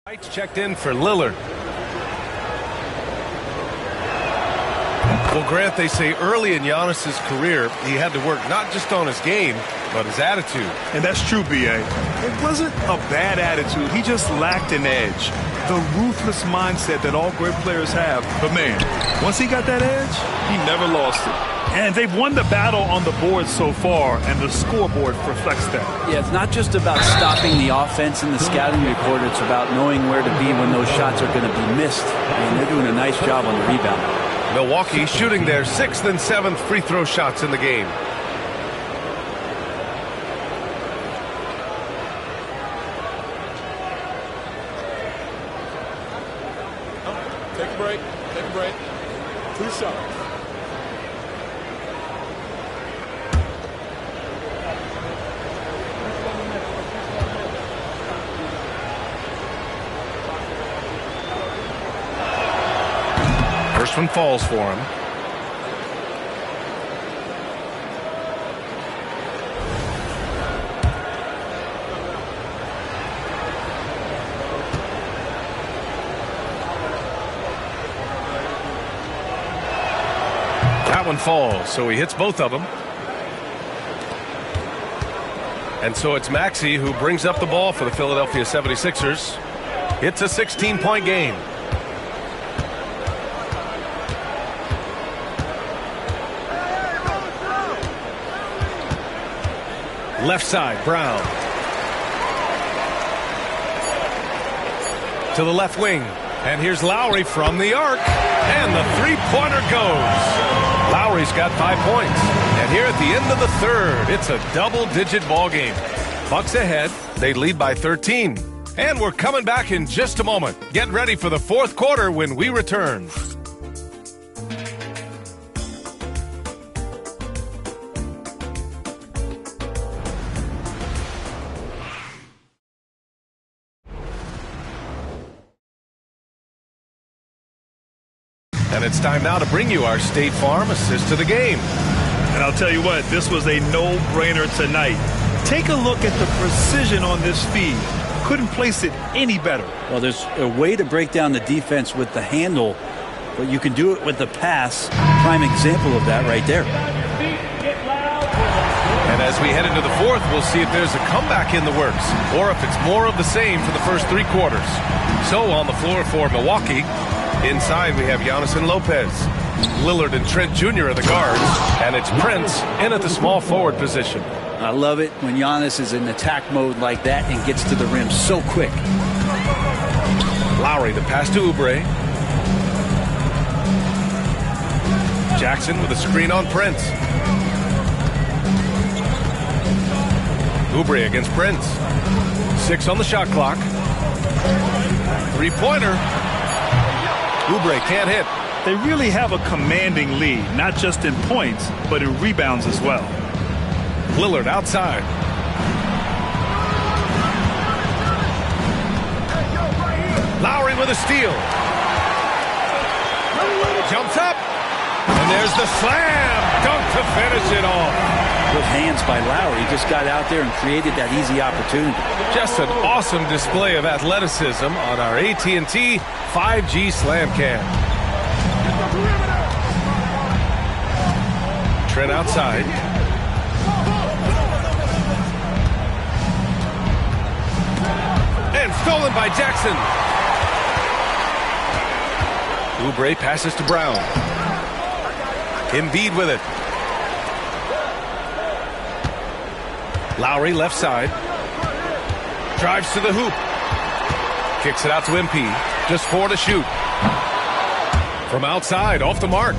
Lights checked in for Lillard. Well, Grant, they say early in Giannis's career, he had to work not just on his game, but his attitude. And that's true, B.A. It wasn't a bad attitude. He just lacked an edge. The ruthless mindset that all great players have. But, man, once he got that edge, he never lost it. And they've won the battle on the board so far, and the scoreboard reflects that. Yeah, it's not just about stopping the offense in the scouting report. It's about knowing where to be when those shots are going to be missed. And they're doing a nice job on the rebound. Milwaukee shooting their 6th and 7th free throw shots in the game. Take a break. Take a break. 2 shots. First one falls for him. That one falls, so he hits both of them. And so it's Maxey who brings up the ball for the Philadelphia 76ers. It's a 16-point game. Left side, Brown. To the left wing. And here's Lowry from the arc. And the three-pointer goes. Lowry's got 5 points. And here at the end of the third, it's a double-digit ball game. Bucks ahead. They lead by 13. And we're coming back in just a moment. Get ready for the fourth quarter when we return. And it's time now to bring you our State Farm assist to the game. And I'll tell you what, this was a no-brainer tonight. Take a look at the precision on this feed. Couldn't place it any better. Well, there's a way to break down the defense with the handle, but you can do it with the pass. Prime example of that right there. And as we head into the fourth, we'll see if there's a comeback in the works or if it's more of the same for the first 3 quarters. So on the floor for Milwaukee, inside we have Giannis and Lopez. Lillard and Trent Jr. are the guards, and it's Prince in at the small forward position. I love it when Giannis is in attack mode like that and gets to the rim so quick. Lowry, the pass to Oubre. Jackson with a screen on Prince. Oubre against Prince. 6 on the shot clock. 3-pointer. Oubre can't hit. They really have a commanding lead, not just in points, but in rebounds as well. Lillard outside. Lowry with a steal. Jumps up. And there's the slam. Dunk to finish it off. Good hands by Lowry. He just got out there and created that easy opportunity. Just an awesome display of athleticism on our AT&T 5G Slam Cam. Trent outside. And stolen by Jackson. Oubre passes to Brown. Embiid with it. Lowry left side. Drives to the hoop. Kicks it out to MP. Just 4 to shoot. From outside, off the mark.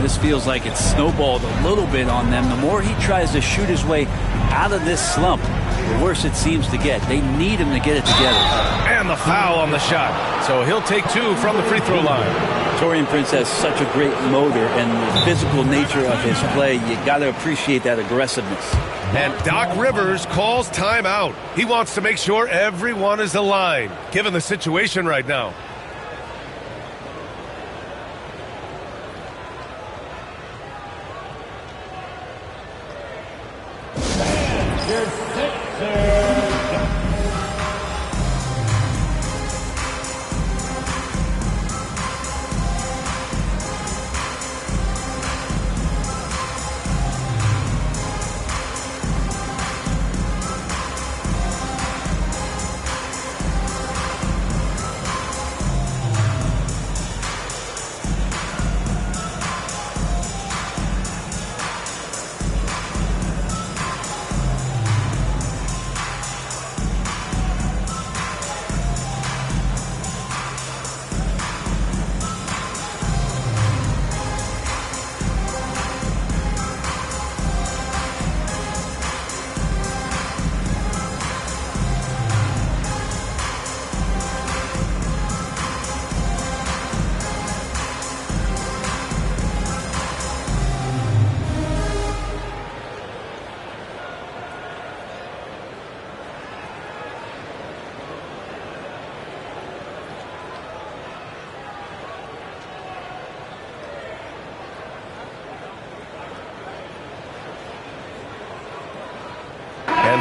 This feels like it's snowballed a little bit on them. The more he tries to shoot his way out of this slump, the worse it seems to get. They need him to get it together. And the foul on the shot. So he'll take 2 from the free throw line. Taurean Prince has such a great motor and the physical nature of his play. You got to appreciate that aggressiveness. And Doc Rivers calls timeout. He wants to make sure everyone is aligned, given the situation right now.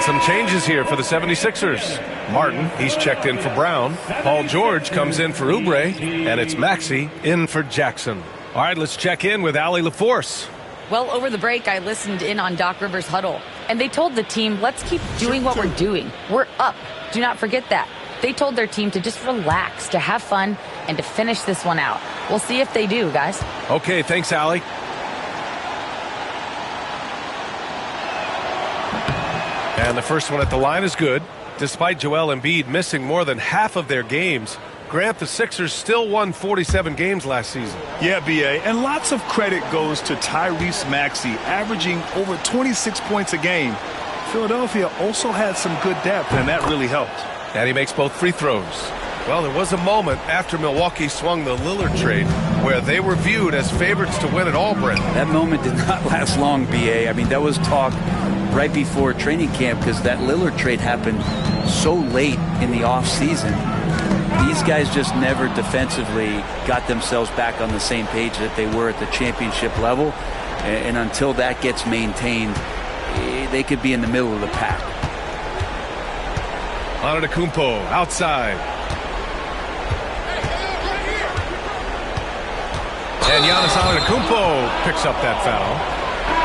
And some changes here for the 76ers. Martin, he's checked in for Brown. Paul George comes in for Oubre. And it's Maxey in for Jackson. All right, let's check in with Allie LaForce. Well, over the break, I listened in on Doc Rivers' huddle. And they told the team, let's keep doing what we're doing. We're up. Do not forget that. They told their team to just relax, to have fun, and to finish this one out. We'll see if they do, guys. Okay, thanks, Allie. And the first one at the line is good. Despite Joel Embiid missing more than half of their games, Grant, the Sixers still won 47 games last season. Yeah, B.A., and lots of credit goes to Tyrese Maxey, averaging over 26 points a game. Philadelphia also had some good depth, and that really helped. And he makes both free throws. Well, there was a moment after Milwaukee swung the Lillard trade where they were viewed as favorites to win it all, Brent. That moment did not last long, B.A. I mean, that was talk right before training camp because that Lillard trade happened so late in the offseason. These guys just never defensively got themselves back on the same page that they were at the championship level. And until that gets maintained, they could be in the middle of the pack. Antetokounmpo outside. And Giannis Antetokounmpo picks up that foul.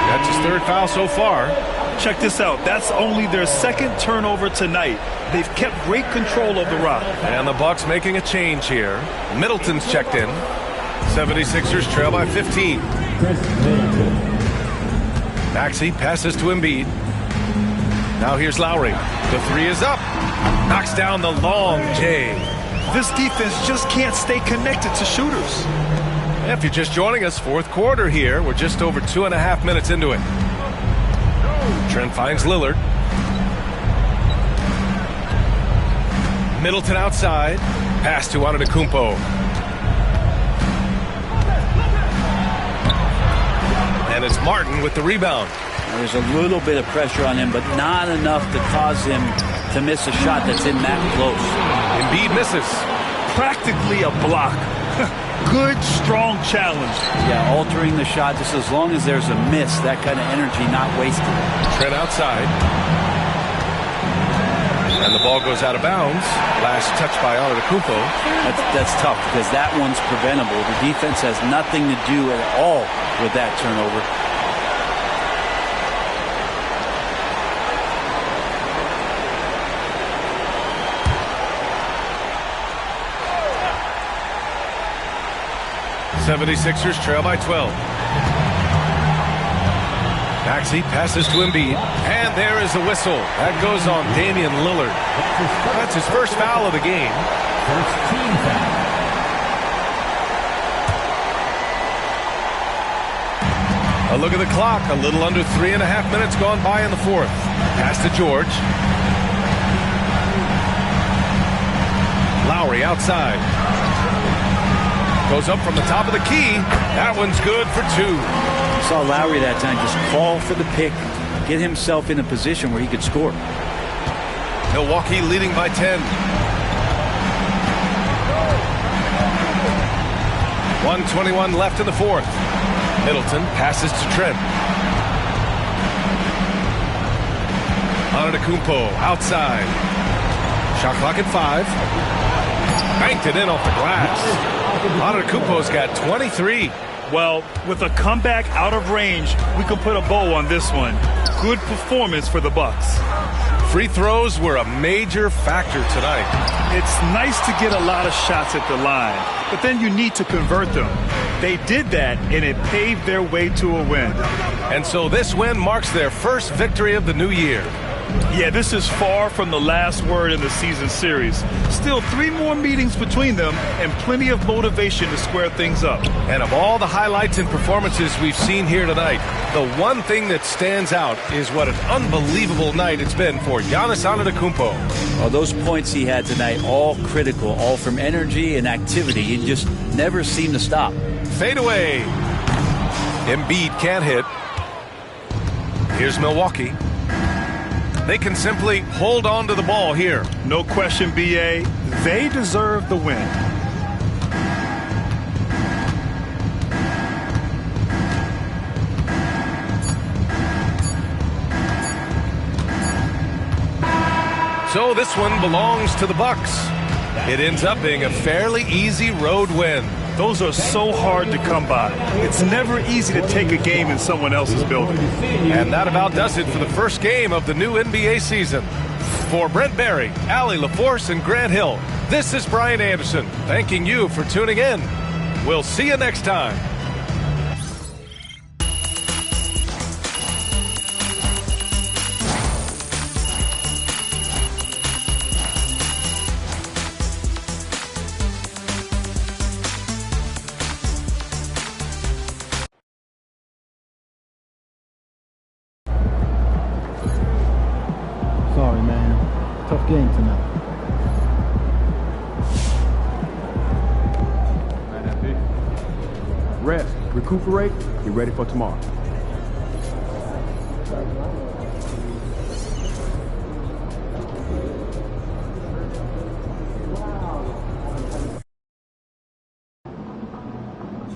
That's his third foul so far. Check this out. That's only their second turnover tonight. They've kept great control of the rock. And the Bucks making a change here. Middleton's checked in. 76ers trail by 15. Maxey passes to Embiid. Now here's Lowry. The three is up. Knocks down the long J. This defense just can't stay connected to shooters. If you're just joining us, fourth quarter here. We're just over 2.5 minutes into it. Trent finds Lillard. Middleton outside. Pass to Antetokounmpo. And it's Martin with the rebound. There's a little bit of pressure on him, but not enough to cause him to miss a shot that's in that close. Embiid misses. Practically a block. Good, strong challenge. Yeah, altering the shot just as long as there's a miss, that kind of energy not wasted. Trent outside. And the ball goes out of bounds. Last touch by Antetokounmpo. That's tough because that one's preventable. The defense has nothing to do at all with that turnover. '76ers trail by 12. Maxey passes to Embiid. And there is a whistle. That goes on Damian Lillard. That's his first foul of the game. First team foul. A look at the clock. A little under 3.5 minutes gone by in the fourth. Pass to George. Lowry outside. Goes up from the top of the key. That one's good for two. You saw Lowry that time just call for the pick, get himself in a position where he could score. Milwaukee leading by 10. 1:21 left in the fourth. Middleton passes to Trent. Antetokounmpo outside. Shot clock at 5. Banked it in off the glass. Antetokounmpo's got 23. Well, with a comeback out of range, we can put a bow on this one. Good performance for the Bucks. Free throws were a major factor tonight. It's nice to get a lot of shots at the line, but then you need to convert them. They did that, and it paved their way to a win. And so this win marks their first victory of the new year. Yeah, this is far from the last word in the season series. Still 3 more meetings between them and plenty of motivation to square things up. And of all the highlights and performances we've seen here tonight, the one thing that stands out is what an unbelievable night it's been for Giannis Antetokounmpo. Well, those points he had tonight, all critical, all from energy and activity. He just never seemed to stop. Fade away. Embiid can't hit. Here's Milwaukee. They can simply hold on to the ball here. No question, B.A. They deserve the win. So this one belongs to the Bucks. It ends up being a fairly easy road win. Those are so hard to come by. It's never easy to take a game in someone else's building. And that about does it for the first game of the new NBA season. For Brent Barry, Allie LaForce, and Grant Hill, this is Brian Anderson, thanking you for tuning in. We'll see you next time. Sorry, man. Tough game tonight. Rest, recuperate, get ready for tomorrow.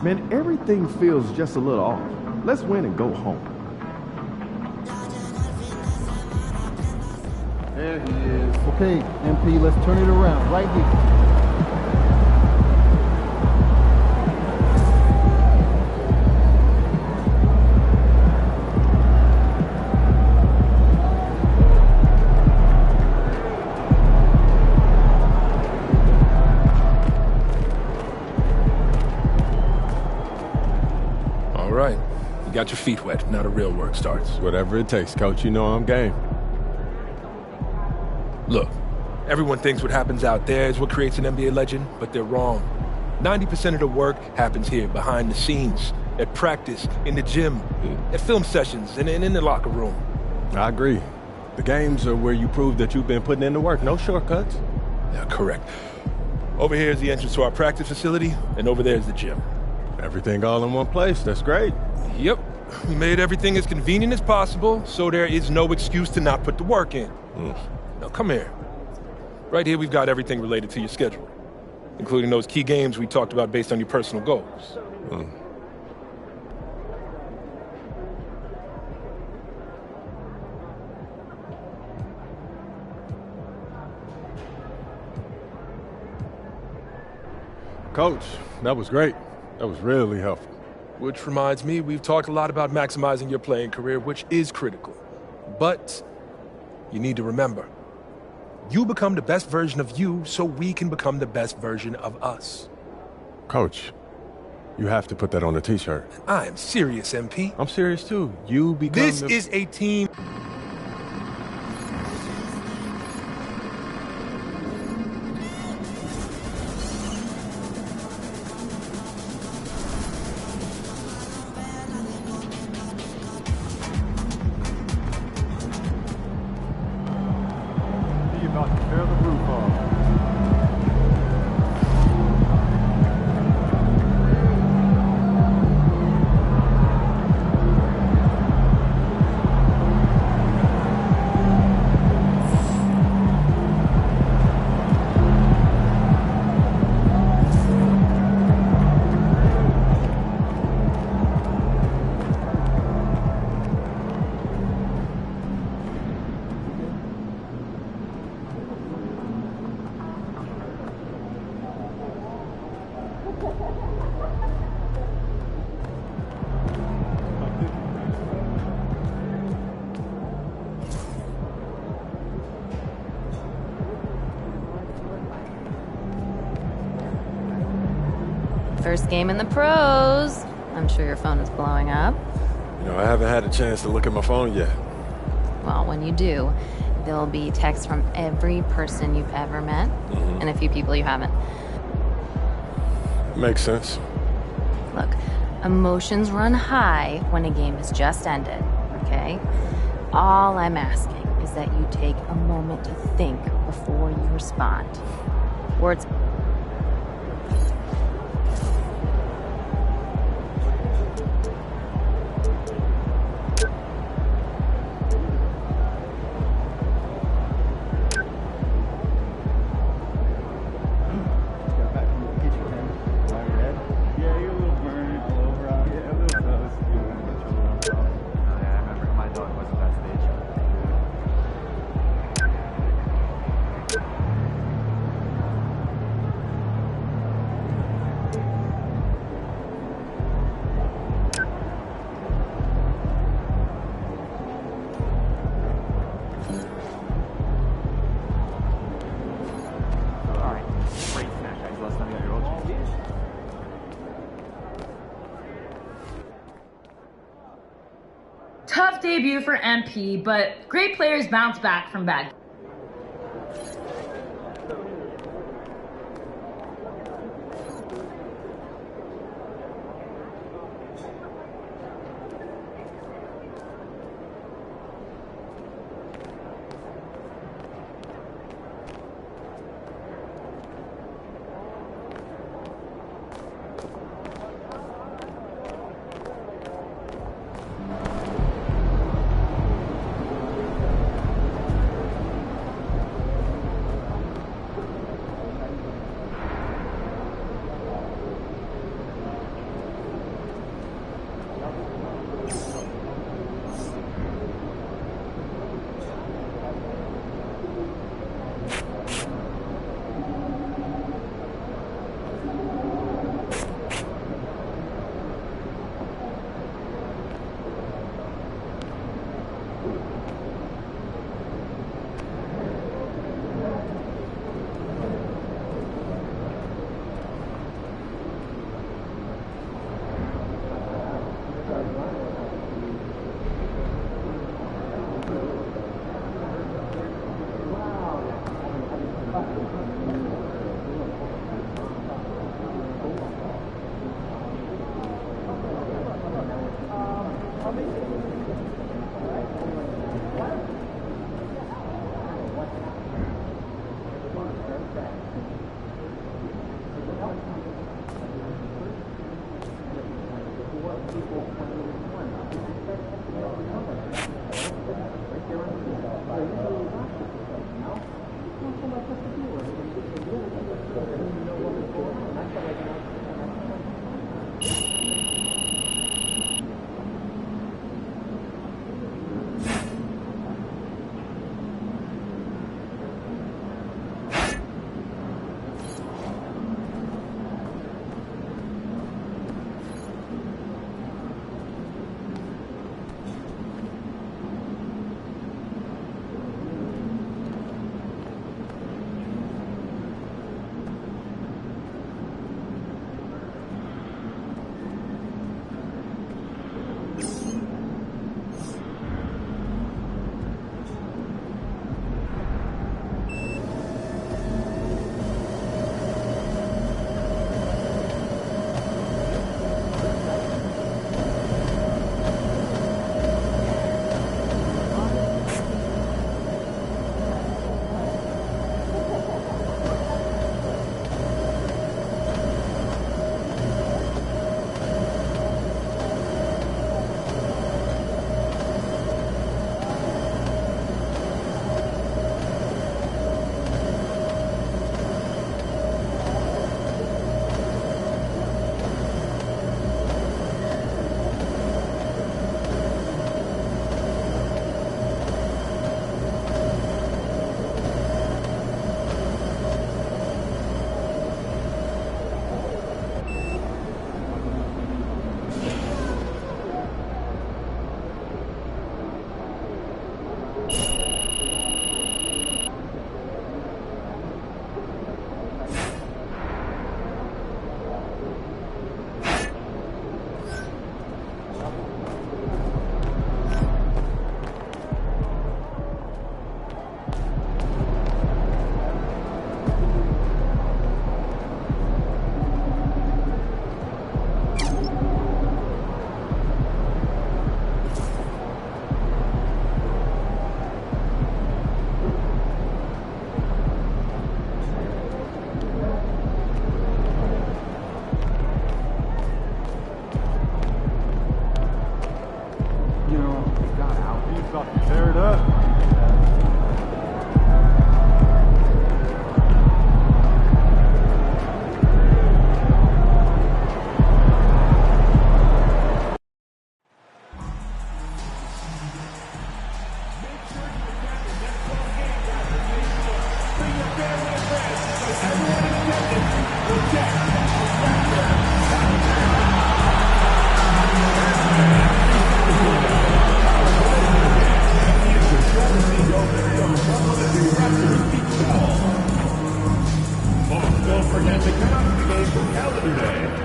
Man, everything feels just a little off. Let's win and go home. There he is. Okay, MP, let's turn it around right here. All right. You got your feet wet. Now the real work starts. Whatever it takes, Coach. You know I'm game. Look, everyone thinks what happens out there is what creates an NBA legend, but they're wrong. 90% of the work happens here, behind the scenes, at practice, in the gym, at film sessions, and in the locker room. I agree. The games are where you prove that you've been putting in the work. No shortcuts. Yeah, correct. Over here is the entrance to our practice facility, and over there is the gym. Everything all in one place. That's great. Yep. We made everything as convenient as possible, so there is no excuse to not put the work in. Now, come here. Right here, we've got everything related to your schedule, including those key games we talked about based on your personal goals. Coach, that was great. That was really helpful. Which reminds me, we've talked a lot about maximizing your playing career, which is critical. But you need to remember, you become the best version of you so we can become the best version of us. Coach, you have to put that on a t-shirt. I am serious, MP. I'm serious too. You become This is a team. about to tear the roof off. First game in the pros. I'm sure your phone is blowing up. You know, I haven't had a chance to look at my phone yet. Well, when you do, there'll be texts from every person you've ever met and a few people you haven't. Makes sense. Look, emotions run high when a game has just ended, okay? All I'm asking is that you take a moment to think before you respond. Words. tough debut for MP, but great players bounce back from bad.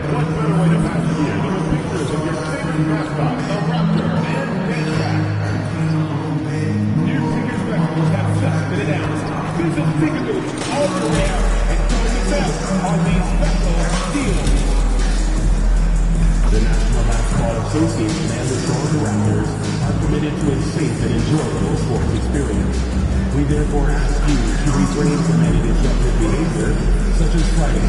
What better way to pass the year than with pictures of your favorite mascot, the Raptor, and his track. The National Basketball Association and the Toronto Raptors are committed to a safe and enjoyable sports experience. We therefore ask you to refrain from any disruptive behavior, such as fighting,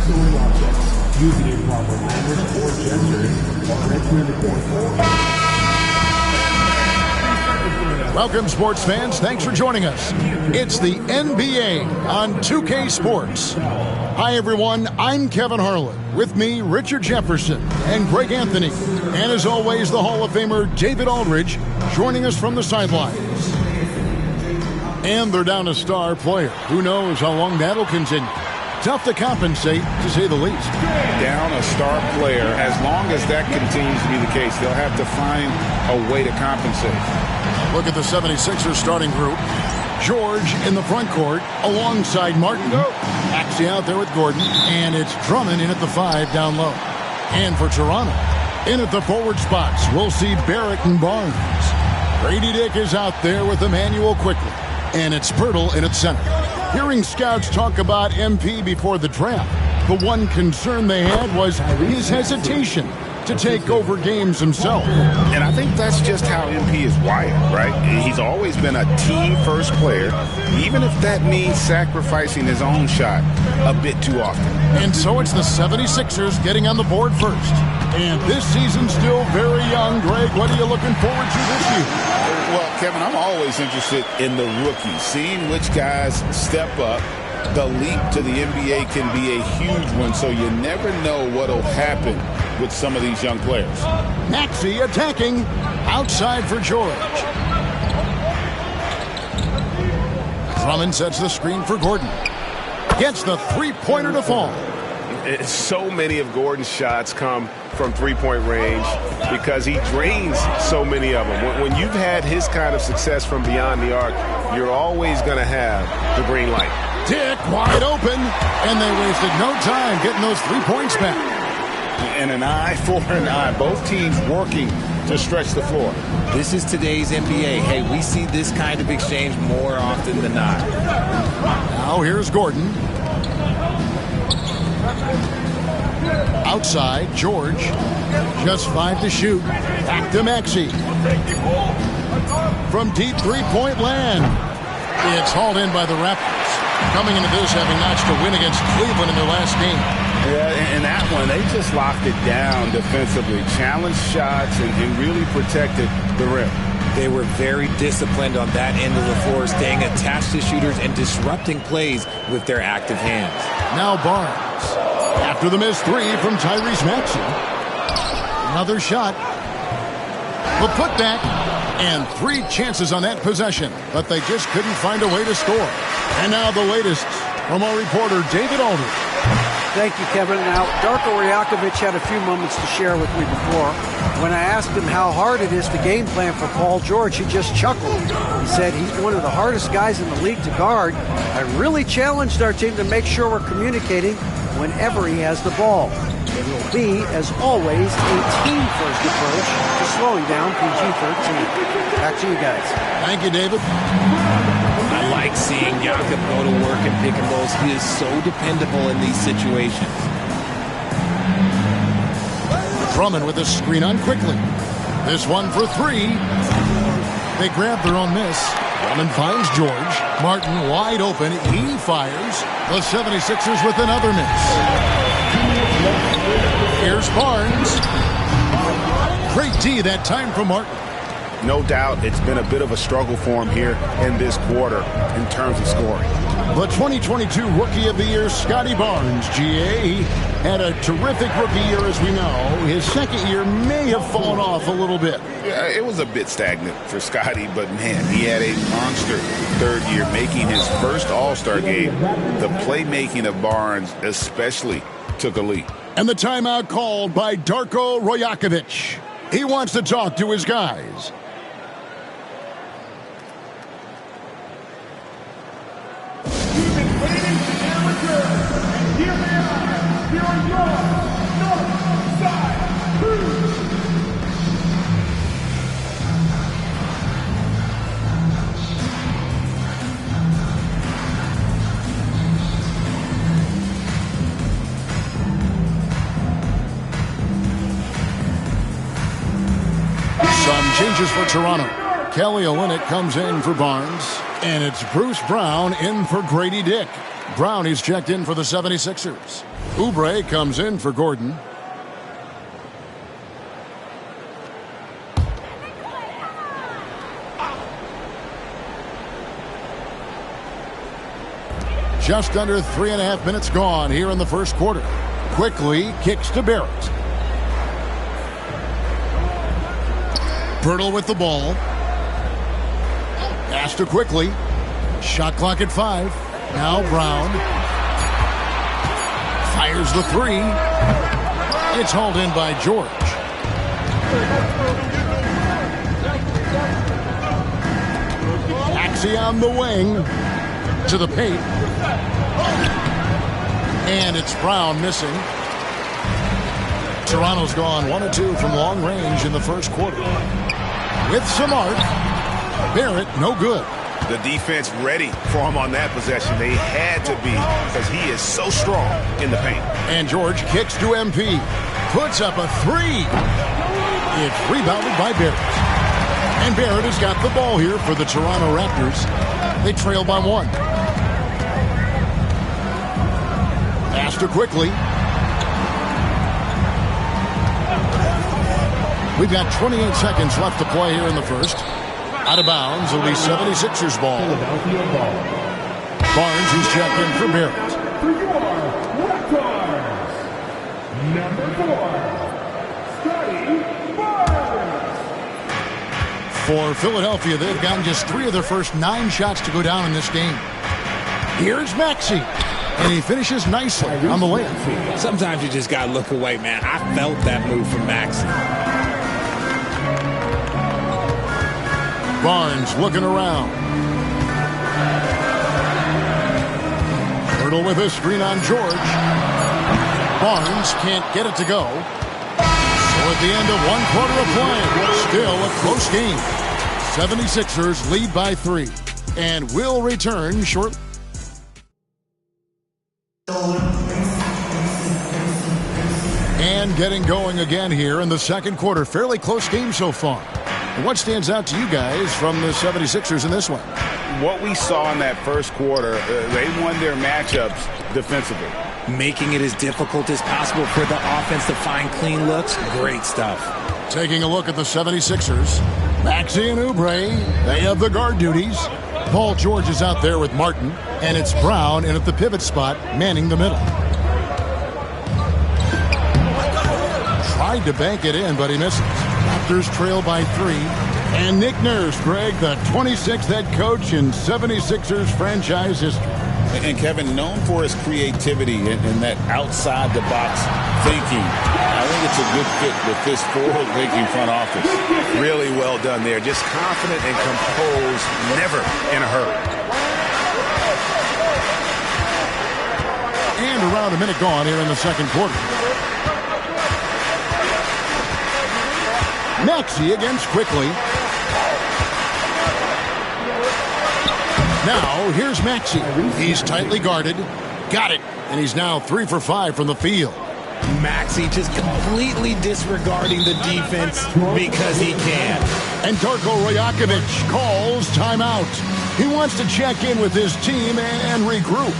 throwing objects, using improper language or gestures, or entering the court. Welcome, sports fans. Thanks for joining us. It's the NBA on 2K Sports. Hi, everyone. I'm Kevin Harlan. With me, Richard Jefferson and Greg Anthony. And as always, the Hall of Famer David Aldridge joining us from the sidelines. And they're down a star player. Who knows how long that'll continue. Tough to compensate, to say the least. Down a star player, as long as that continues to be the case, they'll have to find a way to compensate. Look at the 76ers starting group. George in the front court alongside Martin. Maxey out there with Gordon. And it's Drummond in at the 5 down low. And for Toronto, in at the forward spots, we'll see Barrett and Barnes. Grady Dick is out there with Emmanuel Quickly. And it's Pirtle in at center. Hearing scouts talk about MP before the draft, the one concern they had was his hesitation to take over games himself. And I think that's just how MP is wired, right? He's always been a team-first player, even if that means sacrificing his own shot a bit too often. And so it's the 76ers getting on the board first. And this season's still very young. Greg, what are you looking forward to this year? Well, Kevin, I'm always interested in the rookies, seeing which guys step up. The leap to the NBA can be a huge one, so you never know what will happen with some of these young players. Maxey attacking outside for George. Drummond sets the screen for Gordon. Gets the three-pointer to fall. So many of Gordon's shots come from three-point range because he drains so many of them. When you've had his kind of success from beyond the arc, you're always going to have the green light. Dick wide open, and they wasted no time getting those 3 points back. And an eye for an eye. Both teams working to stretch the floor. This is today's NBA. Hey, we see this kind of exchange more often than not. Now here's Gordon. Outside, George. Just 5 to shoot. Back to Maxey. From deep three-point land. It's hauled in by the Raptors. Coming into this, having notched a win against Cleveland in their last game. Yeah, in that one, they just locked it down defensively. Challenged shots and really protected the rim. They were very disciplined on that end of the floor, staying attached to shooters and disrupting plays with their active hands. Now Barnes. After the missed 3 from Tyrese Maxey. Another shot. The putback. And 3 chances on that possession, but they just couldn't find a way to score. And now the latest from our reporter, David Aldridge. Thank you, Kevin. Now, Darko Rajakovic had a few moments to share with me before. When I asked him how hard it is to game plan for Paul George, he just chuckled. He said he's one of the hardest guys in the league to guard. I really challenged our team to make sure we're communicating whenever he has the ball. It will be, as always, a team-first approach to slowing down PG-13. Back to you guys. Thank you, David. I like seeing Jakob go to work and pick and rolls. He is so dependable in these situations. Drummond with a screen on quickly. This one for 3. They grab their own miss. Drummond finds George. Martin wide open. He fires. The 76ers with another miss. Here's Barnes. Great D that time from Martin. No doubt it's been a bit of a struggle for him here in this quarter in terms of scoring. The 2022 Rookie of the Year, Scotty Barnes, GA. He had a terrific rookie year, as we know. His second year may have fallen off a little bit. Yeah, it was a bit stagnant for Scotty, but man, he had a monster third year, making his first All-Star game. The playmaking of Barnes especially took a leap. And the timeout called by Darko Rajakovic. He wants to talk to his guys. We've been waiting for their return, and here they are. Here are your North Side Crew. Changes for Toronto. Kelly Olynyk comes in for Barnes. And it's Bruce Brown in for Grady Dick. Brown is checked in for the 76ers. Oubre comes in for Gordon. Just under 3.5 minutes gone here in the first quarter. Quickly kicks to Barrett. Pirtle with the ball. Pass to Quickly. Shot clock at 5. Now Brown. Fires the 3. It's hauled in by George. Maxey on the wing. To the paint. And it's Brown missing. Toronto's gone 1 of 2 from long range in the first quarter. With some arc. Barrett, no good. The defense ready for him on that possession. They had to be because he is so strong in the paint. And George kicks to MP. Puts up a 3. It's rebounded by Barrett. And Barrett has got the ball here for the Toronto Raptors. They trail by 1. Pass to Quickly. We've got 28 seconds left to play here in the first. Out of bounds, it'll be 76ers ball. Barnes is checked in for Barrett. For your Raptors, number 4, Scotty Barnes. For Philadelphia, they've gotten just 3 of their first 9 shots to go down in this game. Here's Maxey. And he finishes nicely on the layup. Sometimes you just got to look away, man. I felt that move from Maxey. Barnes looking around. Pirtle with a screen on George. Barnes can't get it to go. So at the end of 1 quarter of play, still a close game. 76ers lead by 3. And will return shortly. And getting going again here in the second quarter. Fairly close game so far. What stands out to you guys from the 76ers in this one? What we saw in that first quarter, they won their matchups defensively. Making it as difficult as possible for the offense to find clean looks. Great stuff. Taking a look at the 76ers. Maxey and Oubre, they have the guard duties. Paul George is out there with Martin. And it's Brown in at the pivot spot, manning the middle. Tried to bank it in, but he misses. Raptors trail by 3. And Nick Nurse, Greg, the 26th head coach in 76ers franchise history. And Kevin, known for his creativity and that outside-the-box thinking, I think it's a good fit with this forward-thinking front office. Really well done there. Just confident and composed, never in a hurry. And around a minute gone here in the second quarter. Maxey against Quickly. Now, here's Maxey. He's tightly guarded. Got it. And he's now 3 for 5 from the field. Maxey just completely disregarding the defense because he can. And Darko Rajakovic calls timeout. He wants to check in with his team and regroup.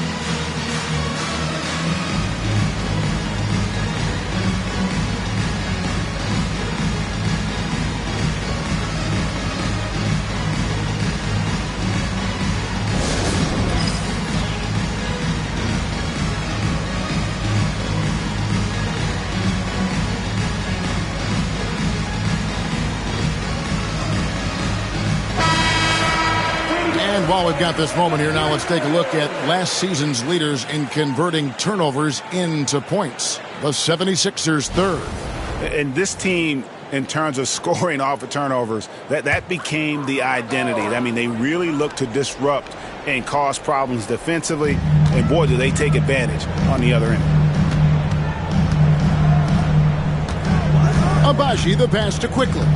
While we've got this moment here, now let's take a look at last season's leaders in converting turnovers into points. The 76ers third. And this team, in terms of scoring off of turnovers, that became the identity. I mean, they really look to disrupt and cause problems defensively. And boy, do they take advantage on the other end. Abaji, the pass to Quickly.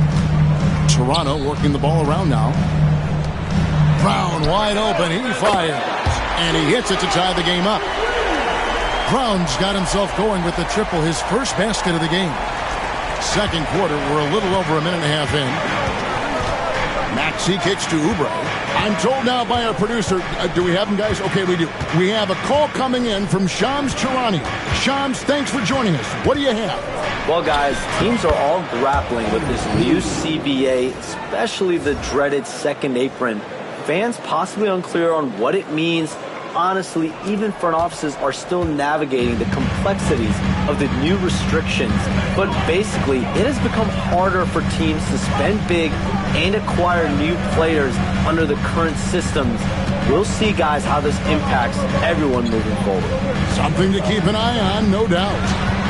Toronto working the ball around now. Brown wide open, he fires, and he hits it to tie the game up. Brown's got himself going with the triple, his first basket of the game. Second quarter, we're a little over a minute and a half in. Maxey kicks to Oubre. I'm told now by our producer, do we have him, guys? Okay, we do. We have a call coming in from Shams Charania. Shams, thanks for joining us. What do you have? Well, guys, teams are all grappling with this new CBA, especially the dreaded second apron. Fans possibly unclear on what it means. Honestly, even front offices are still navigating the complexities of the new restrictions. But basically, it has become harder for teams to spend big and acquire new players under the current systems. We'll see, guys, how this impacts everyone moving forward. Something to keep an eye on, no doubt.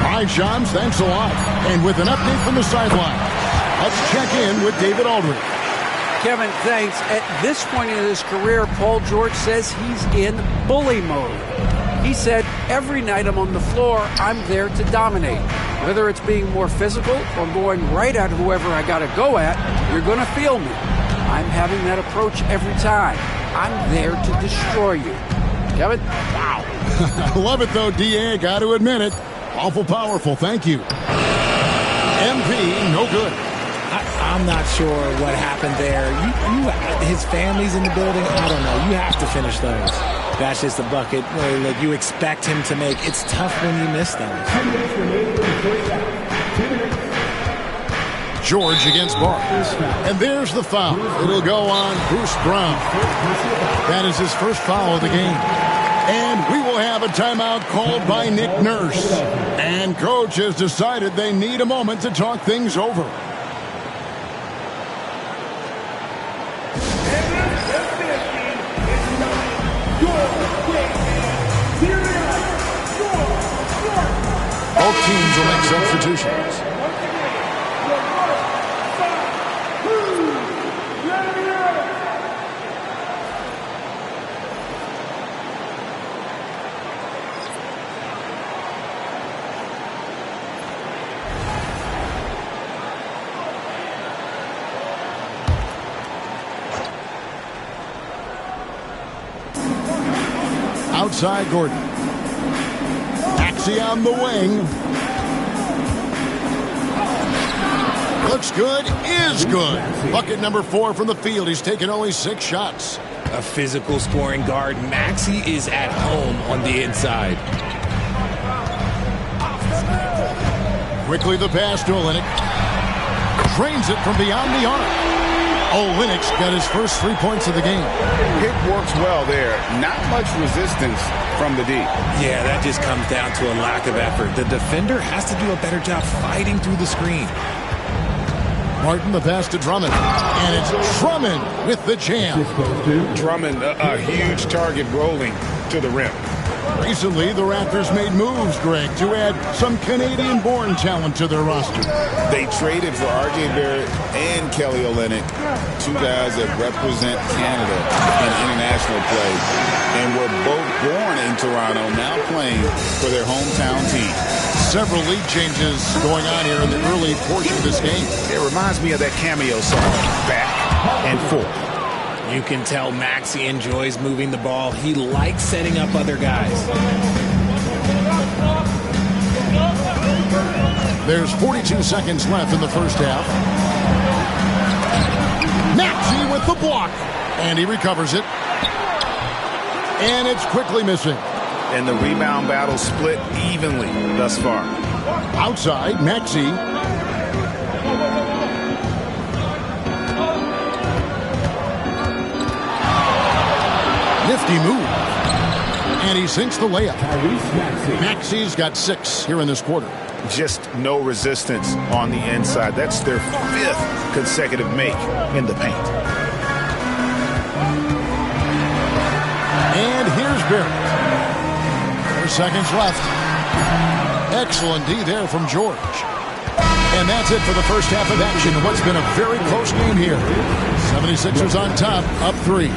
All right, Shams, thanks a lot. And with an update from the sideline, let's check in with David Aldridge. Kevin, thanks. At this point in his career, Paul George says he's in bully mode. He said, every night I'm on the floor, I'm there to dominate. Whether it's being more physical or going right at whoever I got to go at, you're going to feel me. I'm having that approach every time. I'm there to destroy you. Kevin? Wow. I love it, though, D.A. Got to admit it. Awful powerful. Thank you. MP, no good. I'm not sure what happened there. His family's in the building. I don't know. You have to finish those. That's just a bucket that you expect him to make. It's tough when you miss those. George against Barnes. And there's the foul. It'll go on Bruce Brown. That is his first foul of the game. And we will have a timeout called by Nick Nurse. And Coach has decided they need a moment to talk things over. Both teams will make substitutions. Outside Gordon. Maxey on the wing. Looks good, is good. Bucket number 4 from the field. He's taken only 6 shots. A physical scoring guard. Maxey is at home on the inside. Quickly the pass to Olynyk. Drains it from beyond the arc. Olynyk's got his first 3 points of the game. It works well there. Not much resistance from the D. Yeah, that just comes down to a lack of effort. The defender has to do a better job fighting through the screen. Martin, the pass to Drummond. And it's Drummond with the jam. Drummond, a huge target rolling to the rim. Recently, the Raptors made moves, Greg, to add some Canadian-born talent to their roster. They traded for R.J. Barrett and Kelly Olynyk, 2 guys that represent Canada in international play, and were both born in Toronto, now playing for their hometown team. Several league changes going on here in the early portion of this game. It reminds me of that cameo song, Back and Forth. You can tell Maxey enjoys moving the ball. He likes setting up other guys. There's 42 seconds left in the first half. Maxey with the block. And he recovers it. And it's quickly missing. And the rebound battle split evenly thus far. Outside, Maxey. Nifty move. And he sinks the layup. Maxey's got 6 here in this quarter. Just no resistance on the inside. That's their 5th consecutive make in the paint. And here's Barrett. 4 seconds left. Excellent D there from George. And that's it for the first half of action. What's been a very close game here. 76ers on top, up 3.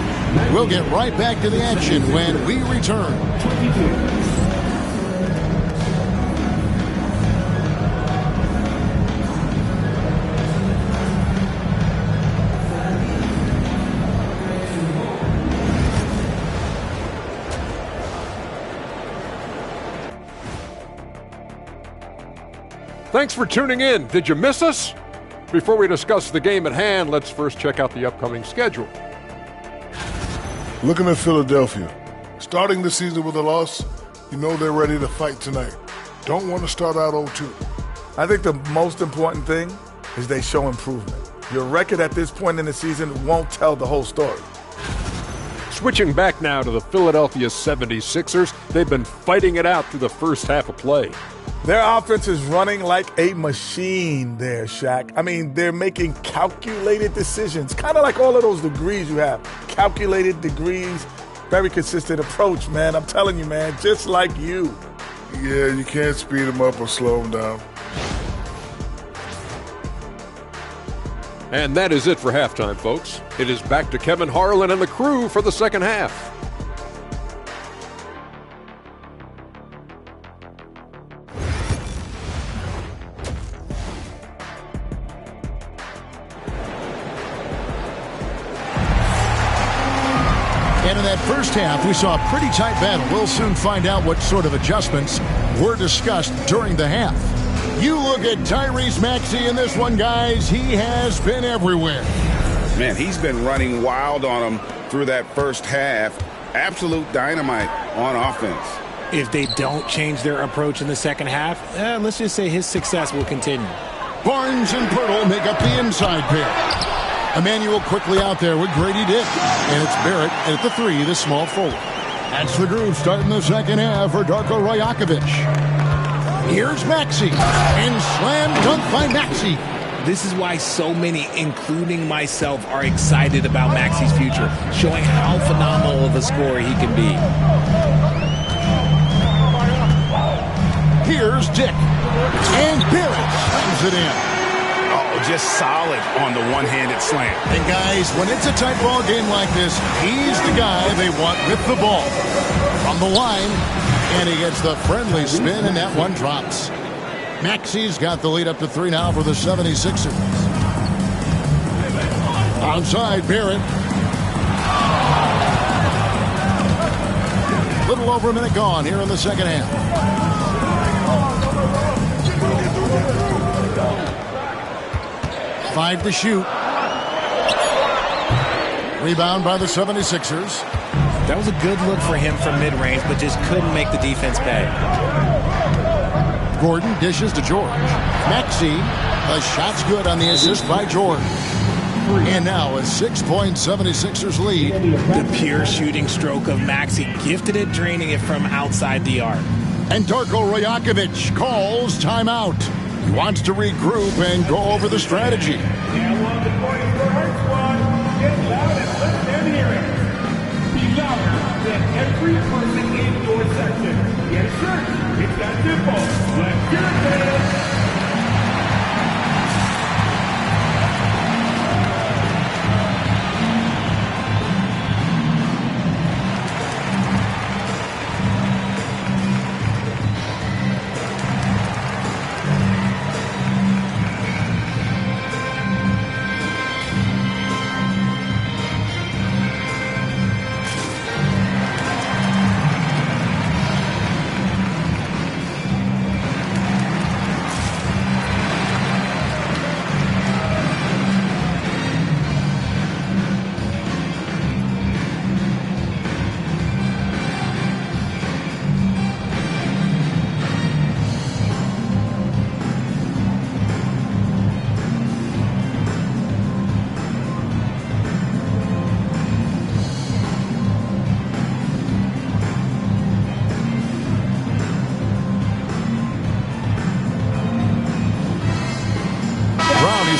We'll get right back to the action when we return. Thanks for tuning in. Did you miss us? Before we discuss the game at hand, let's first check out the upcoming schedule. Looking at Philadelphia, starting the season with a loss, you know they're ready to fight tonight. Don't want to start out 0-2. I think the most important thing is they show improvement. Your record at this point in the season won't tell the whole story. Switching back now to the Philadelphia 76ers, they've been fighting it out through the first half of play. Their offense is running like a machine there, Shaq. I mean, they're making calculated decisions, kind of like all of those degrees you have. Calculated degrees, very consistent approach, man. I'm telling you, man, just like you. Yeah, you can't speed them up or slow them down. And that is it for halftime, folks. It is back to Kevin Harlan and the crew for the second half. And in that first half, we saw a pretty tight battle. We'll soon find out what sort of adjustments were discussed during the half. You look at Tyrese Maxey in this one, guys. He has been everywhere. Man, he's been running wild on him through that first half. Absolute dynamite on offense. If they don't change their approach in the second half, let's just say his success will continue. Barnes and Pirtle make up the inside pair. Emmanuel quickly out there with Grady Dick. And it's Barrett at the 3, the small forward. That's the groove starting the second half for Darko Rajakovic. Here's Maxey, and slam dunk by Maxey. This is why so many, including myself, are excited about Maxey's future, showing how phenomenal of a scorer he can be. Here's Dick, and Barrett slams it in. Oh, just solid on the one-handed slam. And guys, when it's a tight ball game like this, he's the guy they want with the ball. From the line, and he gets the friendly spin, and that one drops. Maxey's got the lead up to 3 now for the 76ers. Outside, Barrett. Little over a minute gone here in the second half. Five to shoot. Rebound by the 76ers. That was a good look for him from mid-range, but just couldn't make the defense pay. Gordon dishes to George. Maxey, the shot's good on the assist by George. And now a 6-point 76ers lead. The pure shooting stroke of Maxey, gifted at draining it from outside the arc. And Darko Rajakovic calls timeout. He wants to regroup and go over the strategy. Now on the point for our squad. Get loud and let them hear it. Be louder than every person in your section. Yes, sir. It's that simple. Let's hear it, man.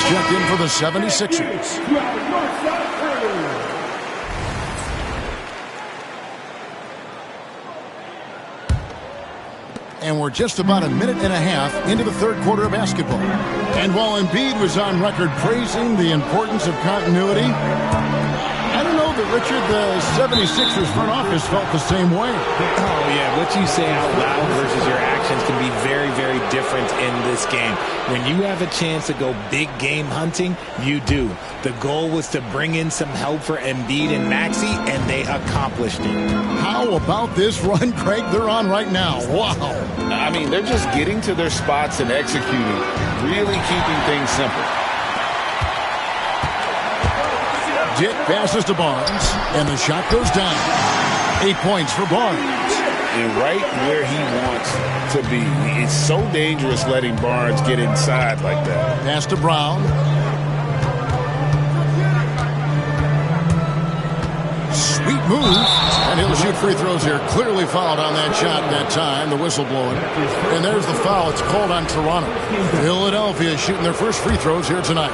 Checked in for the 76ers. And we're just about a minute and a half into the third quarter of basketball. And while Embiid was on record praising the importance of continuity, I don't know that, Richard, the 76ers front office felt the same way. Oh, yeah. What you say out loud versus your actions can be very, very different in this game. When you have a chance to go big game hunting, you do. The goal was to bring in some help for Embiid and Maxey, and they accomplished it. How about this run, Craig, they're on right now? Wow. I mean, they're just getting to their spots and executing, really keeping things simple. Dick passes to Barnes, and the shot goes down. 8 points for Barnes. And right where he wants to be. It's so dangerous letting Barnes get inside like that. Pass to Brown. Sweet move. And he'll shoot free throws here. Clearly fouled on that shot that time. The whistle blowing. And there's the foul. It's called on Toronto. Philadelphia shooting their first free throws here tonight.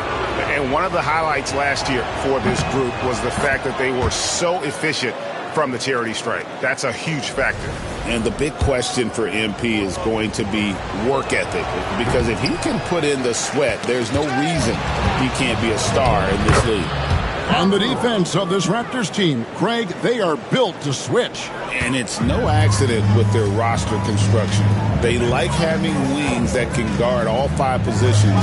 And one of the highlights last year for this group was the fact that they were so efficient from the charity stripe. That's a huge factor. And the big question for MP is going to be work ethic. Because if he can put in the sweat, there's no reason he can't be a star in this league. On the defense of this Raptors team, Craig, they are built to switch. And it's no accident with their roster construction. They like having wings that can guard all 5 positions.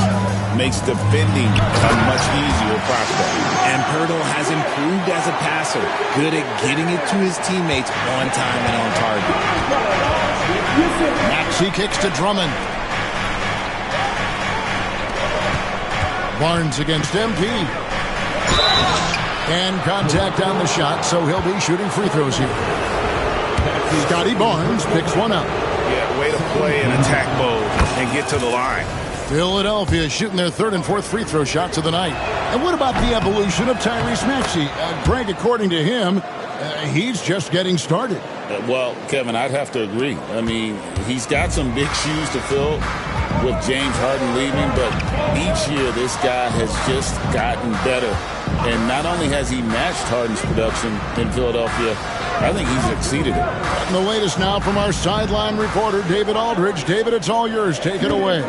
Makes defending a much easier prospect. And Poeltl has improved as a passer. Good at getting it to his teammates on time and on target. Maxey kicks to Drummond. Barnes against MP. And contact on the shot, so he'll be shooting free throws here. Scotty Barnes picks one up. Yeah, way to play in attack mode and get to the line. Philadelphia shooting their 3rd and 4th free throw shots of the night. And what about the evolution of Tyrese Maxey? Greg, according to him, he's just getting started. Well, Kevin, I'd have to agree. I mean, he's got some big shoes to fill with James Harden leaving, but each year this guy has just gotten better. And not only has he matched Harden's production in Philadelphia, I think he's exceeded it. And the latest now from our sideline reporter, David Aldridge. David, it's all yours. Take it away.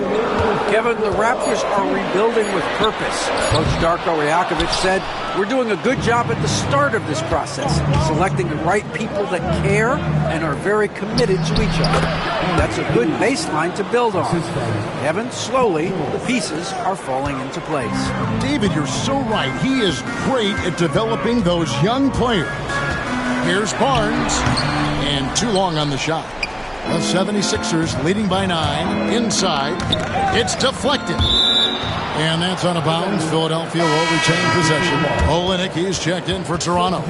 Kevin, the Raptors are rebuilding with purpose. Coach Darko Rajakovic said, "We're doing a good job at the start of this process, selecting the right people that care and are very committed to each other. That's a good baseline to build on." Kevin, slowly, the pieces are falling into place. David, you're so right. He is great at developing those young players. Here's Barnes, and too long on the shot. The 76ers leading by 9. Inside, it's deflected. And that's out of bounds. Philadelphia will retain possession. Olynyk, he's checked in for Toronto.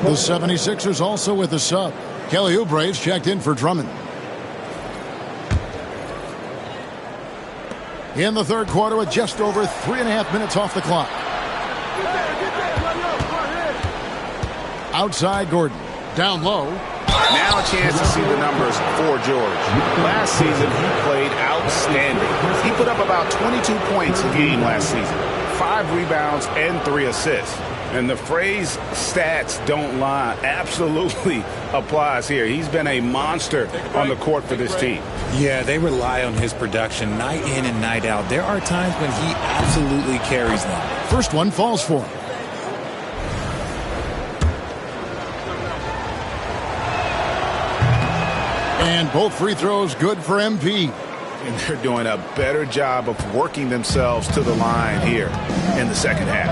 The 76ers also with a sub. Kelly Oubre's checked in for Drummond. In the 3rd quarter with just over 3.5 minutes off the clock. Outside Gordon. Down low. Now a chance to see the numbers for George. Last season, he played outstanding. He put up about 22 points a game last season, 5 rebounds and 3 assists. And the phrase stats don't lie absolutely applies here. He's been a monster on the court for this team. Yeah, they rely on his production night in and night out. There are times when he absolutely carries them. First one falls for him. And both free throws good for MP. And they're doing a better job of working themselves to the line here in the second half.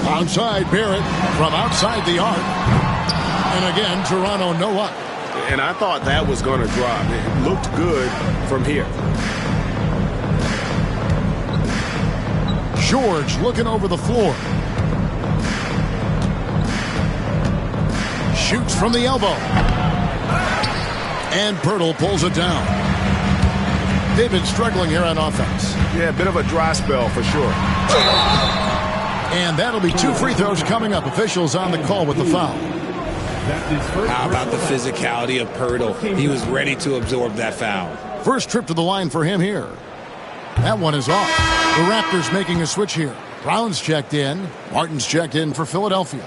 Outside Barrett from outside the arc. And again, Toronto no up. And I thought that was going to drop. It looked good from here. George looking over the floor. Shoots from the elbow. And Poeltl pulls it down. They've been struggling here on offense. Yeah, a bit of a dry spell for sure. And that'll be 2 free throws coming up. Officials on the call with the foul. How about the physicality of Poeltl? He was ready to absorb that foul. First trip to the line for him here. That one is off. The Raptors making a switch here. Brown's checked in. Martin's checked in for Philadelphia.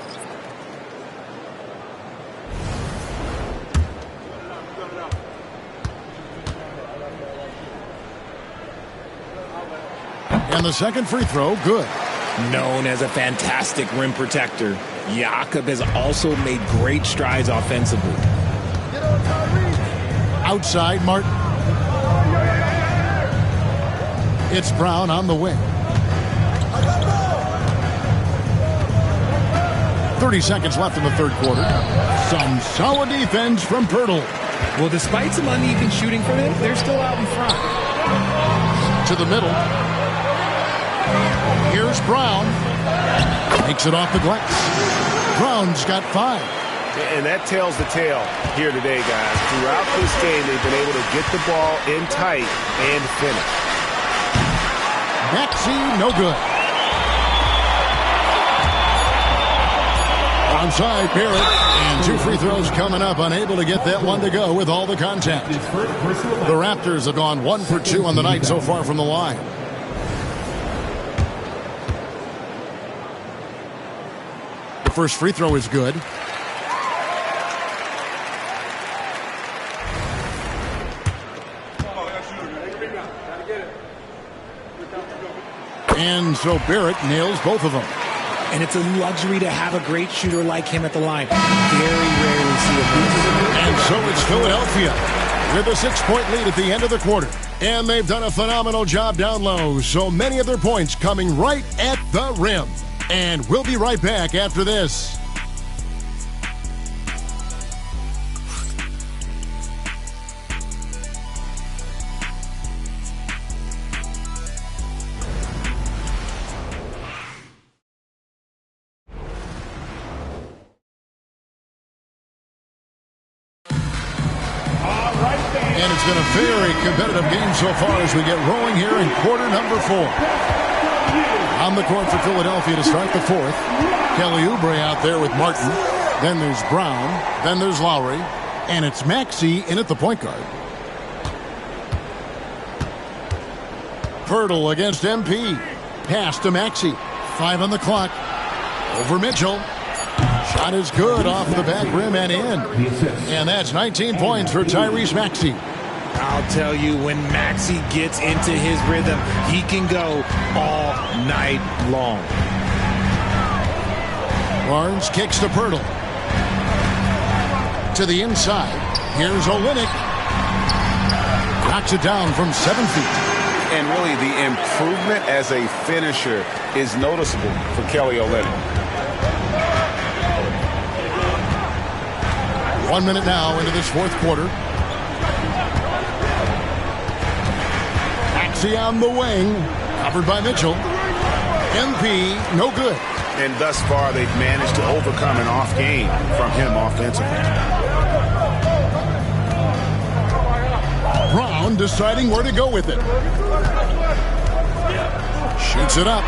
And the second free throw, good. Known as a fantastic rim protector, Jakob has also made great strides offensively. Outside Martin. It's Brown on the wing. 30 seconds left in the 3rd quarter. Some solid defense from Poeltl. Well, despite some uneven shooting from him, they're still out in front. To the middle. Here's Brown. Makes it off the glass. Brown's got 5. And that tells the tale here today, guys. Throughout this game, they've been able to get the ball in tight and finish. Maxey, no good. Onside, Barrett. And 2 free throws coming up. Unable to get that one to go with all the contact. The Raptors have gone 1 for 2 on the night so far from the line. The first free throw is good. And so Barrett nails both of them. And it's a luxury to have a great shooter like him at the line. Very rarely see a beat. And so it's Philadelphia with a 6-point lead at the end of the quarter. And they've done a phenomenal job down low. So many of their points coming right at the rim. And we'll be right back after this. And it's been a very competitive game so far as we get rolling here in quarter number 4. On the court for Philadelphia to start the 4th. Kelly Oubre out there with Martin. Then there's Brown. Then there's Lowry. And it's Maxey in at the point guard. Pirtle against MP. Pass to Maxey. 5 on the clock. Over Mitchell. Shot is good off the back rim and in. And that's 19 points for Tyrese Maxey. I'll tell you, when Maxey gets into his rhythm, he can go all night long. Barnes kicks to Pirtle. To the inside. Here's Olynyk. Knocks it down from 7 feet. And really, the improvement as a finisher is noticeable for Kelly Olynyk. 1 minute now into this 4th quarter. Maxey on the wing. Covered by Mitchell. MP, no good. And thus far, they've managed to overcome an off game from him offensively. Brown deciding where to go with it. Shoots it up.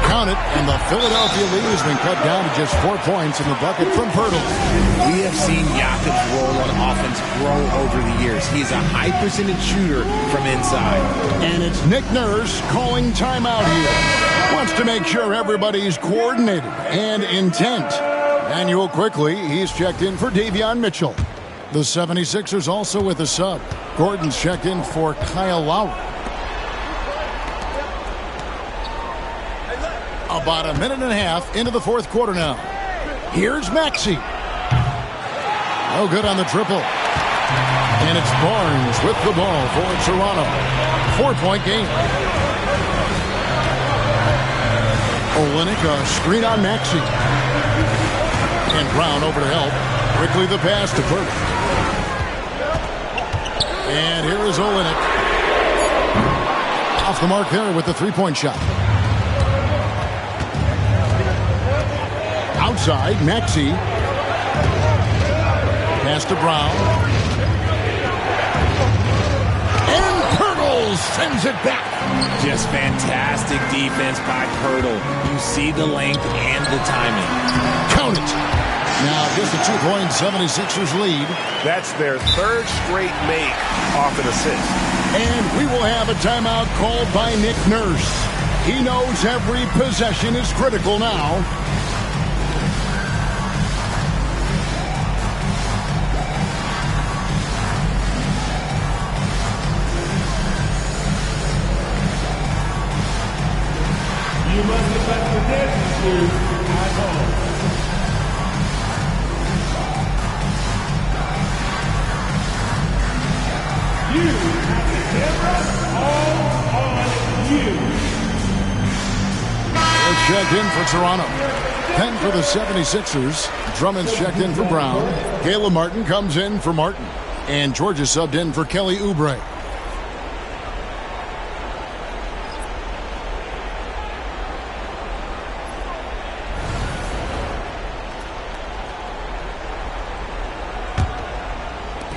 Count it, and the Philadelphia lead has been cut down to just 4 points in the bucket from Pirtle. We have seen Jakob's role on offense grow over the years. He's a high percentage shooter from inside. And it's Nick Nurse calling timeout here. Wants to make sure everybody's coordinated and intent. Manuel quickly, he's checked in for Davion Mitchell. The 76ers also with a sub. Gordon's checked in for Kyle Lowry. About a minute and a half into the 4th quarter now. Here's Maxey. No good on the triple. And it's Barnes with the ball for Toronto. 4-point game. Olynyk, a screen on Maxey. And Brown over to help. Quickly the pass to Pirtle. And here is Olynyk. Off the mark there with the 3-point shot. Outside, Maxey. Pass to Brown. And Pirtle sends it back. Just fantastic defense by Pirtle. You see the length and the timing. Count it. Now just a 2-point 76ers lead. That's their 3rd straight make off an assist. And we will have a timeout called by Nick Nurse. He knows every possession is critical now. You must conduct the dancing shoes at home. You have the camera all on you. They're checked in for Toronto. 10 for the 76ers. Drummond's checked in for Brown. Caleb Martin comes in for Martin. And Georgia subbed in for Kelly Oubre.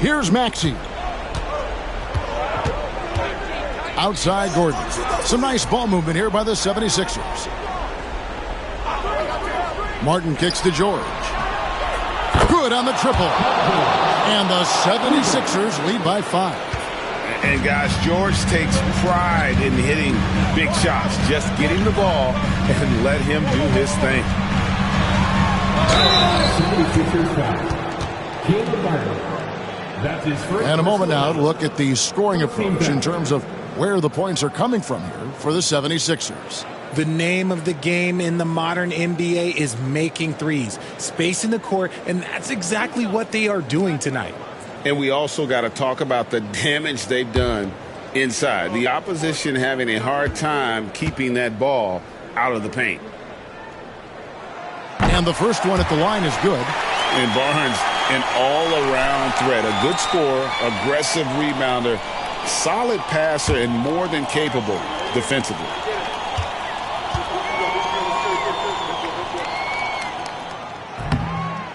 Here's Maxey. Outside Gordon. Some nice ball movement here by the 76ers. Martin kicks to George. Good on the triple. And the 76ers lead by 5. And guys, George takes pride in hitting big shots. Just get him the ball and let him do his thing. 76ers foul. Caleb Martin. That's his first. And a moment now to look at the scoring approach in terms of where the points are coming from here for the 76ers. The name of the game in the modern NBA is making threes, spacing the court, and that's exactly what they are doing tonight. And we also got to talk about the damage they've done inside. The opposition having a hard time keeping that ball out of the paint. And the first one at the line is good. And Barnes, an all-around threat. A good scorer, aggressive rebounder, solid passer, and more than capable defensively.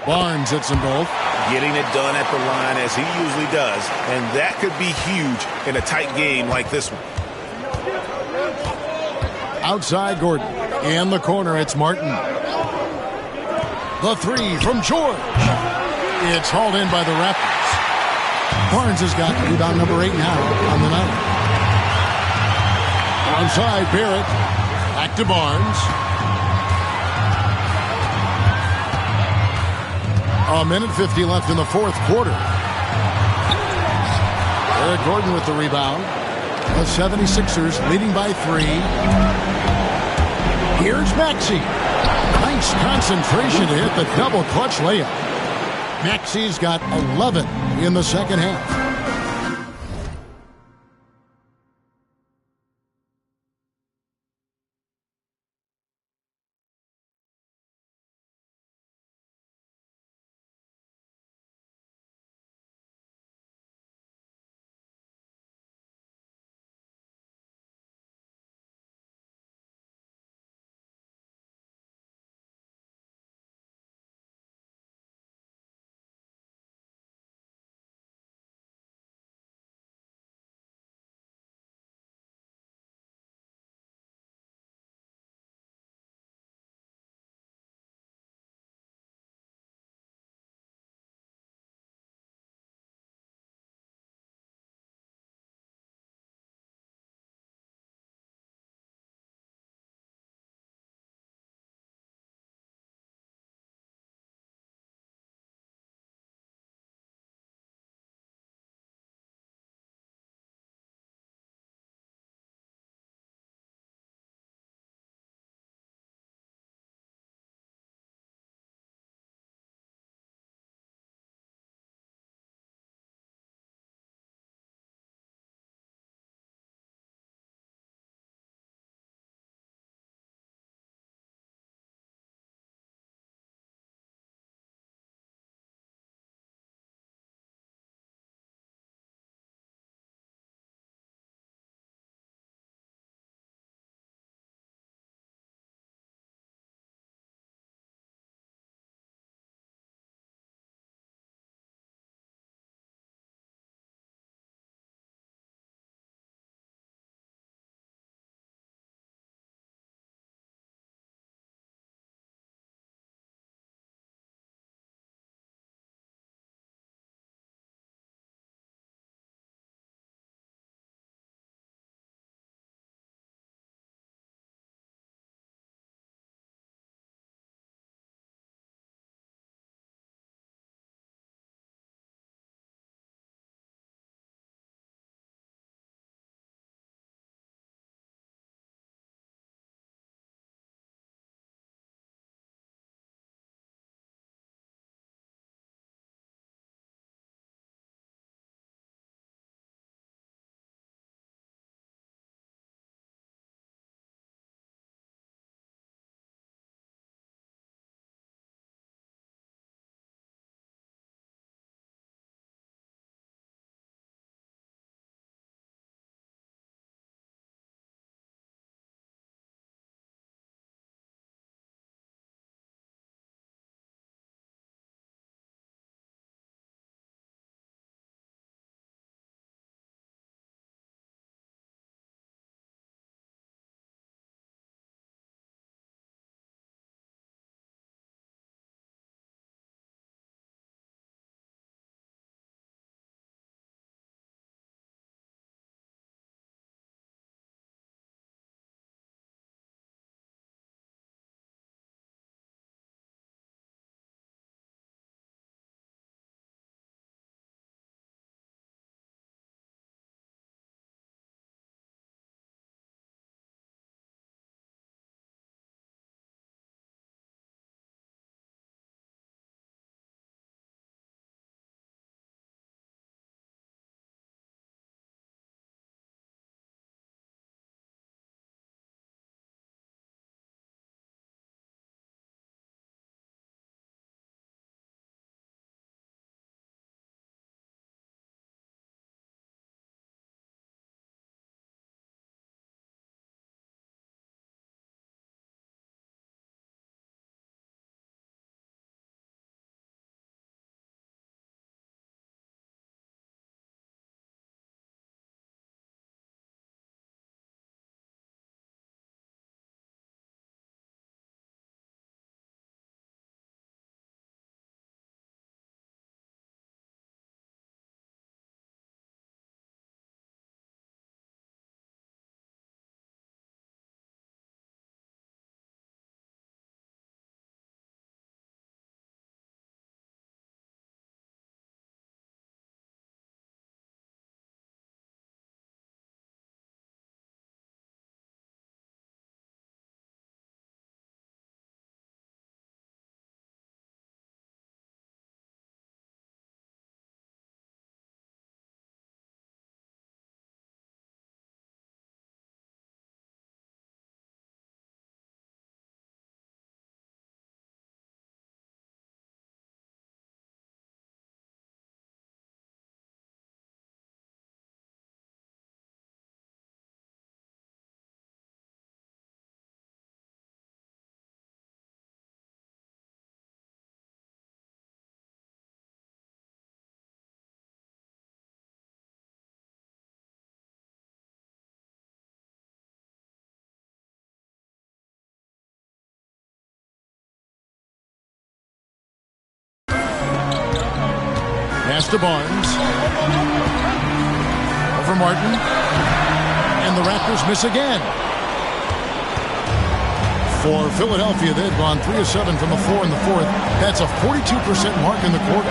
Barnes hits them both. Getting it done at the line as he usually does. And that could be huge in a tight game like this one. Outside Gordon. In the corner, it's Martin. The three from George. It's hauled in by the Raptors. Barnes has got rebound number 8 now on the night. Outside Barrett. Back to Barnes. A minute 50 left in the fourth quarter. Eric Gordon with the rebound. The 76ers leading by 3. Here's Maxey. Nice concentration to hit the double clutch layup. Maxey's got 11 in the second half. pass to Barnes. Over Martin. And the Raptors miss again. For Philadelphia, they've gone 3 of 7 from the floor in the fourth. That's a 42% mark in the quarter.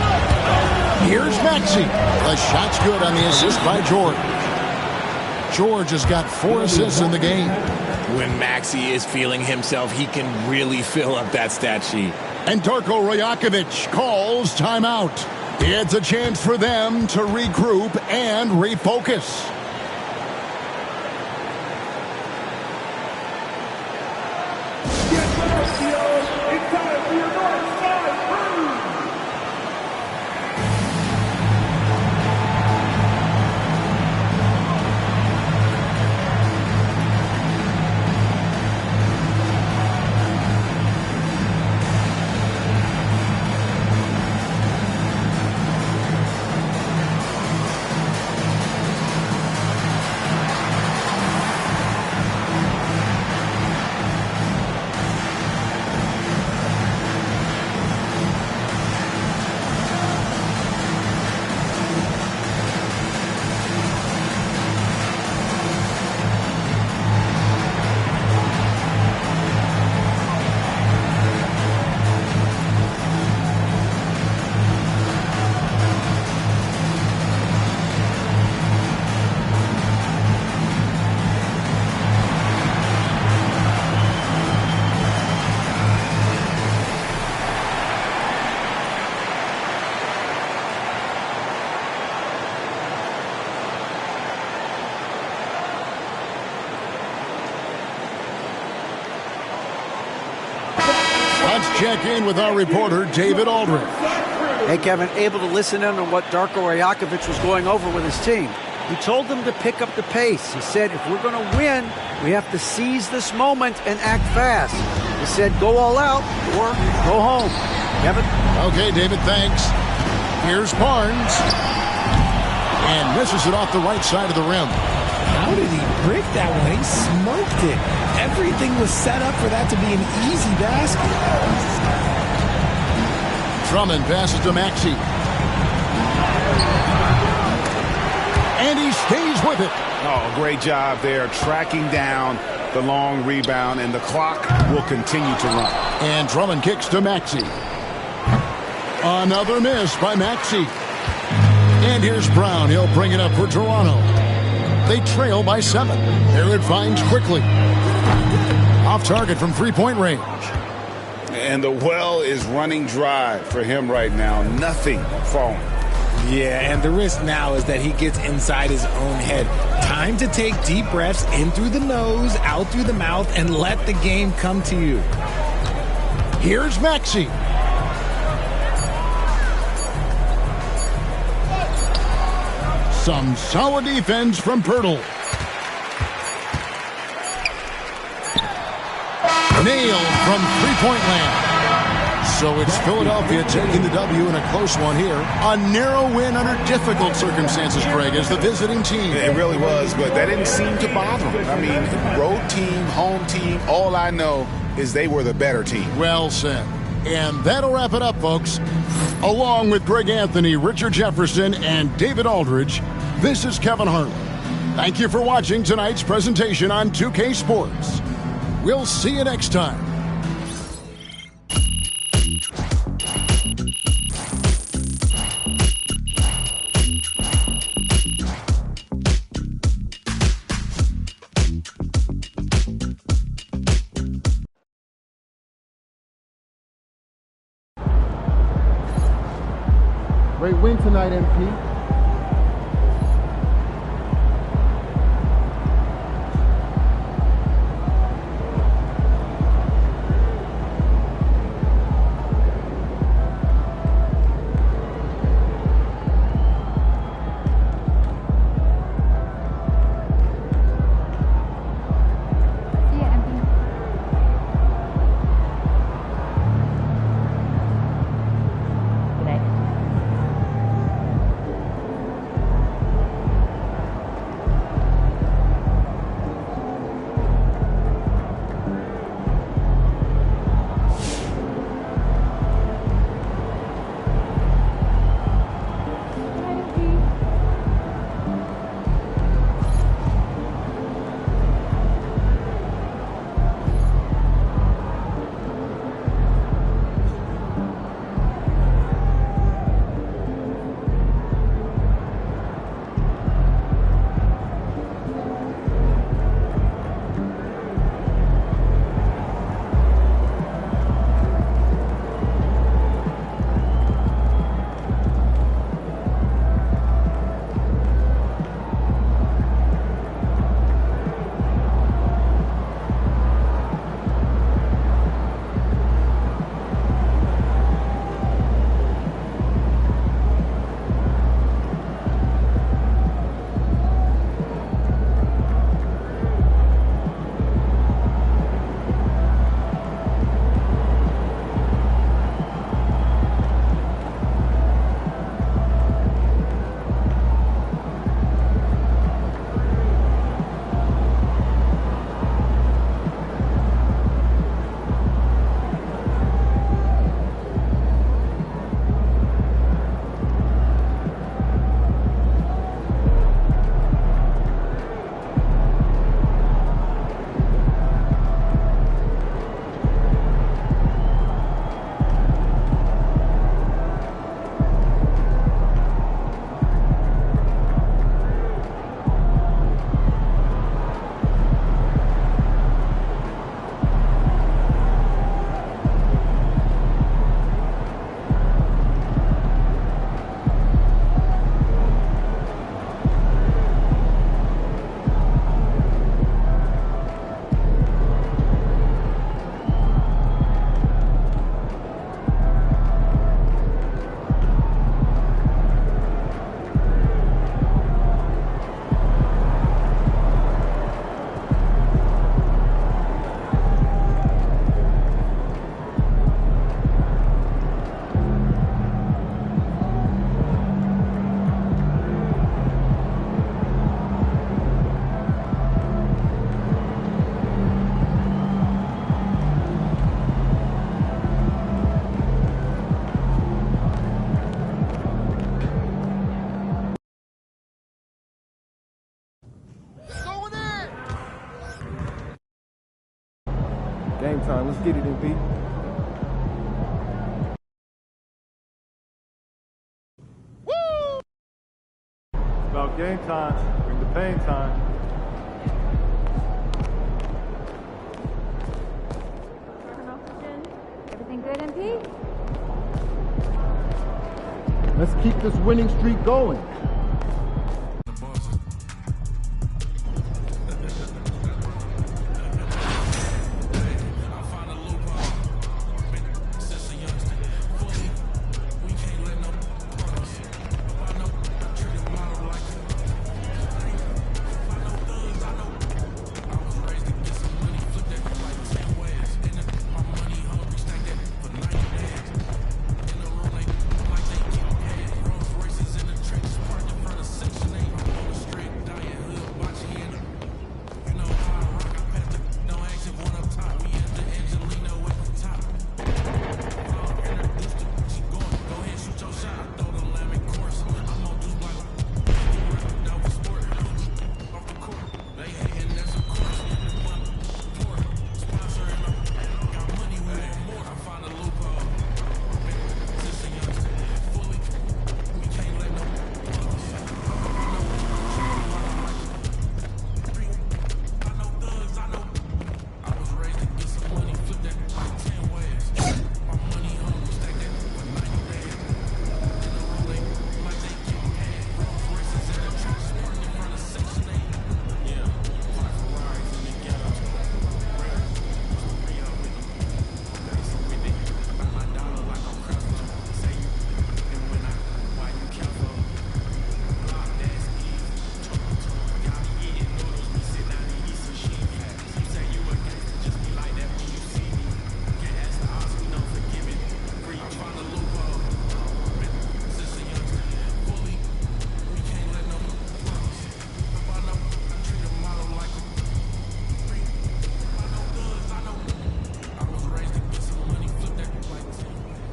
Here's Maxey. The shot's good on the assist by George. George has got 4 assists in the game. When Maxey is feeling himself, he can really fill up that stat sheet. And Darko Rajakovic calls timeout. It's a chance for them to regroup and refocus. Let's check in with our reporter, David Aldridge. Hey, Kevin, able to listen in on what Darko Rajakovic was going over with his team. He told them to pick up the pace. He said, if we're going to win, we have to seize this moment and act fast. He said, go all out or go home. Kevin? Okay, David, thanks. Here's Barnes. And misses it off the right side of the rim. How did he break that one? He smoked it. Everything was set up for that to be an easy basket. Drummond passes to Maxey. And he stays with it. Oh, great job there, tracking down the long rebound, and the clock will continue to run. And Drummond kicks to Maxey. Another miss by Maxey. And here's Brown. He'll bring it up for Toronto. They trail by 7. There it finds quickly. Off target from three-point range. And the well is running dry for him right now. Nothing falling. Yeah, and the risk now is that he gets inside his own head. Time to take deep breaths in through the nose, out through the mouth, and let the game come to you. Here's Maxey. Some solid defense from Pirtle. Nailed from three-point land. So it's Philadelphia taking the W in a close one here. A narrow win under difficult circumstances, Greg, as the visiting team. It really was, but that didn't seem to bother them. I mean, road team, home team, all I know is they were the better team. Well said. And that'll wrap it up, folks. Along with Greg Anthony, Richard Jefferson, and David Aldridge, this is Kevin Harlan. Thank you for watching tonight's presentation on 2K Sports. We'll see you next time. Great win tonight, MP. Game time. Let's get it, MP. About game time. Bring the pain time. Everything good, MP? Let's keep this winning streak going.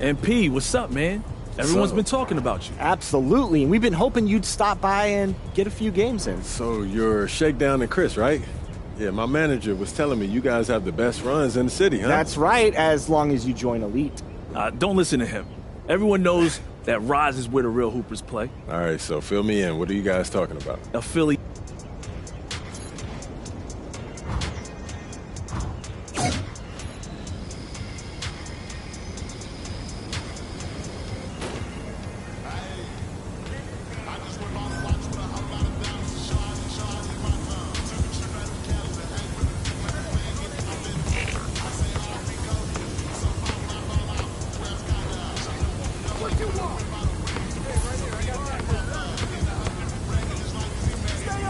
MP, what's up, man? Everyone's been talking about you. Absolutely, and we've been hoping you'd stop by and get a few games in. So you're Shakedown and Chris, right? Yeah, my manager was telling me you guys have the best runs in the city, huh? That's right, as long as you join Elite. Don't listen to him. Everyone knows that Rise is where the real Hoopers play. All right, so fill me in. What are you guys talking about? A Philly. Stay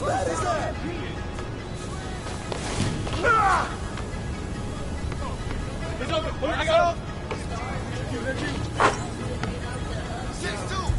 bad is that? He's open. I got him. 6-2.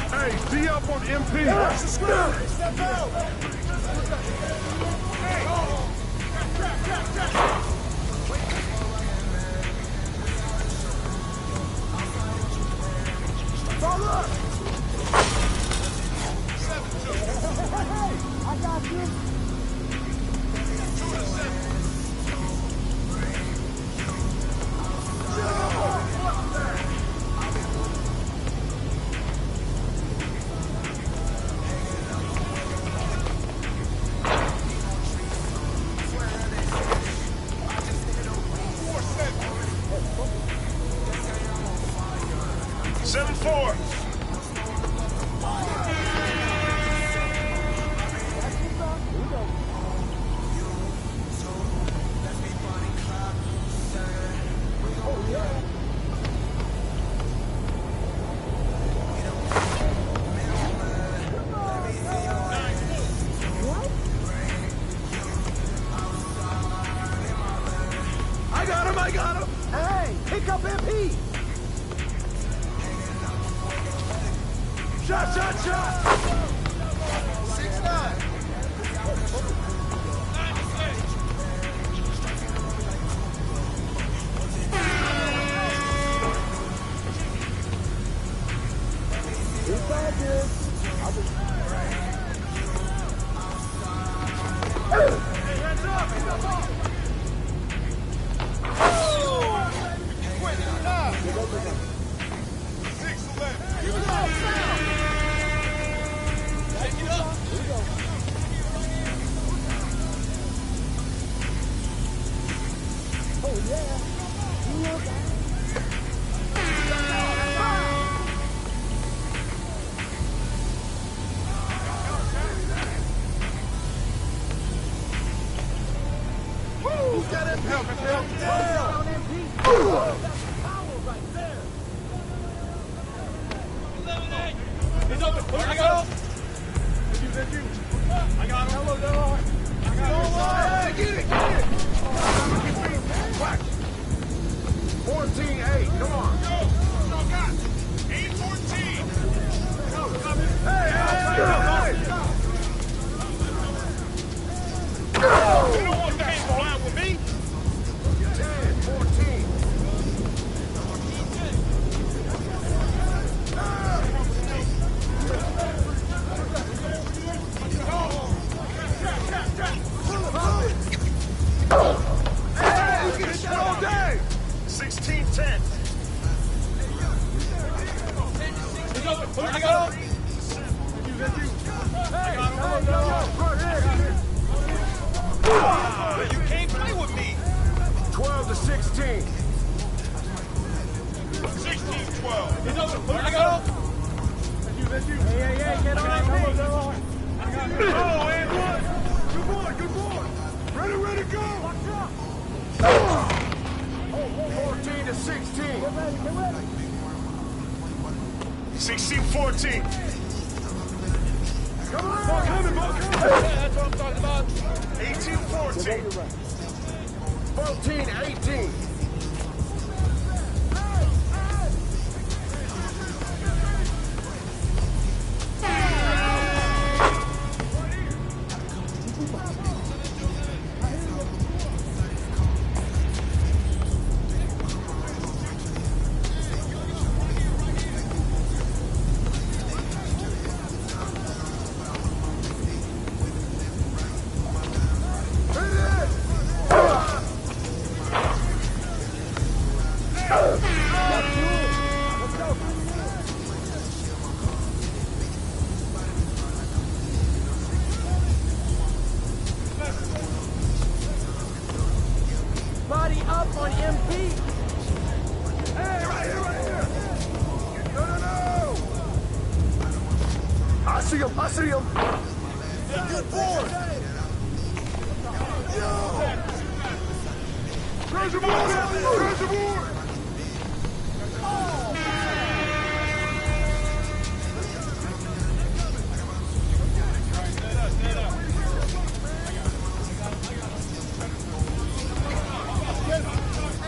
Hey, tee up on MP. Step out. Fall up. I got you. 2 to 7. I got him! Hey, pick up MP! Shot! 6-9! It's all good. Hey, hands up! Who's got that help? He's open. I got him. That's you. I got him. Hello, Delaware. I got him. Hey, get it. Watch. 14-8. Come on. Go. Got 8-14. Hey. You don't want that flying with me. 10-14. Hey, you get shot all day. 16-10. I got him. Hey, you can't play with me. 12-16. 16-12. I got him. Hey, get on. Oh, and one. Good boy. Ready, go. 14-16. Get ready. 16-14. Come on. Ball coming. Yeah, that's what I'm talking about. 18-14. 14-18. Body up on MP. Hey, right here. No. I see him. Good boy. Raise the board.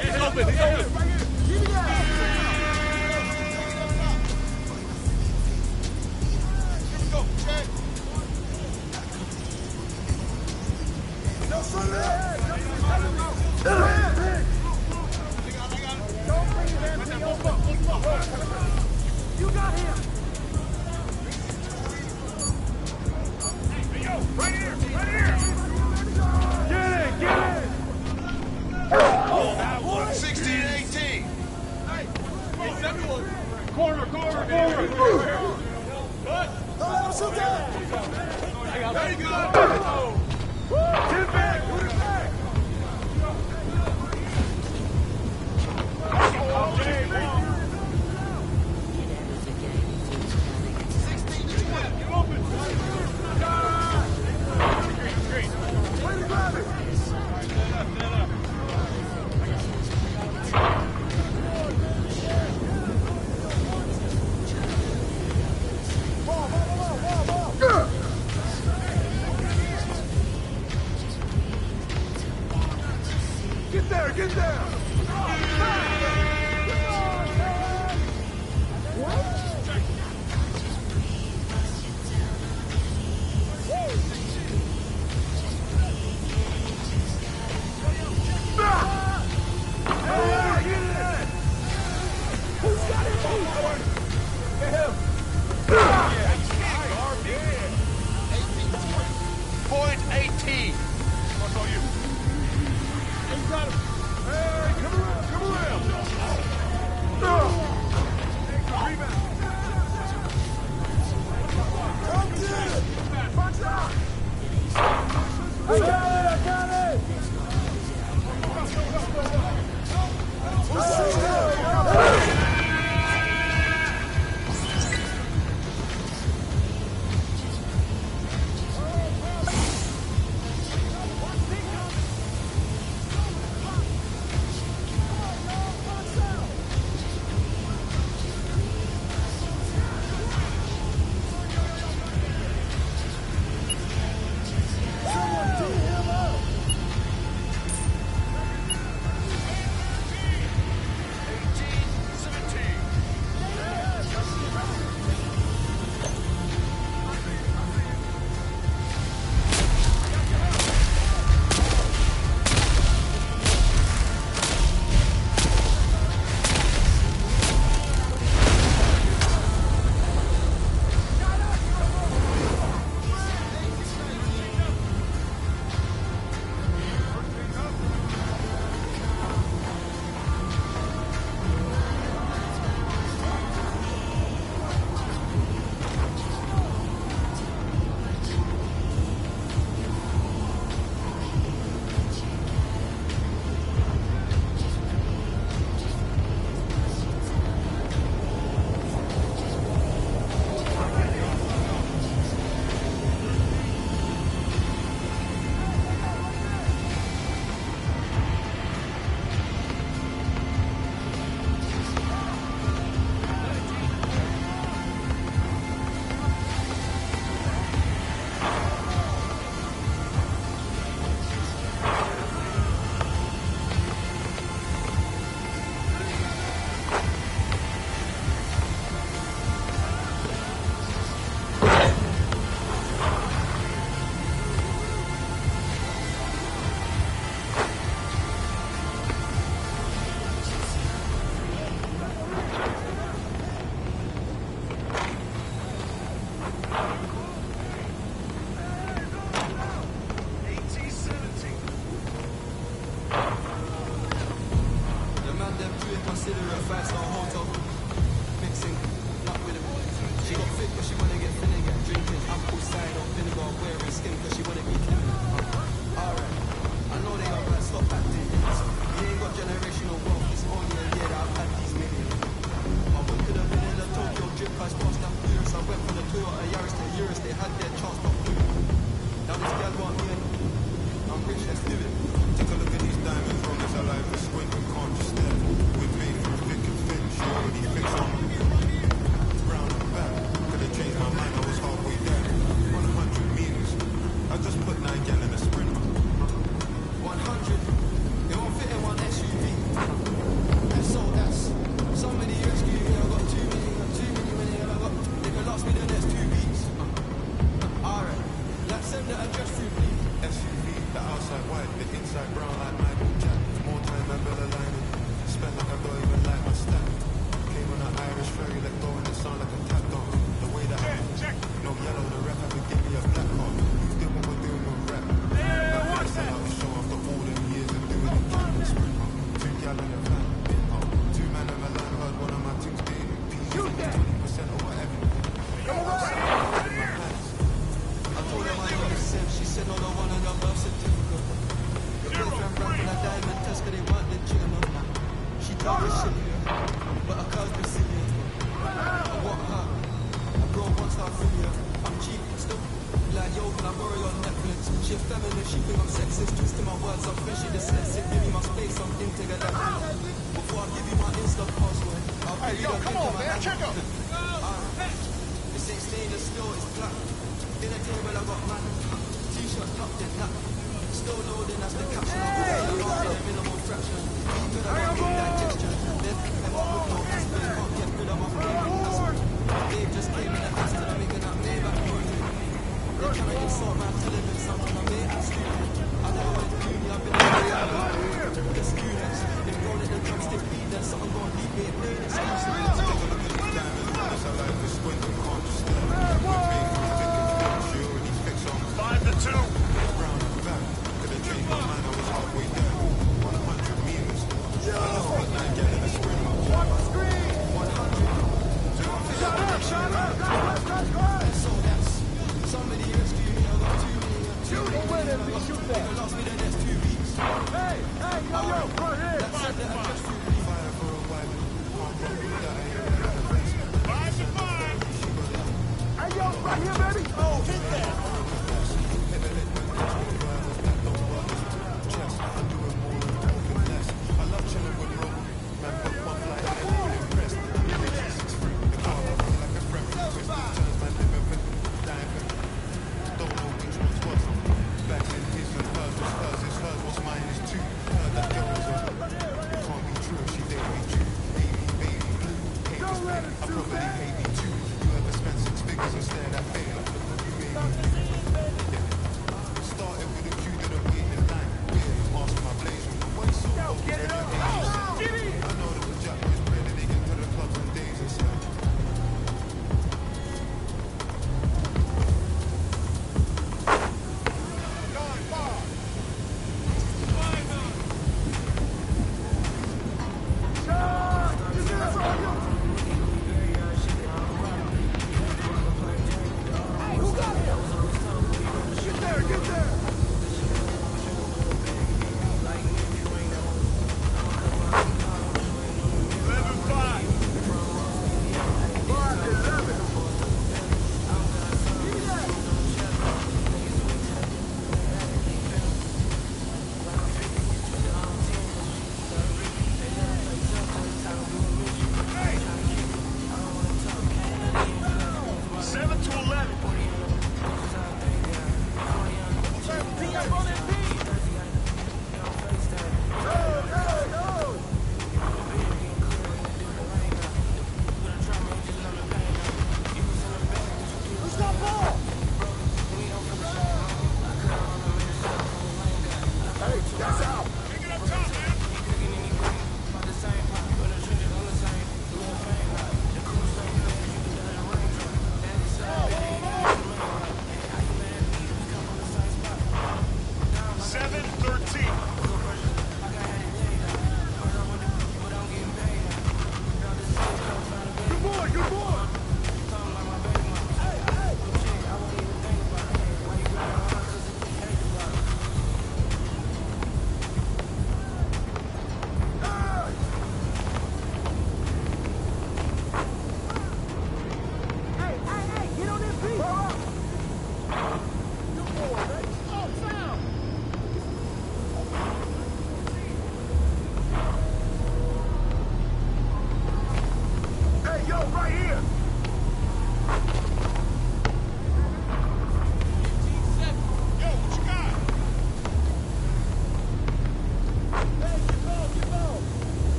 He's open. You got him. Hey, yo, right here, right here. Get it, get it. Oh, that one. 16-18. Hey, it's everyone. Corner. Good. Very good. Get it back, put it back. Get there! Point 18. What's all you? You got him. Hey, come around. Box out. I got it. I just put 9 gallons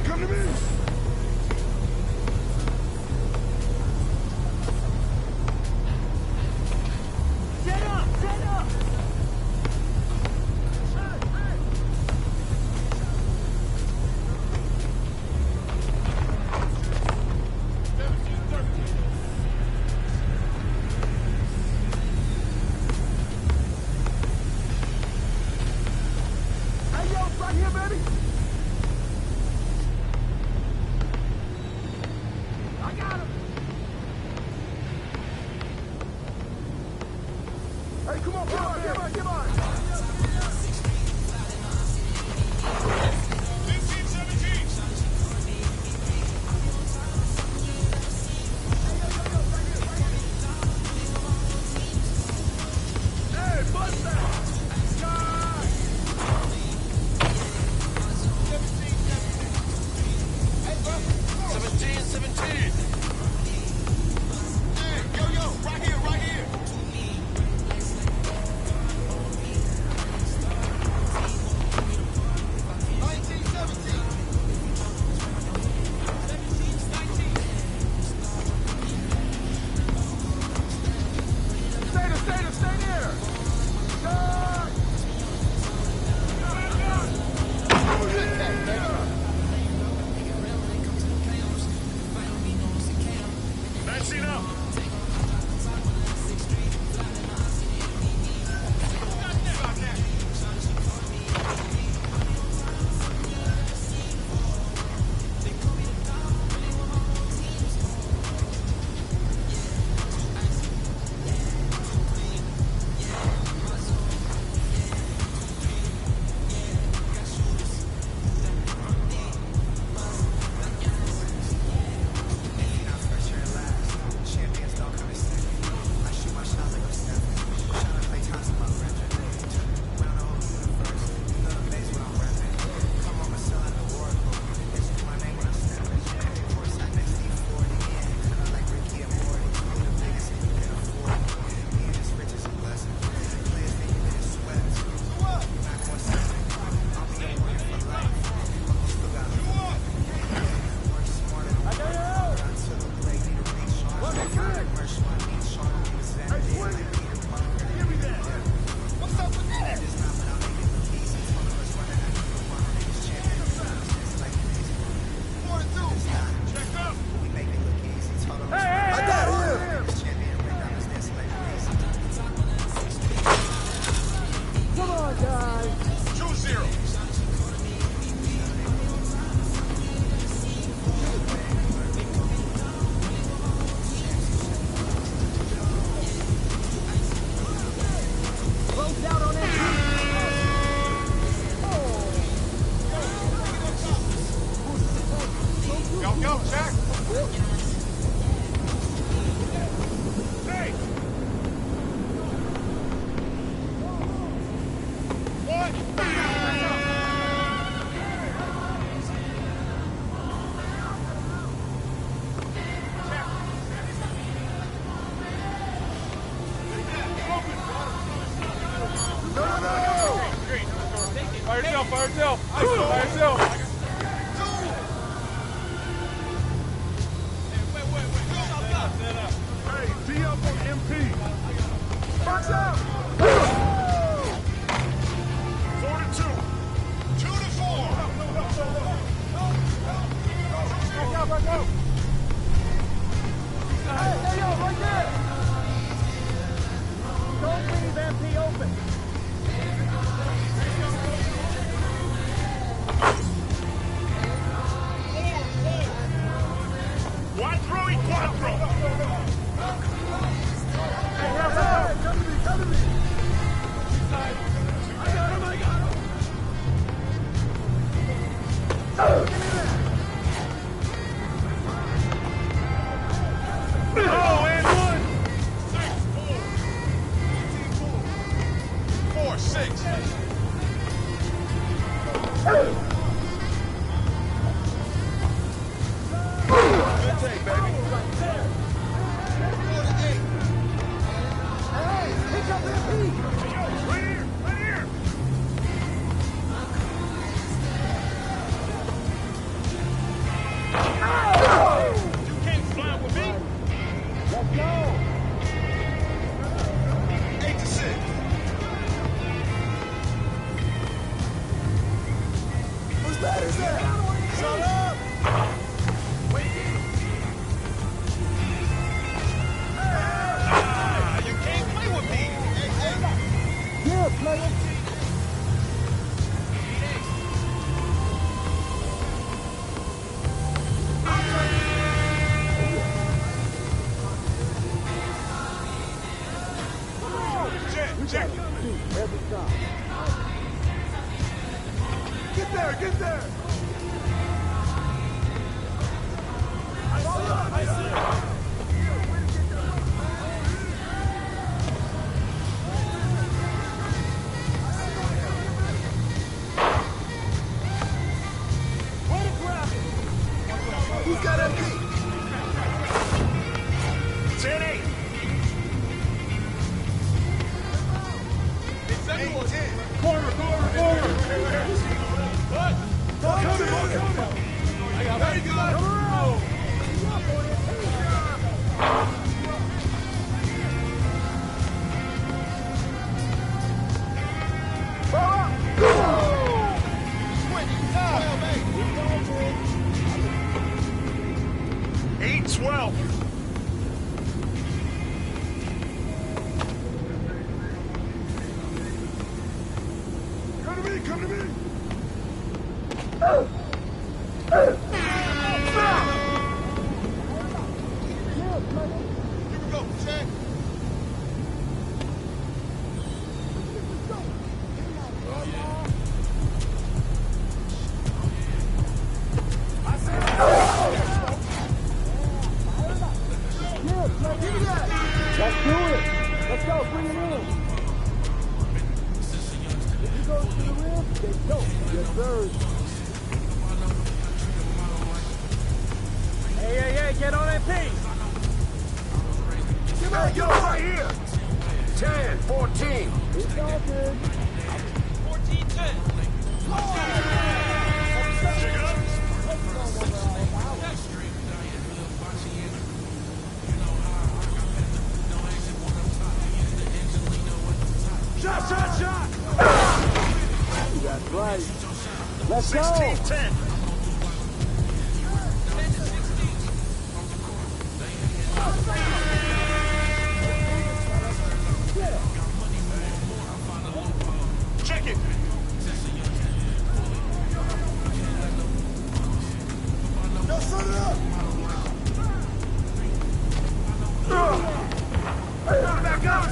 come to me. Set up, set up. Hey, yo, right here, baby. I got him. Hey, come on, come on, come on, come on. 17. Hey, yo, right here, right here. Fire yourself, fire yourself. Fire yourself. Hey, D up on MP. Box out. 4 to 2. 2 to 4. Back out, back out. Hey, yo, right there. Don't leave MP open. Quattro y quattro. Hey, come to me, come to me. I got him, I got him. Oh, and one. 6-4. 4-6. Good take, baby. Hey, pick up MP. Right here, right here. Shut up! You can't play with me! Yeah, player. Check. Every time. Get there, get there! I see it. Who's got MP? 10-8. Corner. What? Coming. There you go. Come to me! Here we go, check. Let's do it. Let's go. Bring it in. If you go to the rim, they go. Yes, sir. Hey, get on that pace. Hey, yo, right here. 10, 14. It's all good. 14-10. Shot! That's right. Let's go. 16-10. Check it. No, set it up. Back up.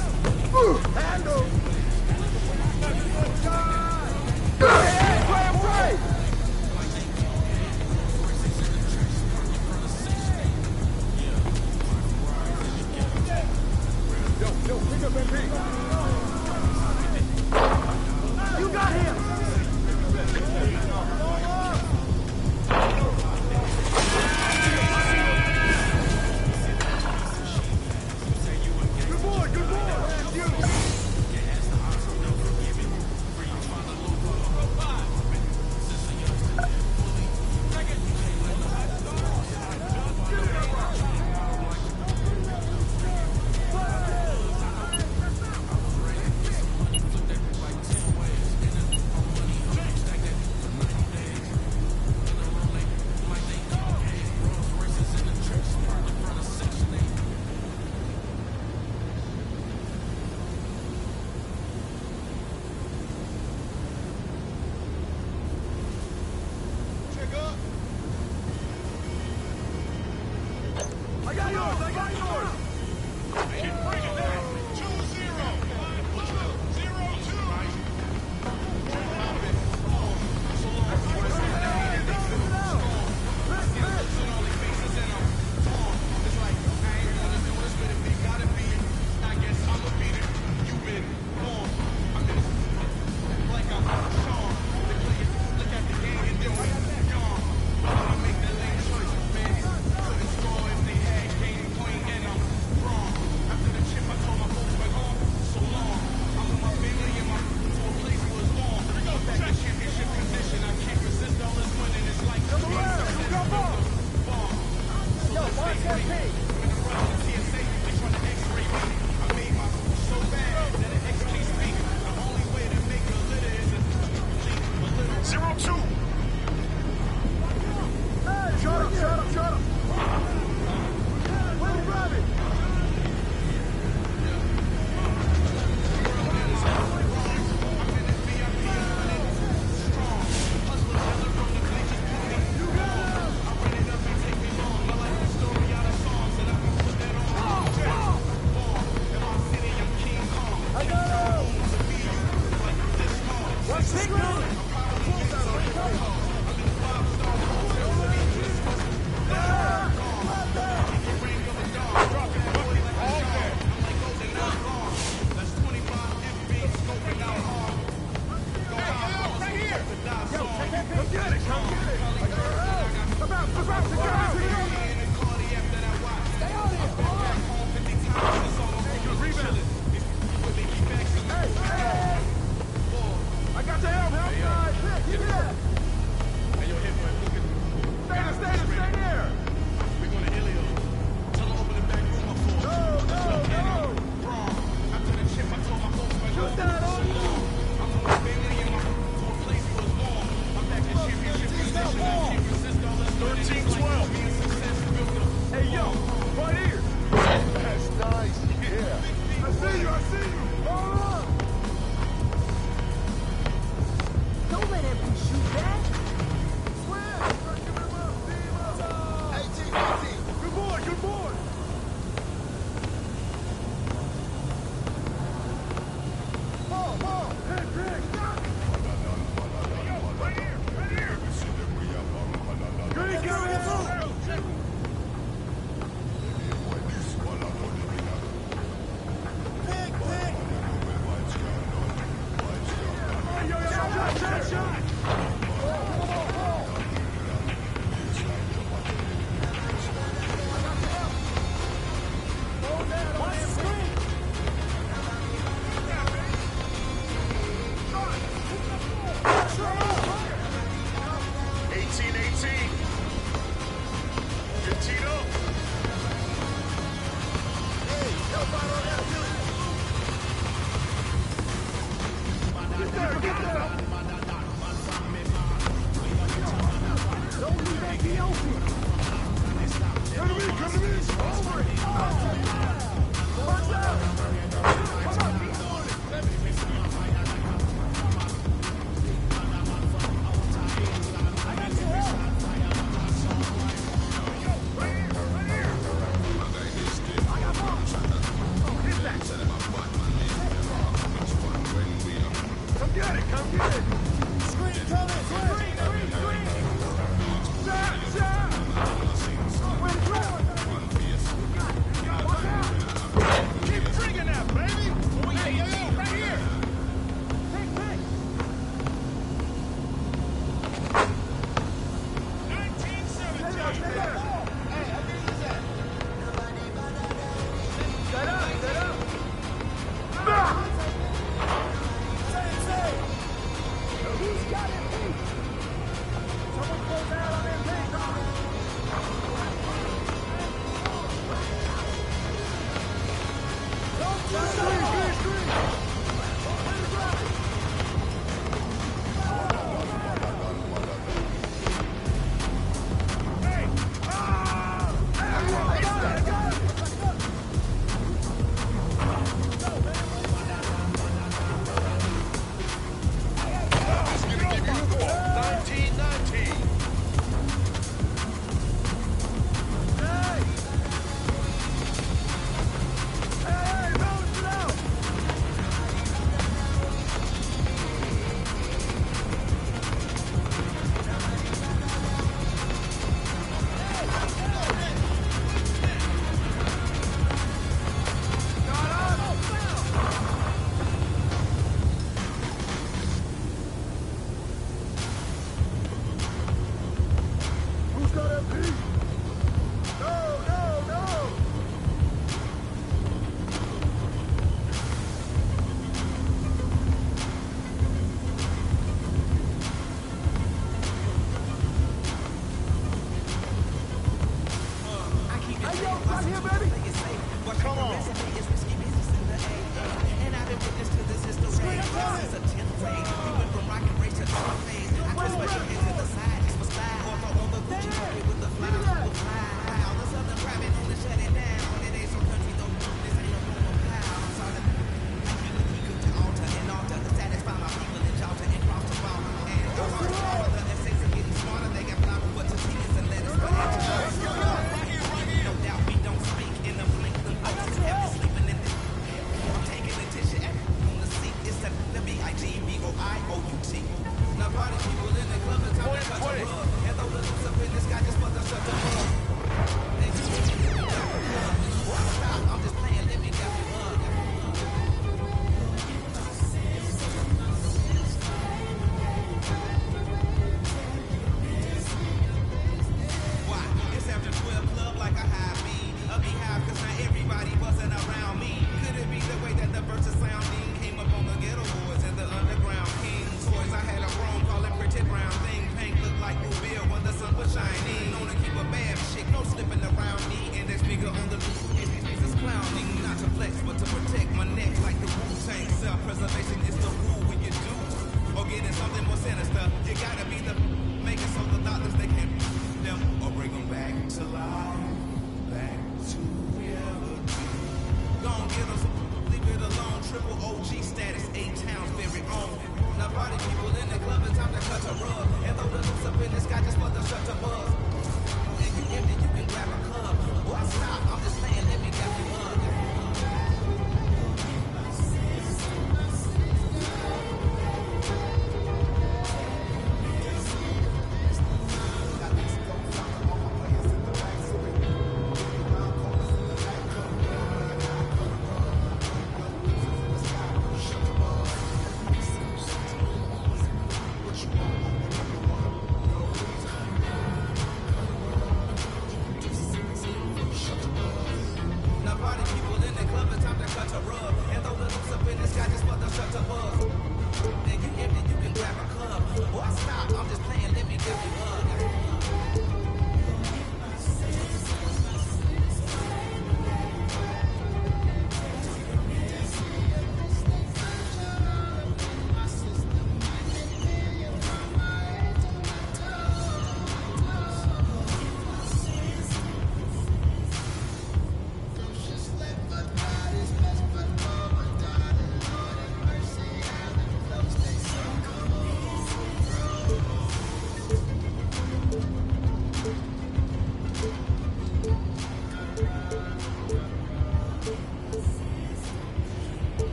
Handle. Hey, Yo, pick up MP. You got him. Good boy. You. I got yours. Bring it down. 2-0. 0-2. Keep bringing that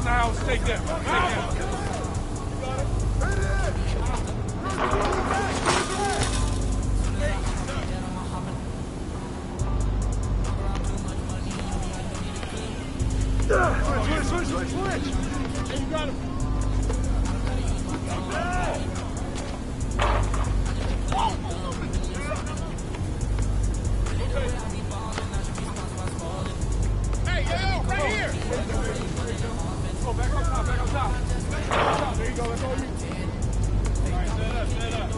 Mouse now, take that. Take that. Switch. You got him. Hey, yo, right here. Oh, back on top. There you go, that's all you. All right, stand up.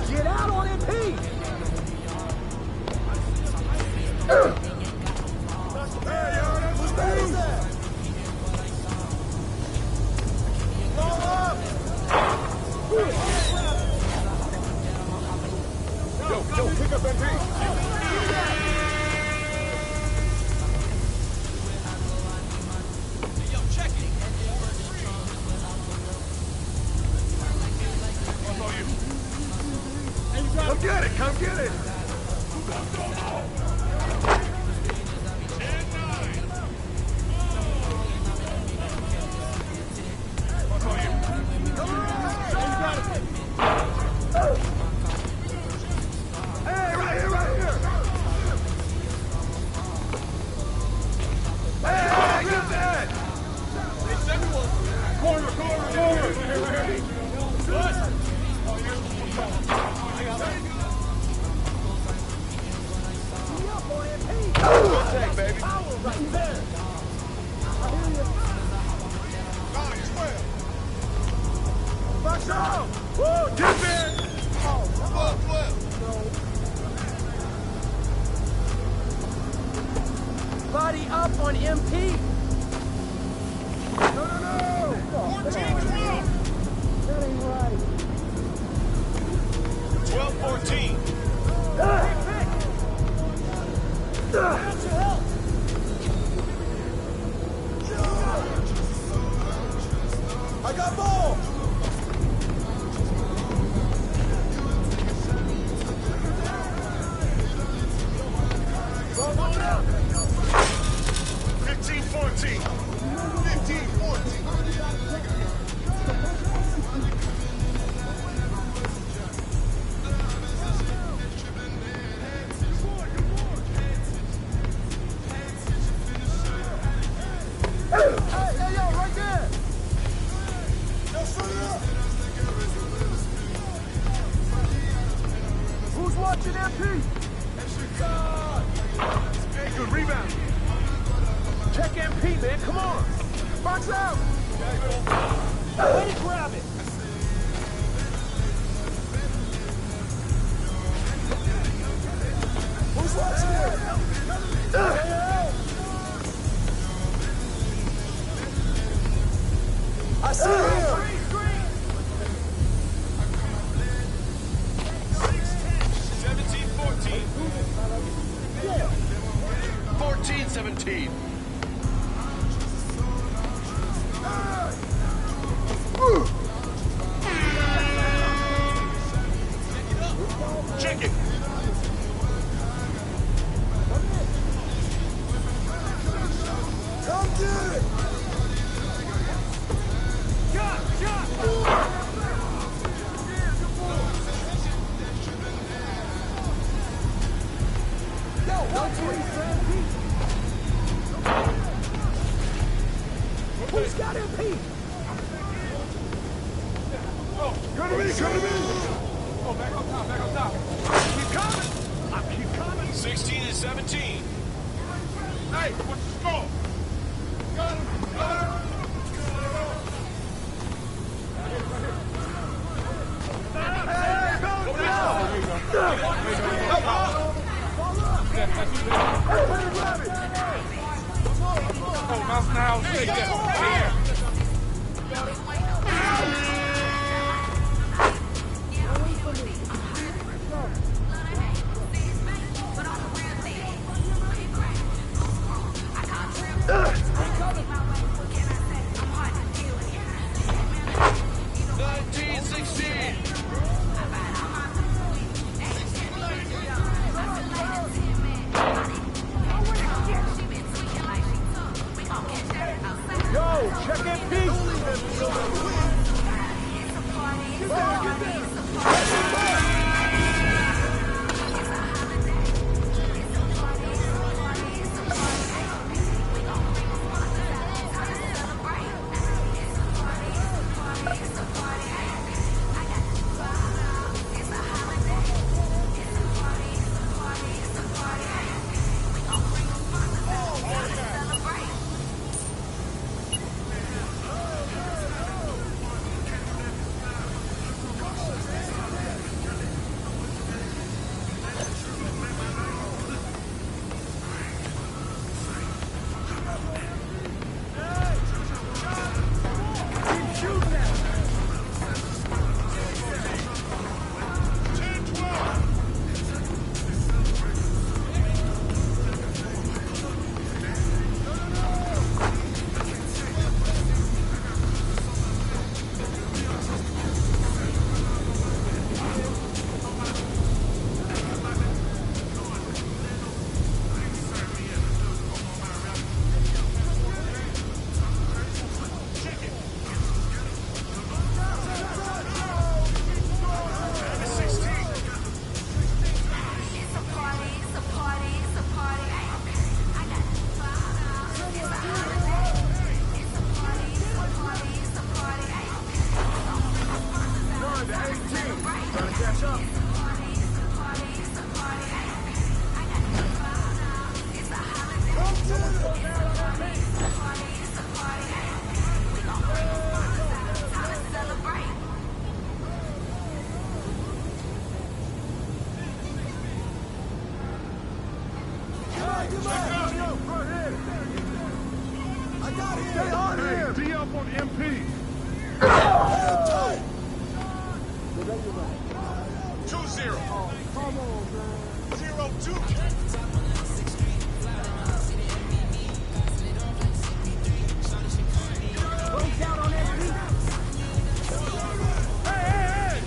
Get out on MP! Yo, pick up MP! Come get it! Hey, right here! Hey, get that! Corner! Take, baby. Right there. I hear you. 9-12. Box out. Woo, dip in. Oh, 12. Body up on MP. No. 14-12. That ain't right. 12-14. I got ball! Watch out! 15-14. 15-14. Watching MP. Hey, good rebound. Check MP, man. Come on. Box out. Way to grab it. Who's watching it? I see him. 14-17. Check it. Come get it. Shot. Who's got MP? Oh, come to me! Oh, back on top. Keep coming. 16-17. Hey, what's the score? Got him. Hey, go grab it. Oh, Mouse now. Take that. 2-0. 0-2. Down on that beat. Hey!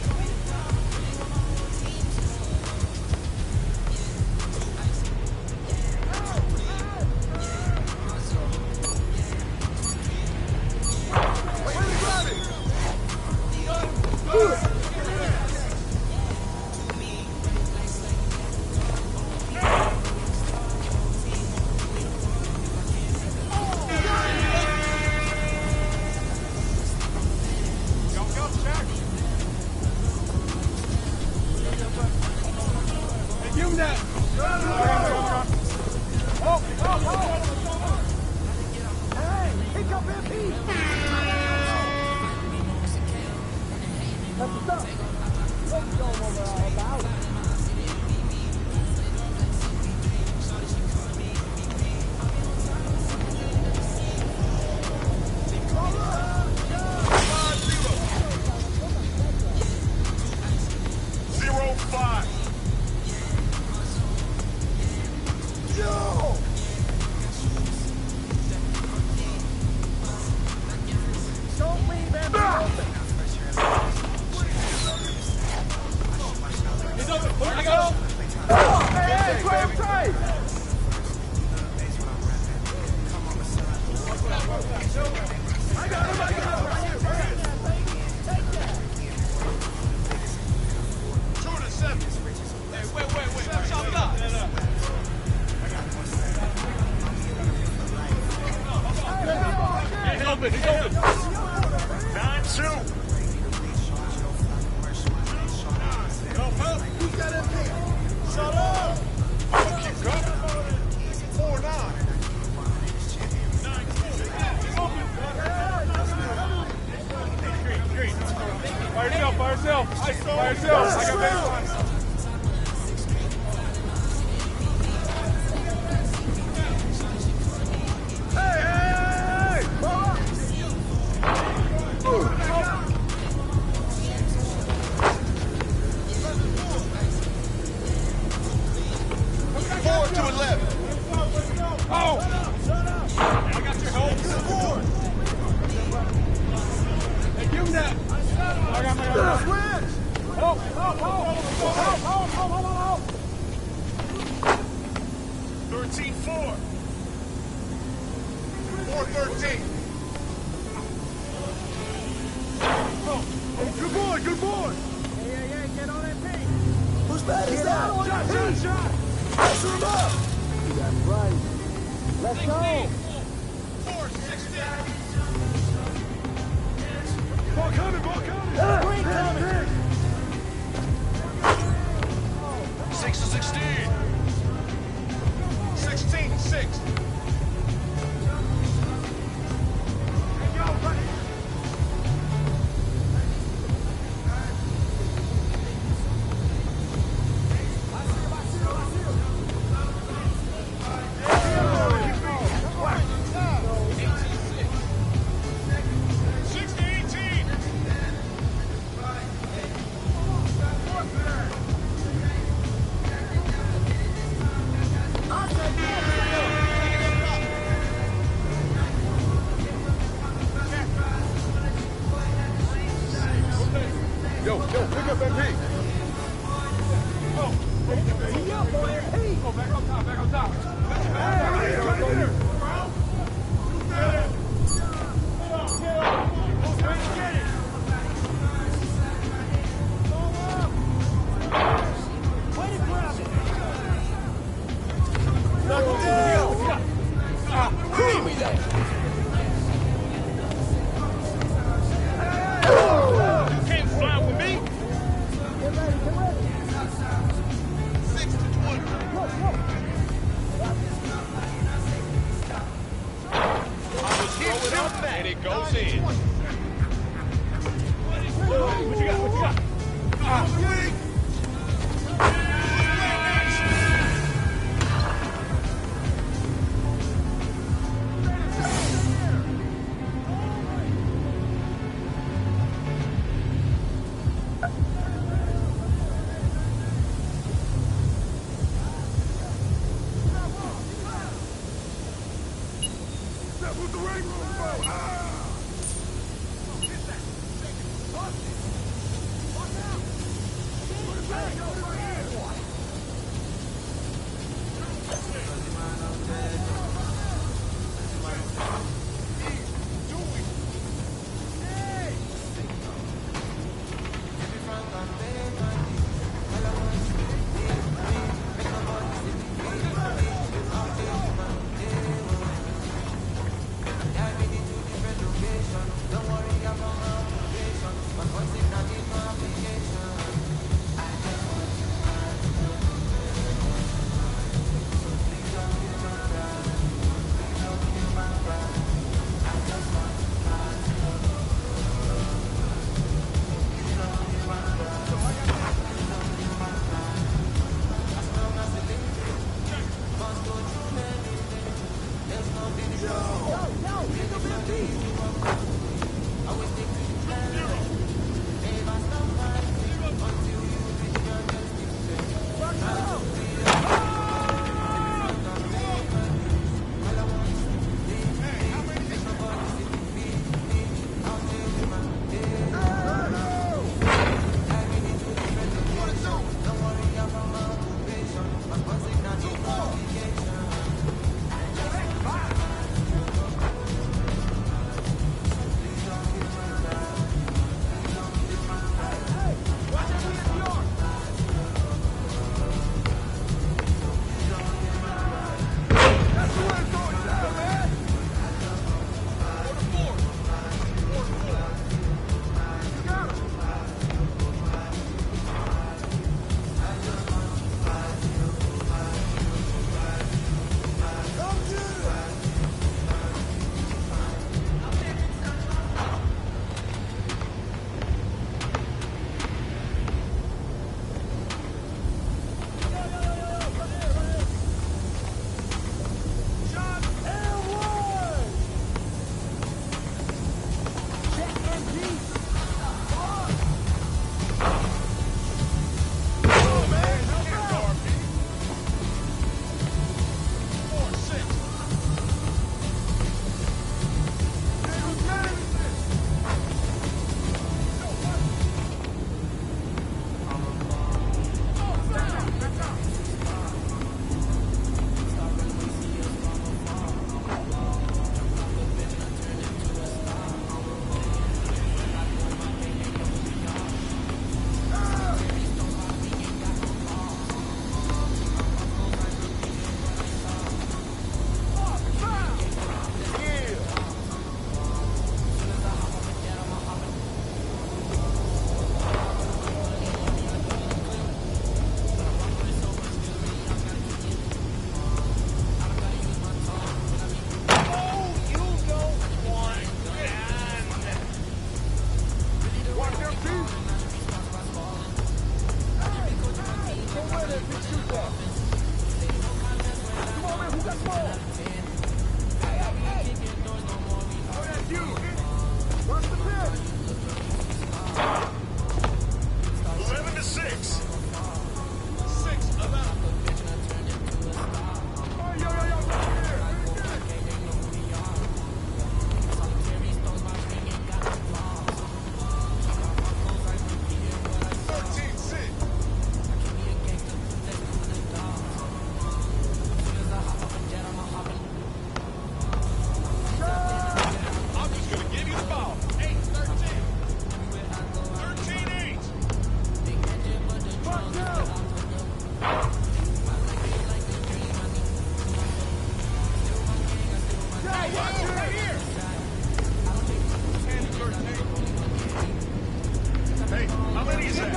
Hey, how many is that?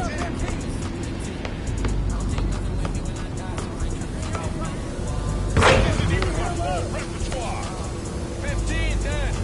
15, 10.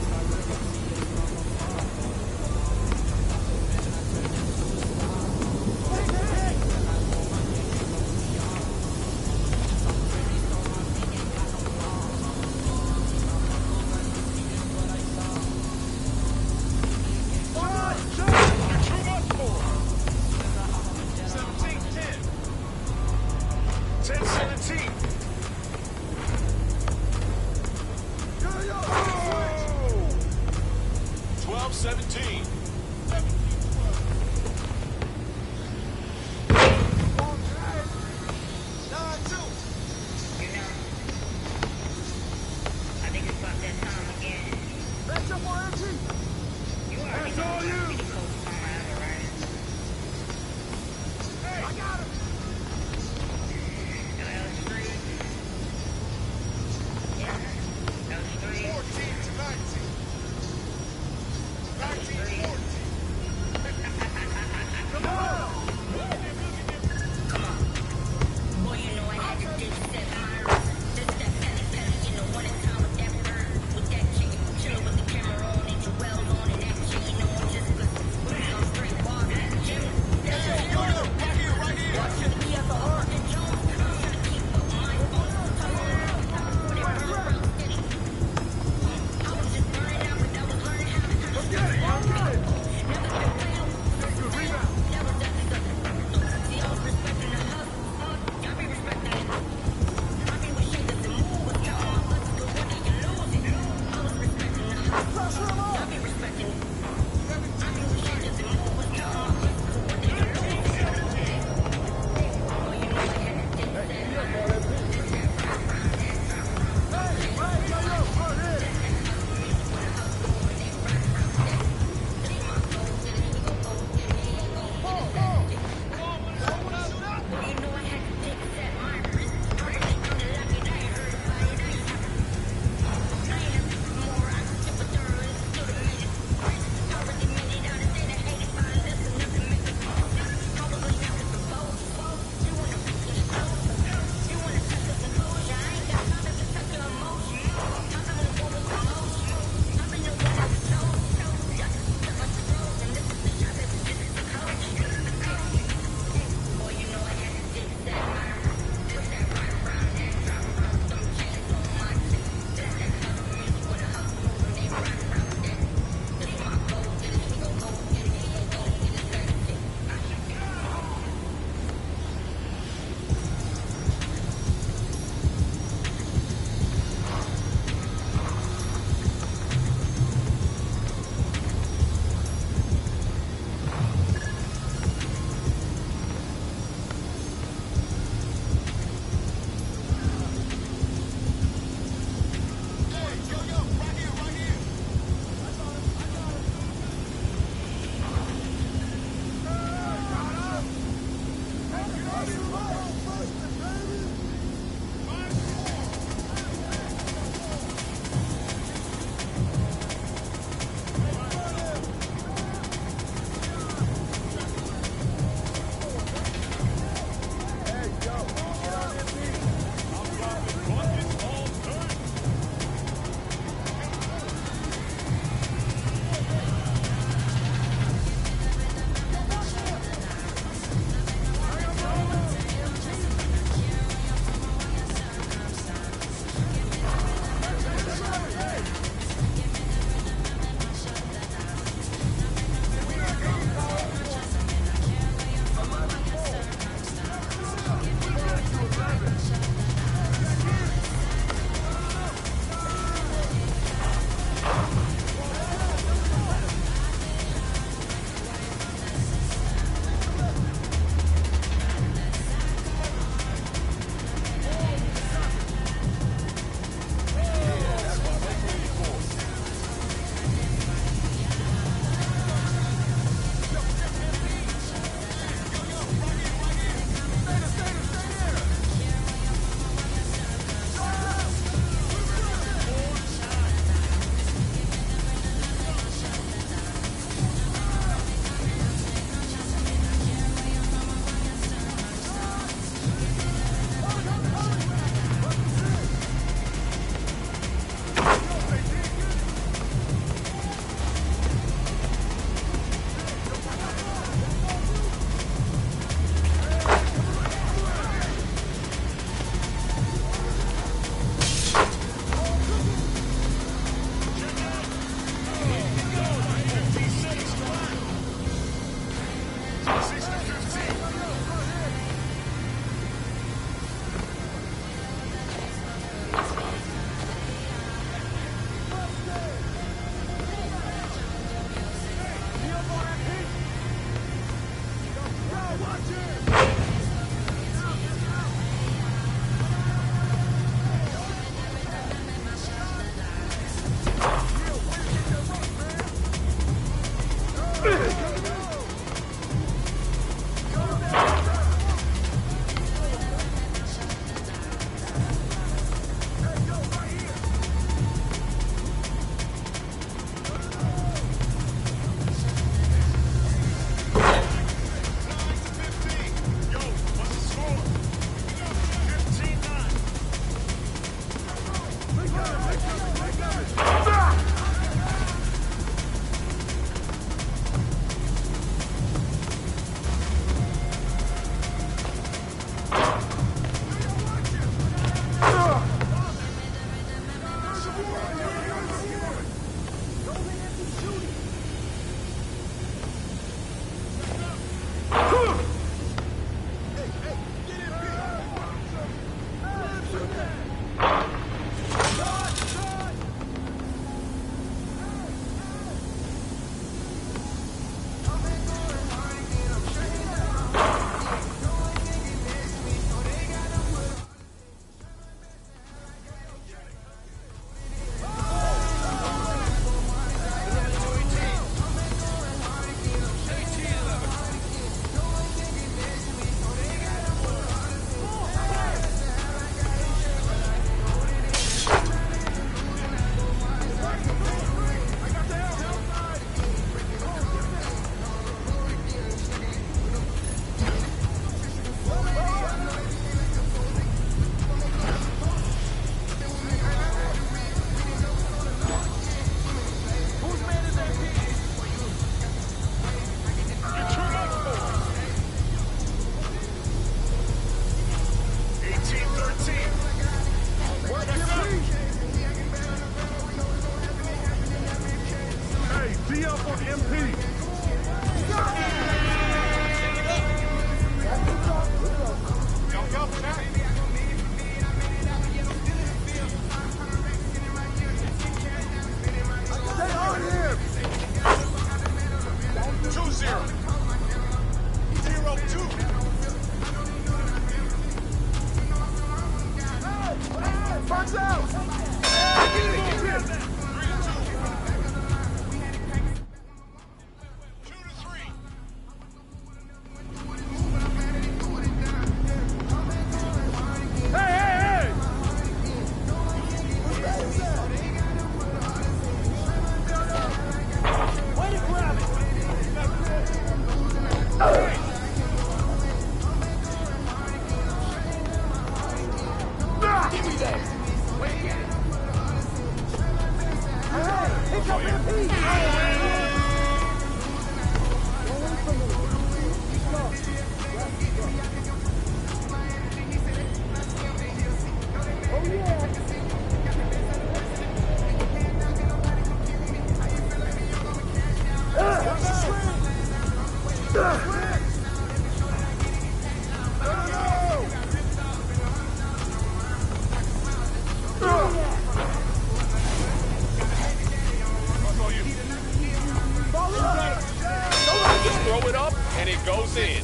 and it goes in.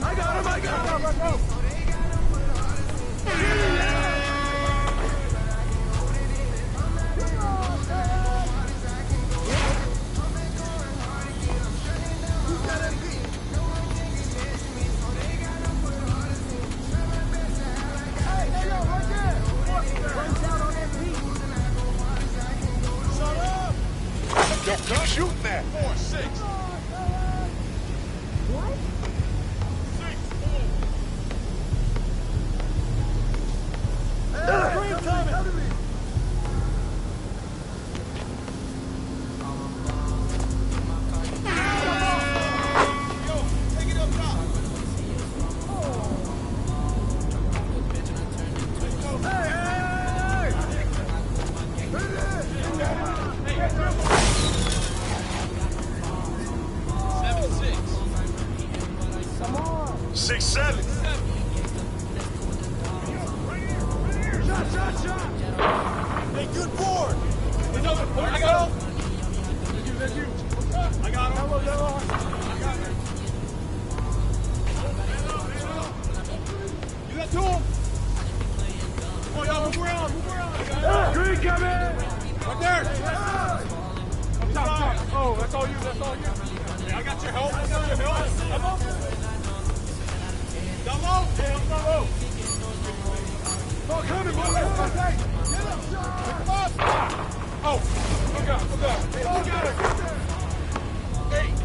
I got him, I got him. Yo, keep shooting that. 4-6. What?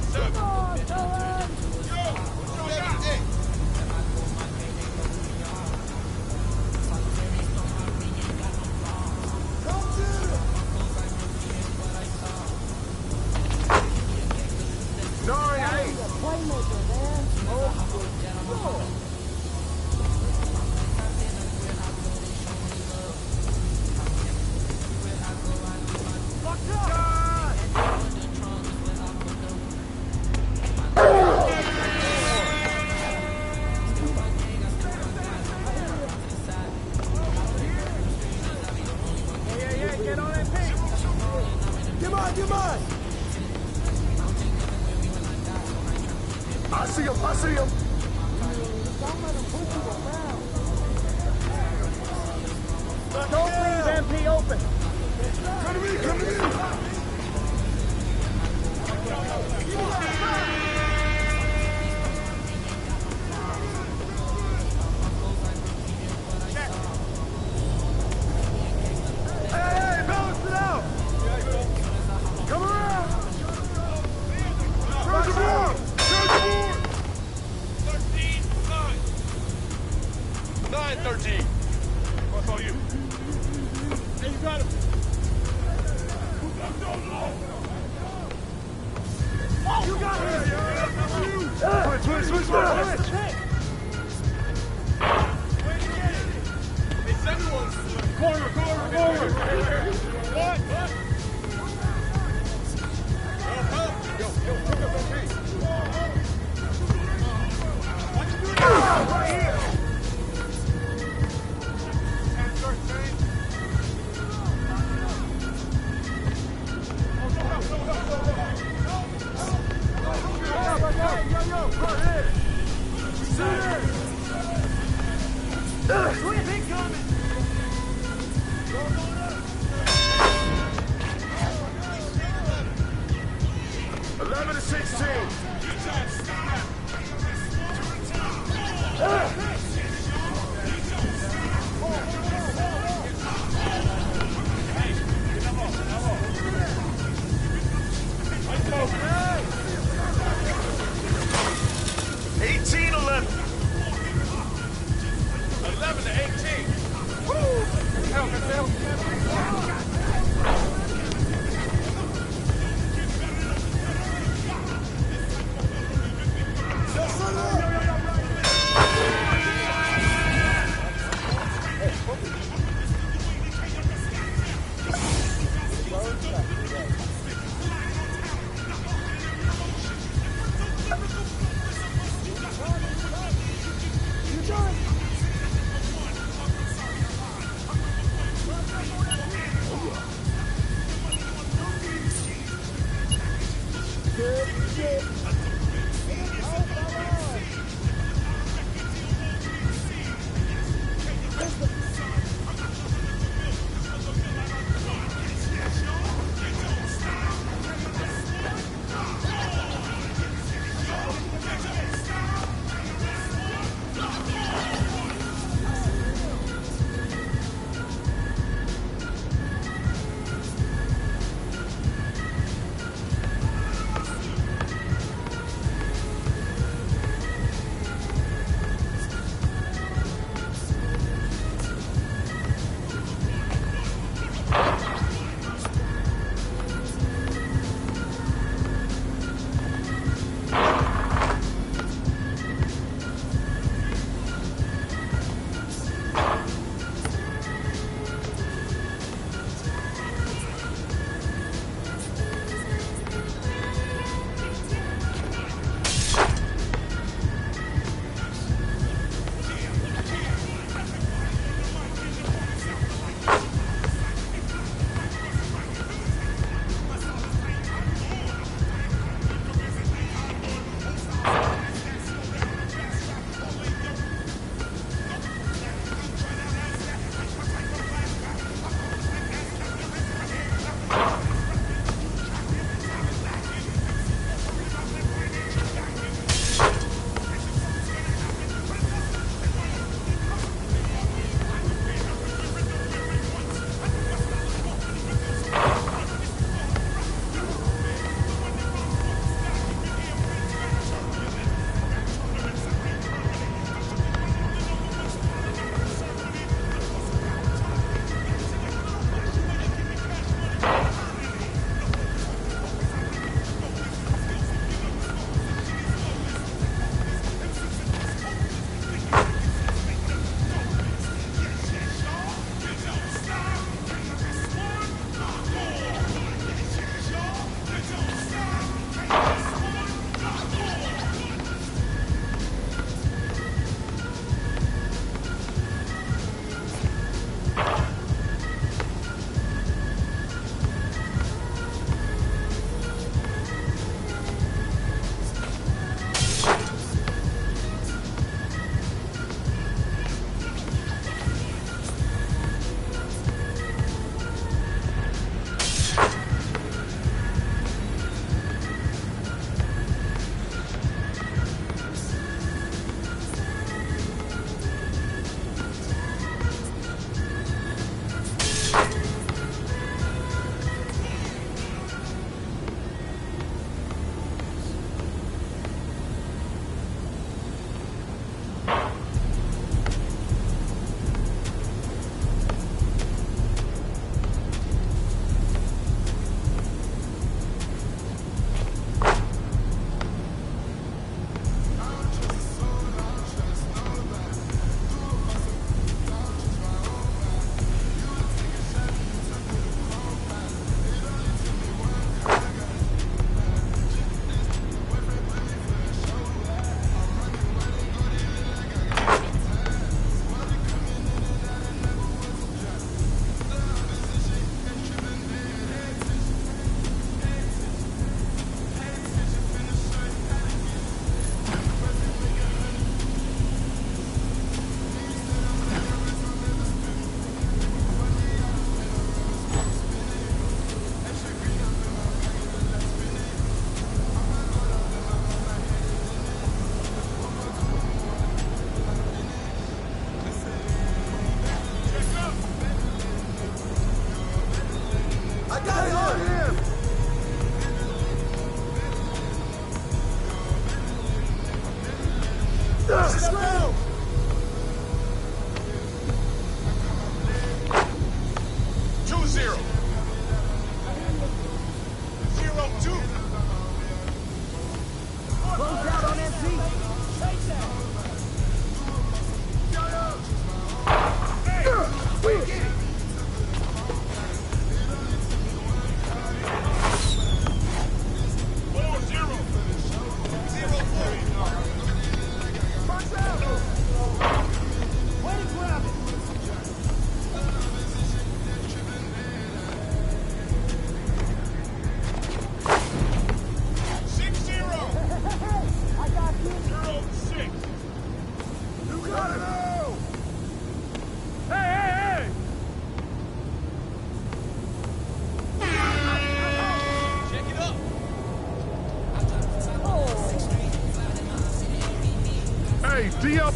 6-4. Green coming.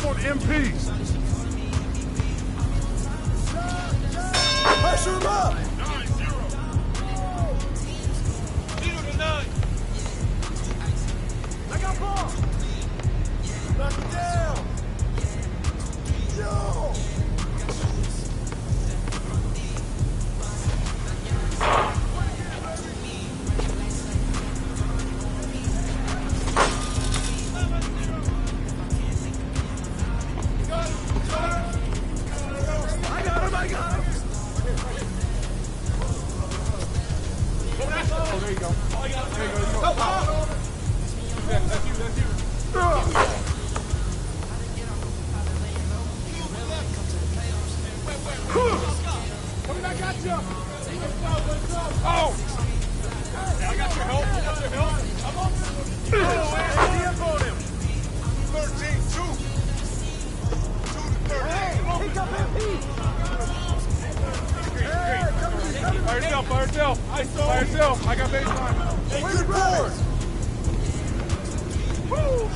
Tough on MPs. Pressure him up. 9-0. I got ball. Knock it down. Yo. I got baseline. Hey, good board. Woo!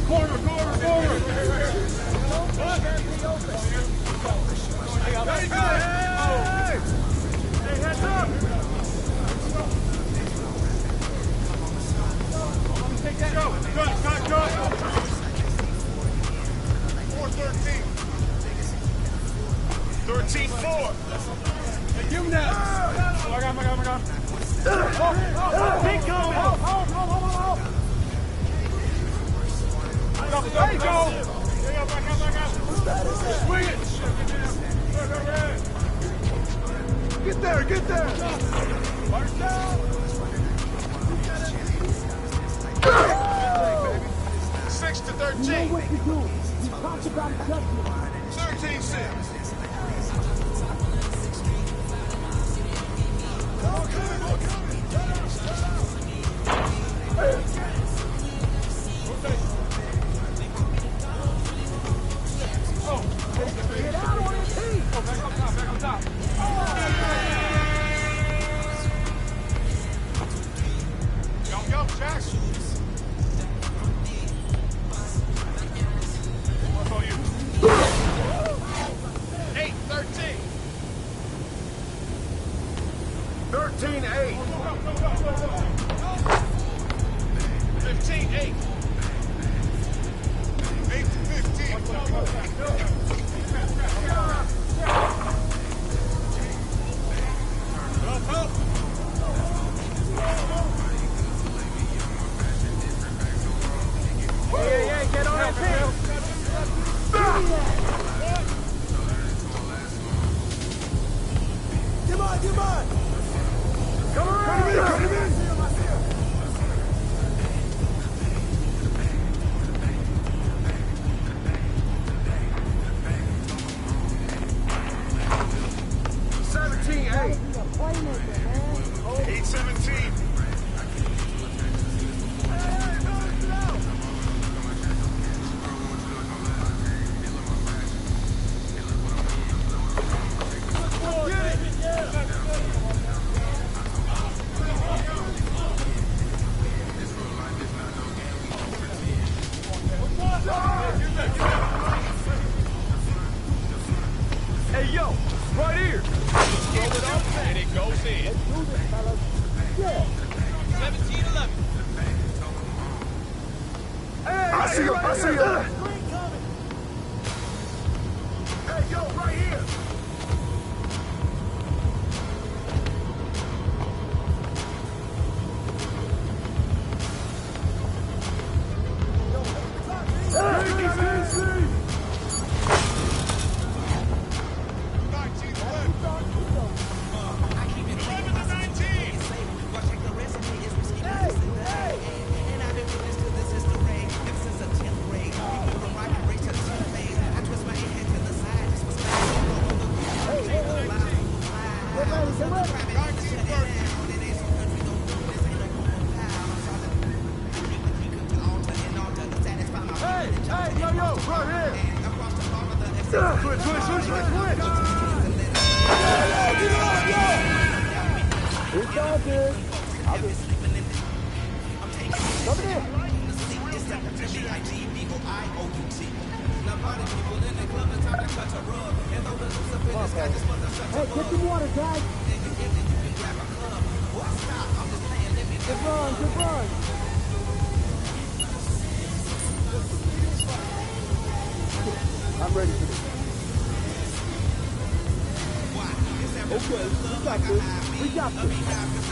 Corner. Hey, heads up. Take that. Go. Good. 4-13. 13-4. Hey, give him that. Oh, I got him. Big go. Hold. There you go. Back out. Swing it. Get there. March down. 6-13. 13-6. Back on top. Go, Jack. What about you? 8-13. 13-8. 15-8. 8-15. Help. Yeah, get on that field. Come on. Come on. Cut him in. 17-8. 8-17. Hey, yo, right here. Throw it up, and it goes in. 17-11. Hey, I see you. Hey, yo, right here. It's all good. Coming in. Hey, get some water, guys. Good run, good run. I'm ready for this. Okay, we got this. We got this.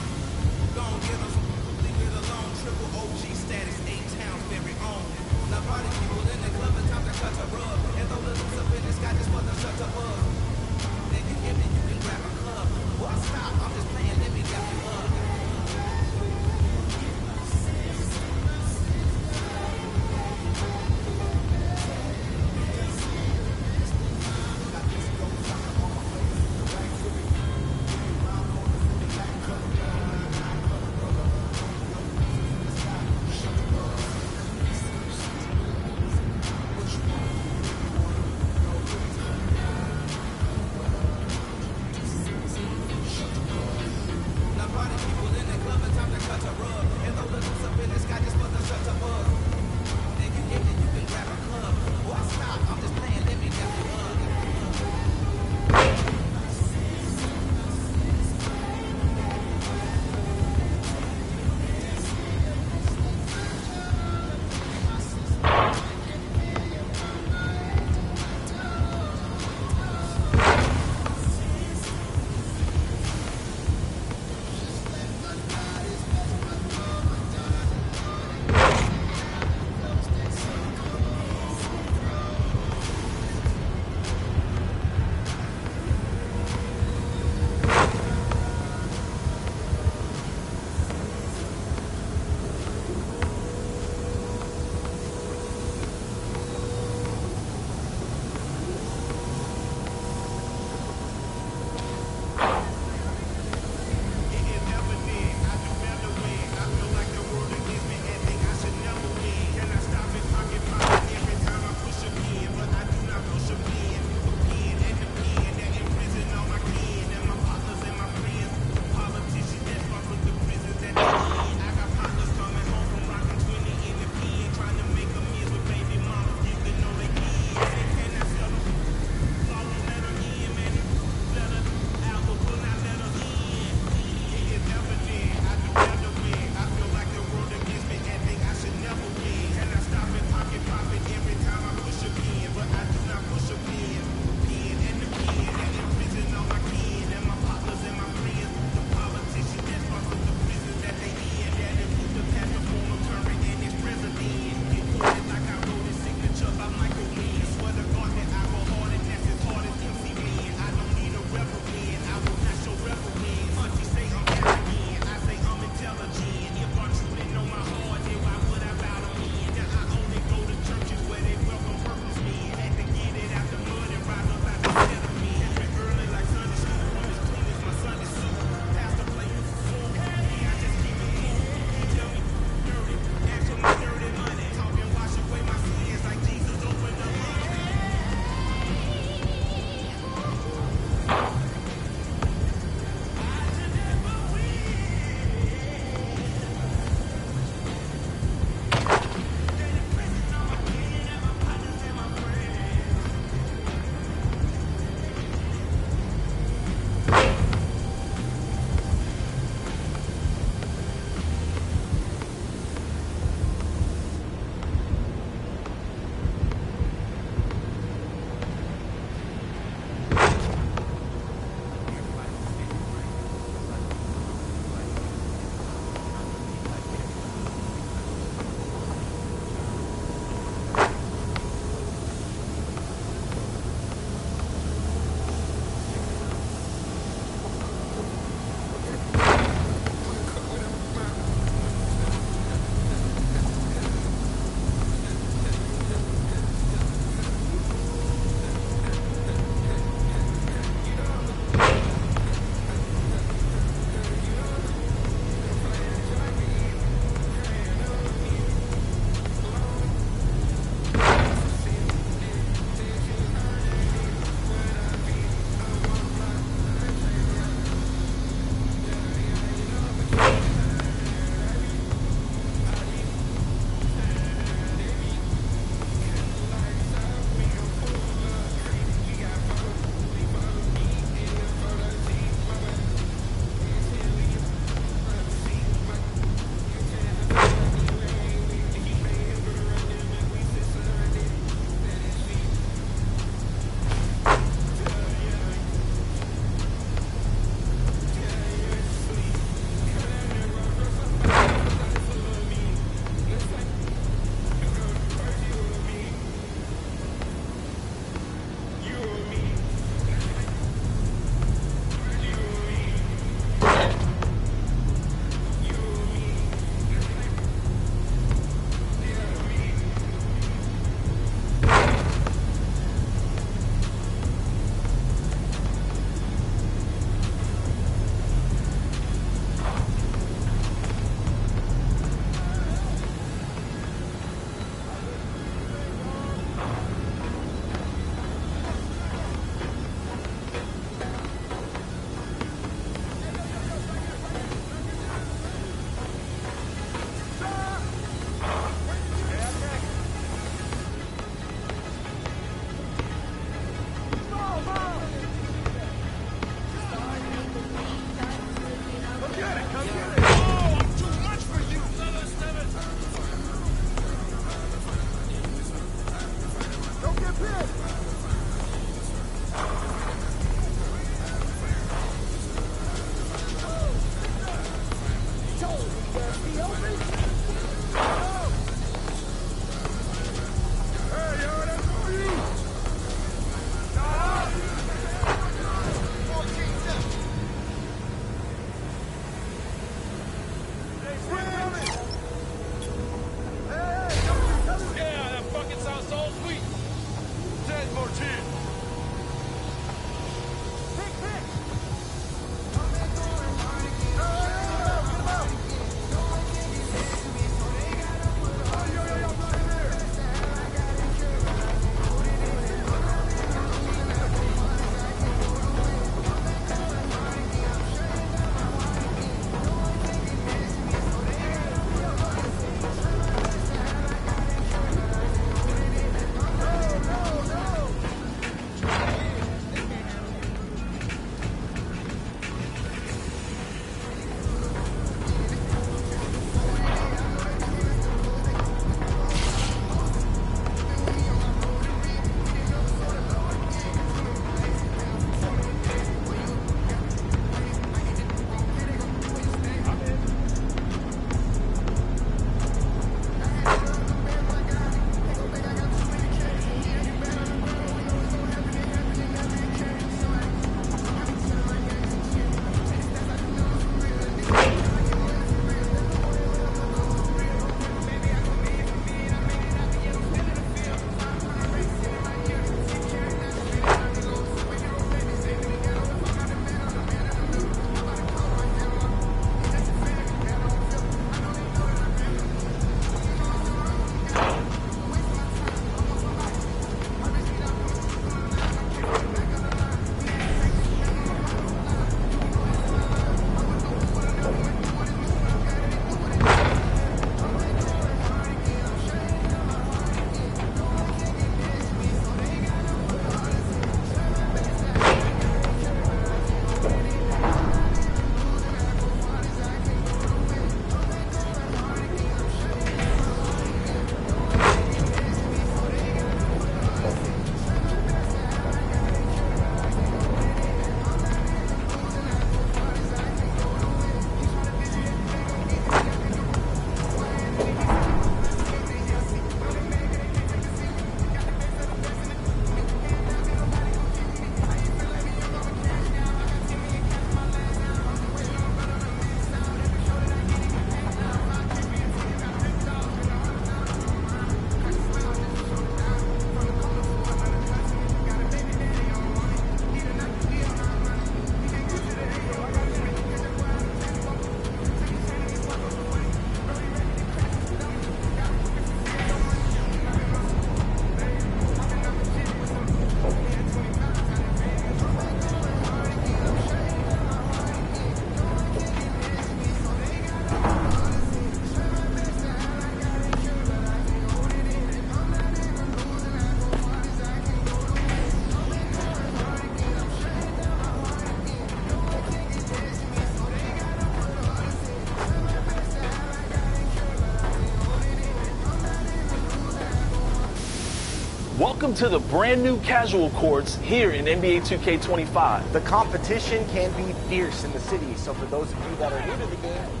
Welcome to the brand new casual courts here in NBA 2K25. The competition can be fierce in the city, so for those of you that are new to the game,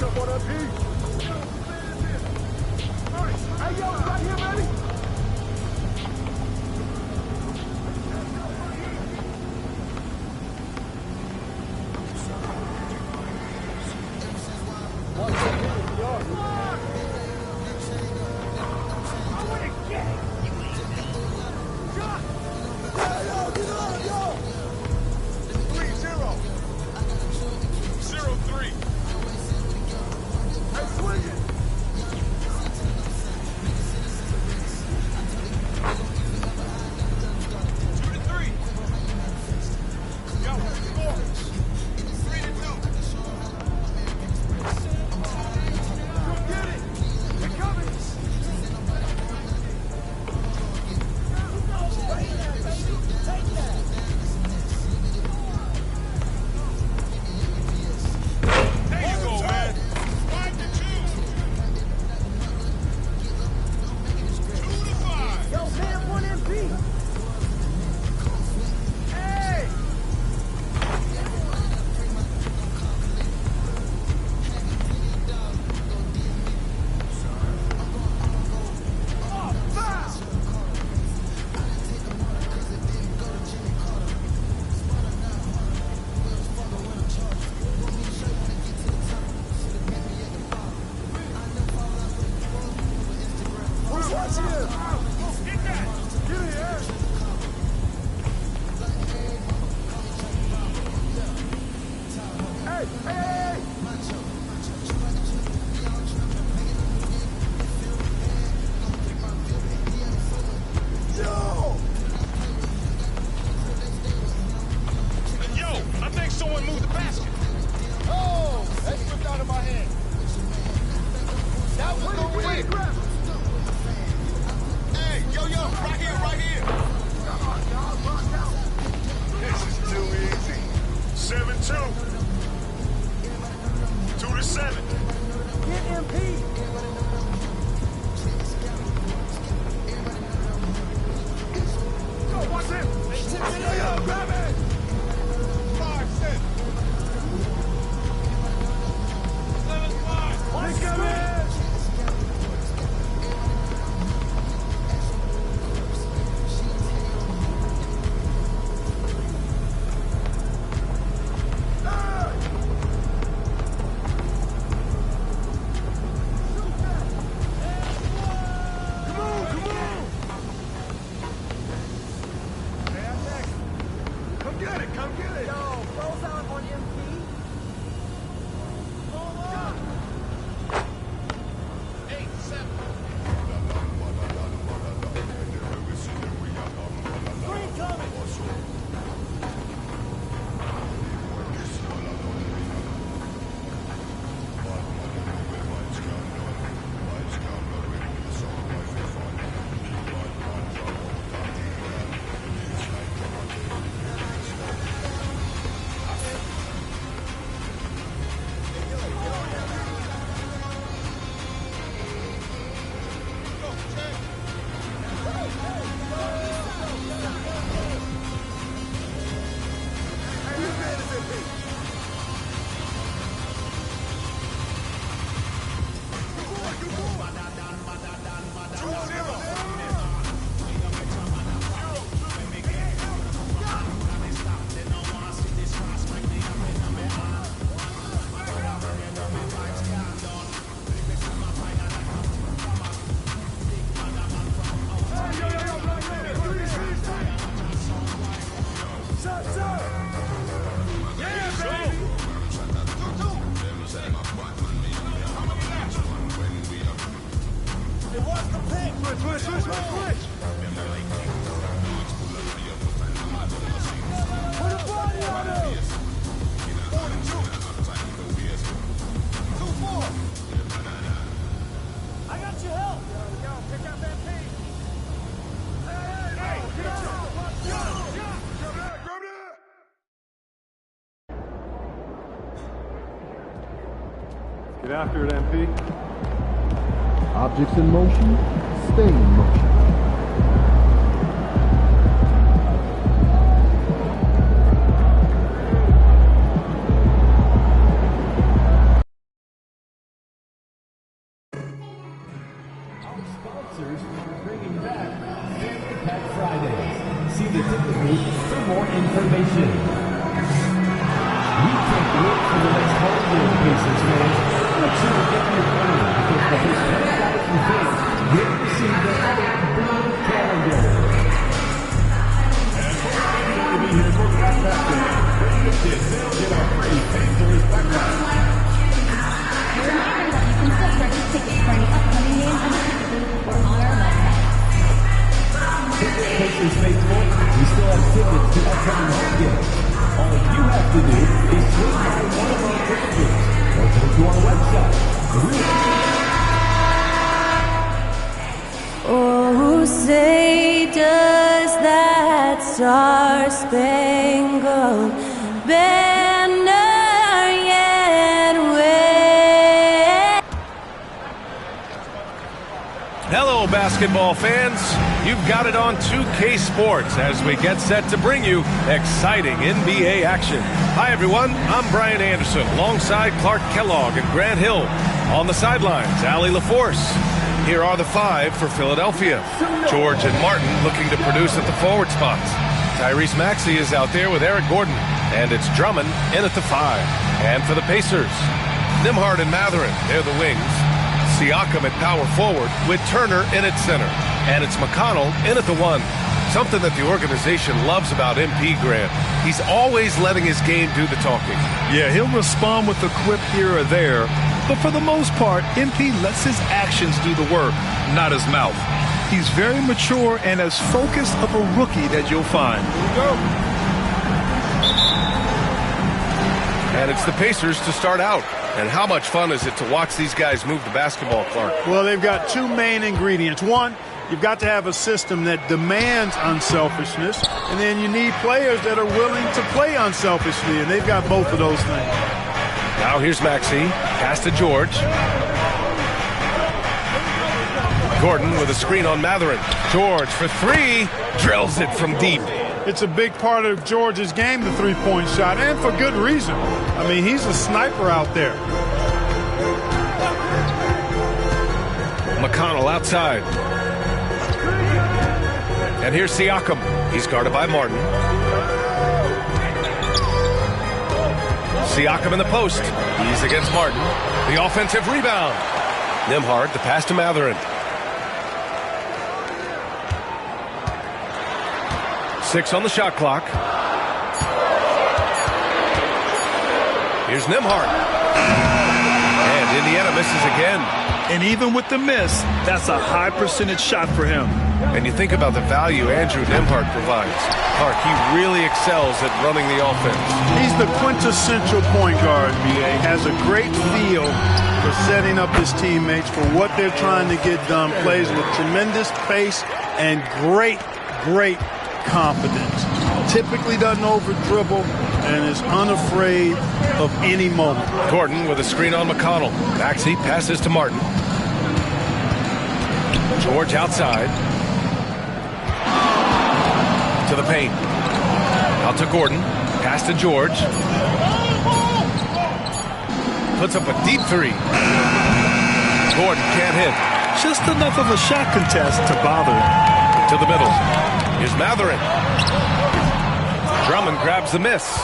Match up on that piece. Hey, yo, right here, ready? Get after it, MP. Objects in motion, stay in motion. see the ticket booth for more information. We can't wait for the next home game, Pacers fans. Make sure to get your phone because the Hispanic fans will receive their own blue calendar. And we're here for Black Panther. Ready to sit, they'll get our free Pacers backpack. A reminder that you can still purchase tickets for any upcoming games on the ticket booth or on our website. Pacers faithful, we still have tickets to upcoming home games. All you have to do is swing by one of our ticket booths or go to our website. Oh, say does that star-spangled banner yet wave? Hello, basketball fans. You've got it on 2K Sports as we get set to bring you exciting NBA action. Hi, everyone. I'm Brian Anderson alongside Clark Kellogg and Grant Hill. On the sidelines, Allie LaForce. Here are the five for Philadelphia. George and Martin looking to produce at the forward spots. Tyrese Maxey is out there with Eric Gordon. And it's Drummond in at the 5. And for the Pacers, Nembhard and Mathurin, they're the wings. Siakam at power forward with Turner in at center. And it's McConnell in at the 1. Something that the organization loves about MP, Grant. He's always letting his game do the talking. Yeah, he'll respond with a quip here or there. But for the most part, MP lets his actions do the work, not his mouth. He's very mature and as focused of a rookie that you'll find. Here we go. And it's the Pacers to start out. And how much fun is it to watch these guys move the basketball, Clark? Well, they've got two main ingredients. One, you've got to have a system that demands unselfishness, and then you need players that are willing to play unselfishly, and they've got both of those things. Now here's Maxey, pass to George. Gordon with a screen on Mathurin. George for 3, drills it from deep. It's a big part of George's game, the three-point shot, and for good reason. I mean, he's a sniper out there. McConnell outside. And here's Siakam. He's guarded by Martin. Siakam in the post. He's against Martin. The offensive rebound. Nembhard, the pass to Mathurin. 6 on the shot clock. Here's Nembhard. And Indiana misses again. And even with the miss, that's a high percentage shot for him. And you think about the value Andrew Nembhard provides. Clark, he really excels at running the offense. He's the quintessential point guard, B.A. Has a great feel for setting up his teammates for what they're trying to get done. Plays with tremendous pace and great confidence. Typically doesn't over-dribble and is unafraid of any moment. Gordon with a screen on McConnell. Maxey passes to Martin. George outside. To the paint. Out to Gordon. Pass to George. Puts up a deep 3. Gordon can't hit. Just enough of a shot contest to bother him. To the middle. Here's Mathurin. Drummond grabs the miss.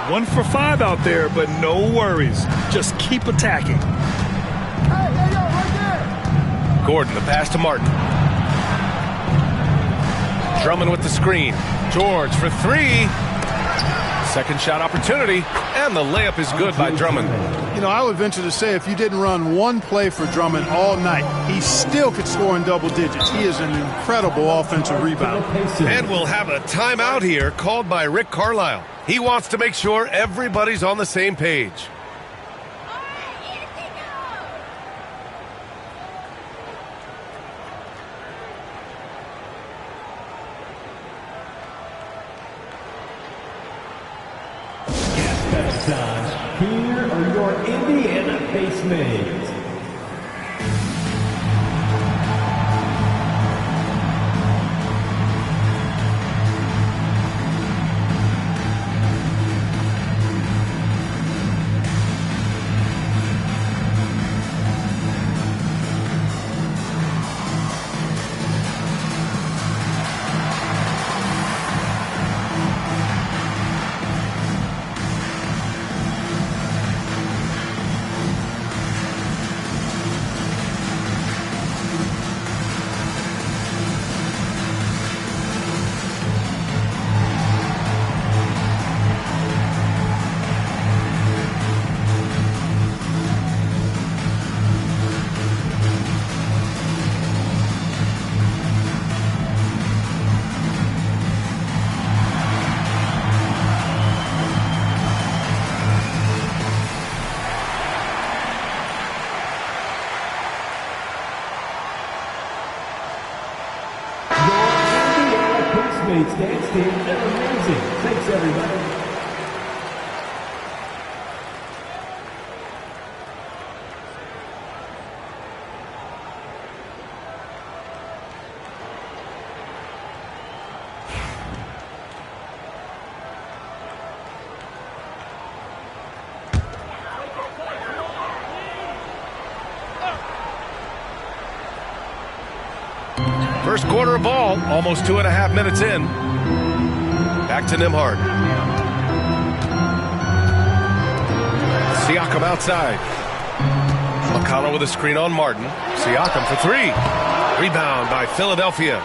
1 for 5 out there, but no worries. Just keep attacking. Gordon, the pass to Martin. Drummond with the screen. George for 3. Second shot opportunity, and the layup is good by Drummond. You know, I would venture to say if you didn't run one play for Drummond all night, he still could score in double digits. He is an incredible offensive rebounder. And we'll have a timeout here called by Rick Carlisle. He wants to make sure everybody's on the same page. Here are your Indiana Pacemates. teammates dance team, they're amazing. Thanks, everybody. First quarter of ball, almost 2.5 minutes in. Back to Nembhard. Siakam outside. McConnell with a screen on Martin. Siakam for three. Rebound by Philadelphia.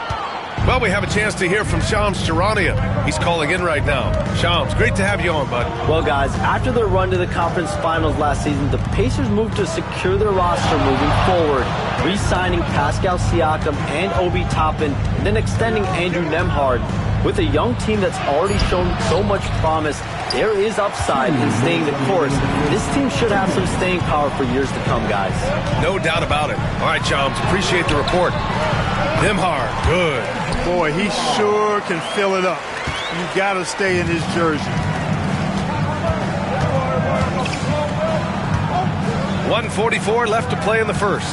Well, we have a chance to hear from Shams Charania. He's calling in right now. Shams, great to have you on, bud. Well, guys, after their run to the conference finals last season, the Pacers moved to secure their roster moving forward, re-signing Pascal Siakam and Obi Toppin, and then extending Andrew Nembhard. With a young team that's already shown so much promise, there is upside in staying the course. This team should have some staying power for years to come, guys. No doubt about it. All right, Shams, appreciate the report. Nembhard, good. Boy, he sure can fill it up. You got to stay in his jersey. 1:44 left to play in the first.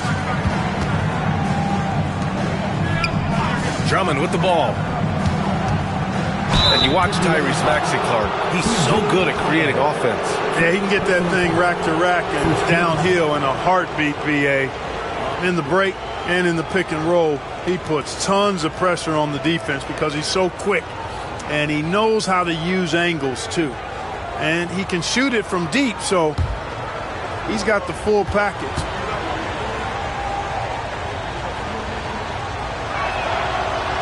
Drummond with the ball. And you watch Tyrese Maxey, Clark. He's so good at creating offense. Yeah, he can get that thing rack to rack and downhill in a heartbeat, BA. In the break and in the pick and roll, he puts tons of pressure on the defense because he's so quick. And he knows how to use angles, too. And he can shoot it from deep, so he's got the full package.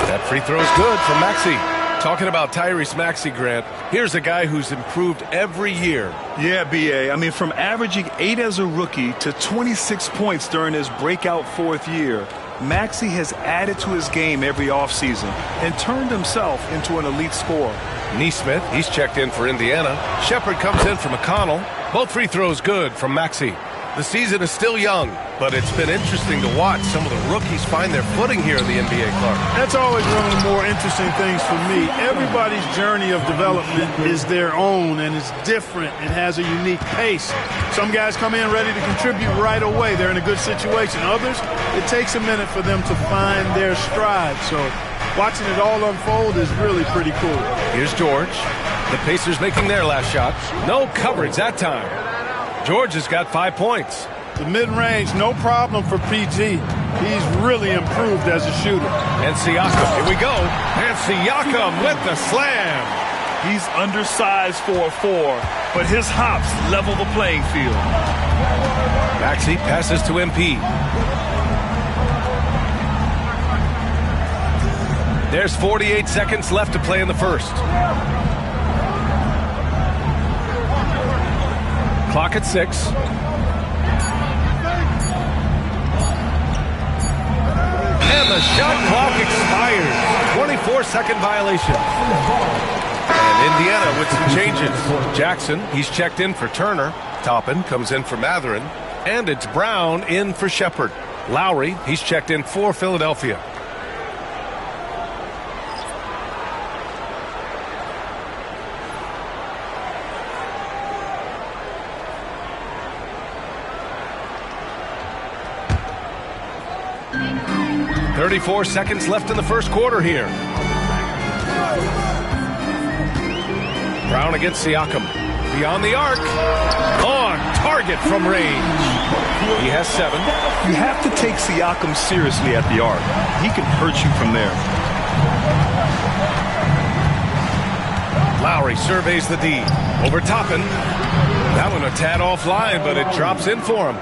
That free throw's good from Maxey. Talking about Tyrese Maxey, Grant, here's a guy who's improved every year. Yeah, BA. I mean, from averaging 8 as a rookie to 26 points during his breakout 4th year, Maxey has added to his game every offseason and turned himself into an elite scorer. Neesmith, he's checked in for Indiana. Shepard comes in for McConnell. Both free throws good from Maxey. The season is still young, but it's been interesting to watch some of the rookies find their footing here in the NBA, Clark. That's always one of the more interesting things for me. Everybody's journey of development is their own, and it's different. It has a unique pace. Some guys come in ready to contribute right away. They're in a good situation. Others, it takes a minute for them to find their stride. So watching it all unfold is really pretty cool. Here's George. The Pacers making their last shot. No coverage that time. George has got 5 points. The mid-range, no problem for PG. He's really improved as a shooter. And Siakam, here we go. And Siakam with the slam. He's undersized for a 4, but his hops level the playing field. Maxey passes to MP. There's 48 seconds left to play in the first. Clock at 6. And the shot clock expires. 24-second violation. And Indiana with some changes. Jackson, he's checked in for Turner. Toppin comes in for Mathurin. And it's Brown in for Shepard. Lowry, he's checked in for Philadelphia. .34 seconds left in the first quarter here. Brown against Siakam. Beyond the arc. On target from range. He has 7. You have to take Siakam seriously at the arc. He can hurt you from there. Lowry surveys the D. Over Toppin. That one a tad offline, but it drops in for him.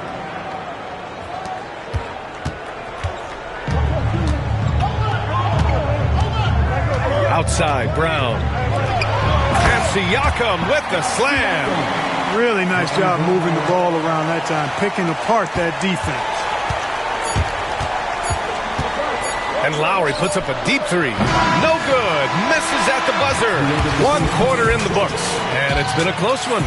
Outside, Brown. And Siakam with the slam. Really nice job moving the ball around that time, picking apart that defense. And Lowry puts up a deep 3. No good. Misses at the buzzer. 1 quarter in the books. And it's been a close one.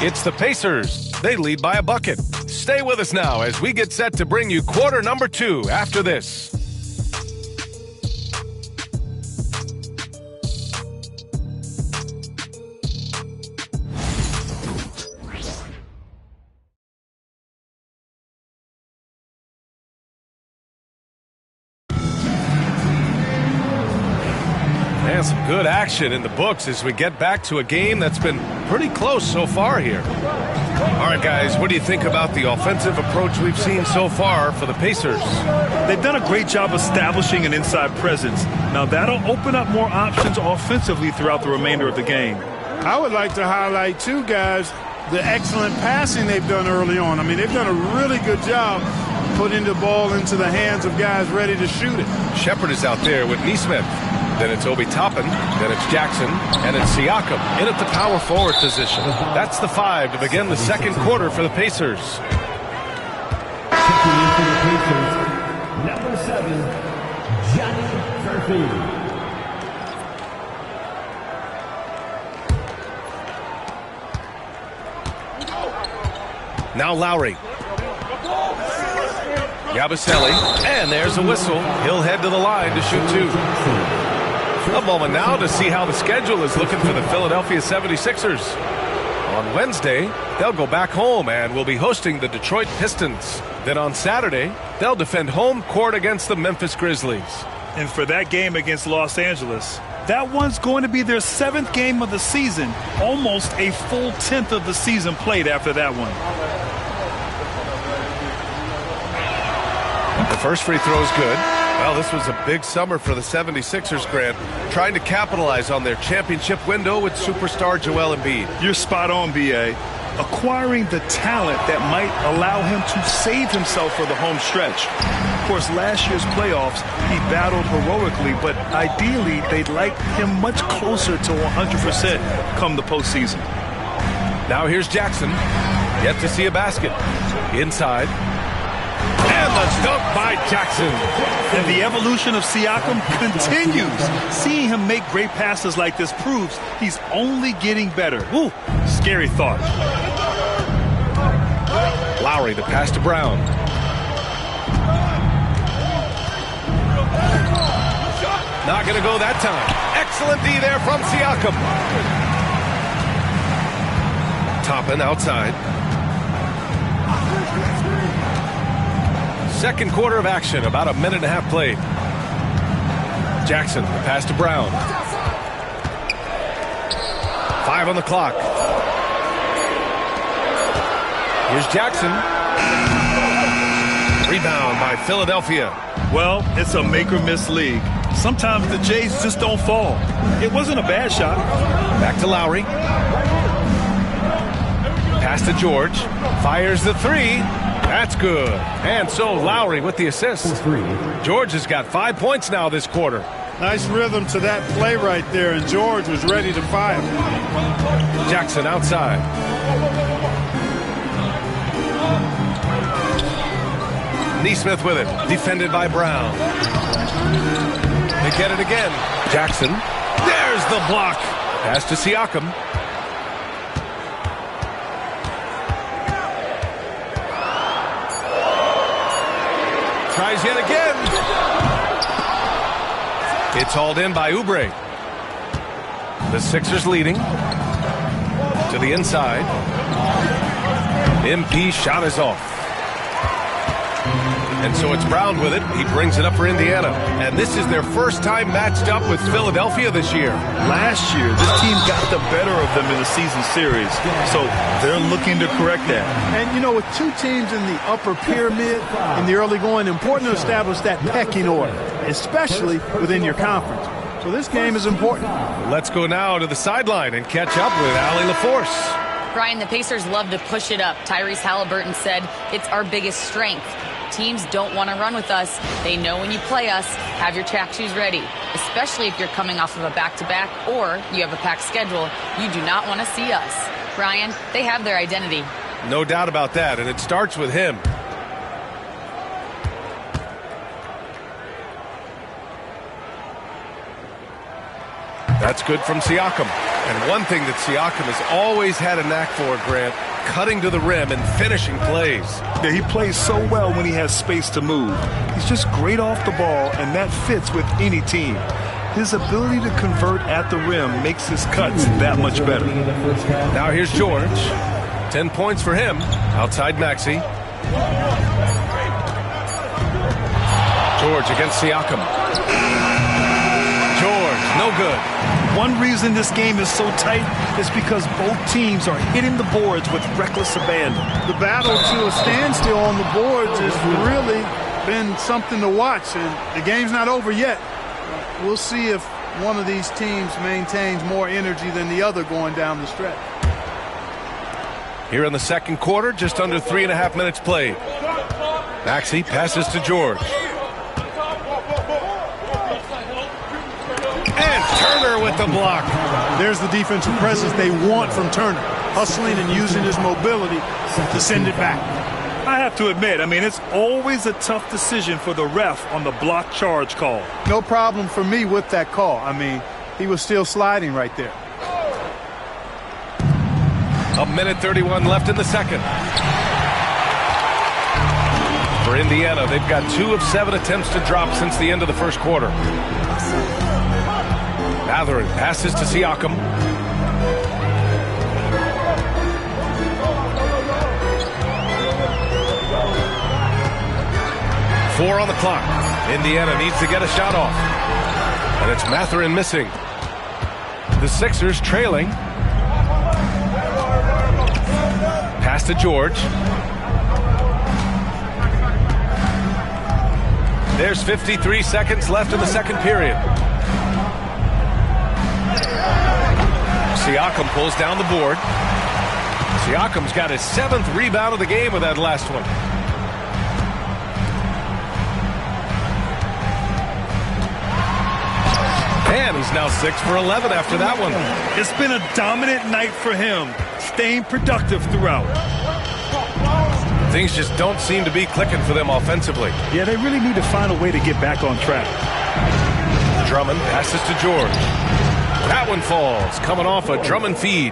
It's the Pacers. They lead by a bucket. Stay with us now as we get set to bring you quarter number 2 after this. And some good action in the books as we get back to a game that's been pretty close so far here. All right, guys, what do you think about the offensive approach we've seen so far for the Pacers? They've done a great job establishing an inside presence. Now, that'll open up more options offensively throughout the remainder of the game. I would like to highlight, too, guys, the excellent passing they've done early on. I mean, they've done a really good job putting the ball into the hands of guys ready to shoot it. Shepard is out there with Neesmith. Then it's Obi Toppin. Then it's Jackson. And it's Siakam in at the power forward position. That's the 5 to begin the second quarter for the Pacers. Checking in for the Pacers, number 7, Johnny Murphy. Now Lowry. Yabusele, and there's a whistle. He'll head to the line to shoot 2. A moment now to see how the schedule is looking for the Philadelphia 76ers. On Wednesday, they'll go back home and will be hosting the Detroit Pistons. Then on Saturday, they'll defend home court against the Memphis Grizzlies. And for that game against Los Angeles, that one's going to be their 7th game of the season. Almost a full 10th of the season played after that one. The first free throw is good. Well, this was a big summer for the 76ers, Grant, trying to capitalize on their championship window with superstar Joel Embiid. You're spot on, B.A. Acquiring the talent that might allow him to save himself for the home stretch. Of course, last year's playoffs, he battled heroically, but ideally, they'd like him much closer to 100% come the postseason. Now here's Jackson. Yet to see a basket. Inside. And the dunk by Jackson. And the evolution of Siakam continues. Seeing him make great passes like this proves he's only getting better. Ooh, scary thought. Lowry, the pass to Brown. Not going to go that time. Excellent D there from Siakam. Toppin outside. Second quarter of action, about a minute and a half played. Jackson, the pass to Brown. 5 on the clock. Here's Jackson. Rebound by Philadelphia. Well, it's a make-or-miss league. Sometimes the Jays just don't fall. It wasn't a bad shot. Back to Lowry. Pass to George. Fires the 3. That's good. And so Lowry with the assist. George has got 5 points now this quarter. Nice rhythm to that play right there, and George was ready to fire. Jackson outside. Neesmith with it. Defended by Brown. They get it again. Jackson. There's the block. Pass to Siakam. Tries yet again. It's hauled in by Oubre. The Sixers leading. To the inside. MP shot is off. And so it's Brown with it. He brings it up for Indiana. And this is their first time matched up with Philadelphia this year. Last year, this team got the better of them in the season series. So they're looking to correct that. And, you know, with 2 teams in the upper pyramid in the early going, important to establish that pecking order, especially within your conference. So this game is important. Let's go now to the sideline and catch up with Allie LaForce. Brian, the Pacers love to push it up. Tyrese Halliburton said it's our biggest strength. Teams don't want to run with us. They know when you play us, have your track shoes ready, especially if you're coming off of a back-to-back or you have a packed schedule. You do not want to see us. Brian, they have their identity. No doubt about that, and it starts with him. That's good from Siakam. And one thing that Siakam has always had a knack for, Grant, cutting to the rim and finishing plays. Yeah, he plays so well when he has space to move. He's just great off the ball, and that fits with any team. His ability to convert at the rim makes his cuts that much better. Now here's George. 10 points for him. Outside Maxey. George against Siakam. George, no good. One reason this game is so tight is because both teams are hitting the boards with reckless abandon. The battle to a standstill on the boards has really been something to watch, and the game's not over yet. We'll see if one of these teams maintains more energy than the other going down the stretch. Here in the second quarter, just under 3.5 minutes played. Maxey passes to George. And Turner with the block. There's the defensive presence they want from Turner, hustling and using his mobility to send it back. I have to admit, it's always a tough decision for the ref on the block charge call. No problem for me with that call. He was still sliding right there. 1:31 left in the second. For Indiana, they've got 2 of 7 attempts to drop since the end of the first quarter. Mathurin passes to Siakam. Four on the clock. Indiana needs to get a shot off. And it's Mathurin missing. The Sixers trailing. Pass to George. There's 53 seconds left in the second period. Siakam pulls down the board. Siakam's got his 7th rebound of the game with that last one. And he's now 6 for 11 after that one. It's been a dominant night for him, staying productive throughout. Things just don't seem to be clicking for them offensively. Yeah, they really need to find a way to get back on track. Drummond passes to George. That one falls, coming off a Drummond feed.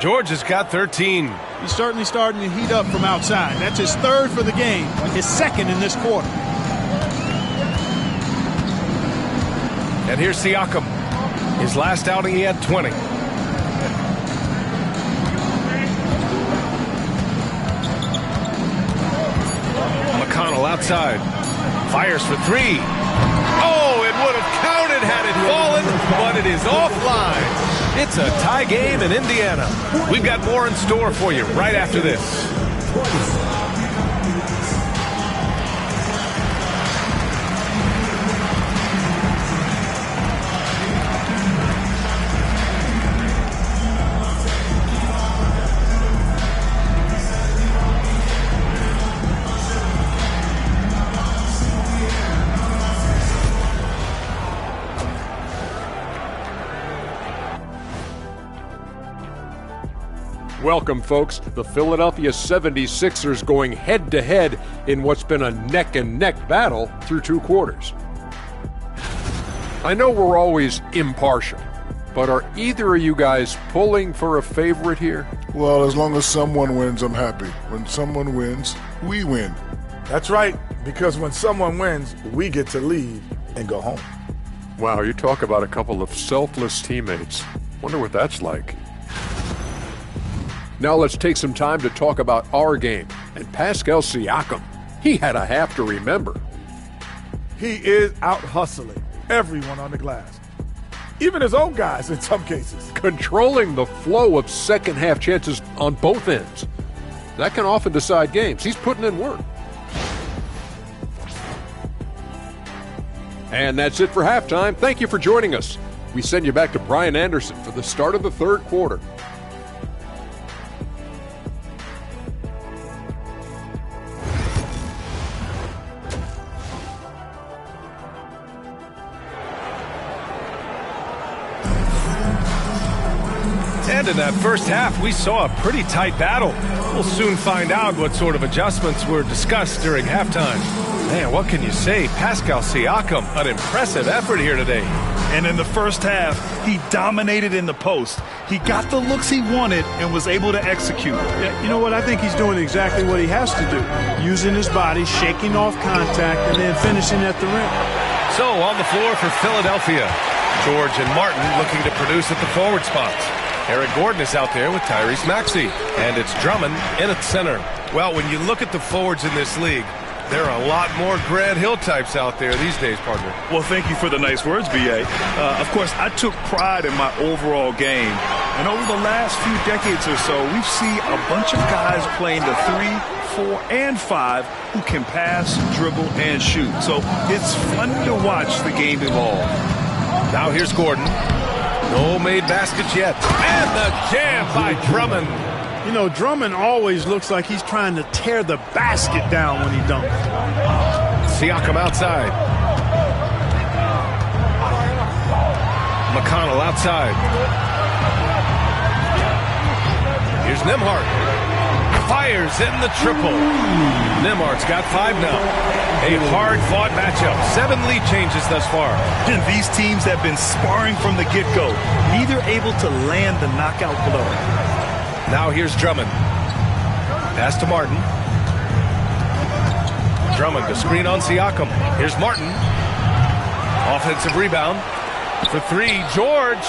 George has got 13. He's certainly starting to heat up from outside. That's his 3rd for the game, his 2nd in this quarter. And here's Siakam. His last outing, he had 20. McConnell outside. Fires for 3. Oh, it would have counted had it fallen, but it is offline. It's a tie game in Indiana. We've got more in store for you right after this. Welcome, folks. The Philadelphia 76ers going head-to-head in what's been a neck-and-neck battle through 2 quarters. I know we're always impartial, but are either of you guys pulling for a favorite here? Well, as long as someone wins, I'm happy. When someone wins, we win. That's right, because when someone wins, we get to leave and go home. Wow, you talk about a couple of selfless teammates. Wonder what that's like. Now let's take some time to talk about our game and Pascal Siakam. He had a half to remember. He is out hustling everyone on the glass, even his own guys in some cases. Controlling the flow of second-half chances on both ends. That can often decide games. He's putting in work. And that's it for halftime. Thank you for joining us. We send you back to Brian Anderson for the start of the third quarter. And in that first half, we saw a pretty tight battle. We'll soon find out what sort of adjustments were discussed during halftime. Man, what can you say? Pascal Siakam, an impressive effort here today. And in the first half, he dominated in the post. He got the looks he wanted and was able to execute. Yeah, you know what? I think he's doing exactly what he has to do. Using his body, shaking off contact, and then finishing at the rim. So on the floor for Philadelphia, George and Martin looking to produce at the forward spots. Eric Gordon is out there with Tyrese Maxey, and it's Drummond in at center. Well, when you look at the forwards in this league, There are a lot more Grant Hill types out there these days, partner. Well, thank you for the nice words, B.A. Of course, I took pride in my overall game. And over the last few decades or so, we've seen a bunch of guys playing the 3, 4, and 5 who can pass, dribble, and shoot. So it's fun to watch the game evolve. Now here's Gordon. No made baskets yet. And the jam by Drummond. You know, Drummond always looks like he's trying to tear the basket down when he dunks. Siakam outside. McConnell outside. Here's Nembhard. Fires in the triple. Nembhard's got 5 now. A hard-fought matchup. 7 lead changes thus far. And these teams have been sparring from the get-go. Neither able to land the knockout blow. Now here's Drummond. Pass to Martin. Drummond to screen on Siakam. Here's Martin. Offensive rebound. For 3, George.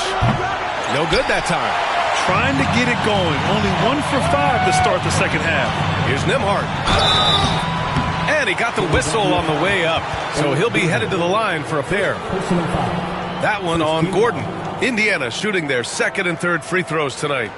No good that time. Trying to get it going. Only 1 for 5 to start the second half. Here's Nembhard. And he got the whistle on the way up. So he'll be headed to the line for a pair. That one on Gordon. Indiana shooting their second and third free throws tonight.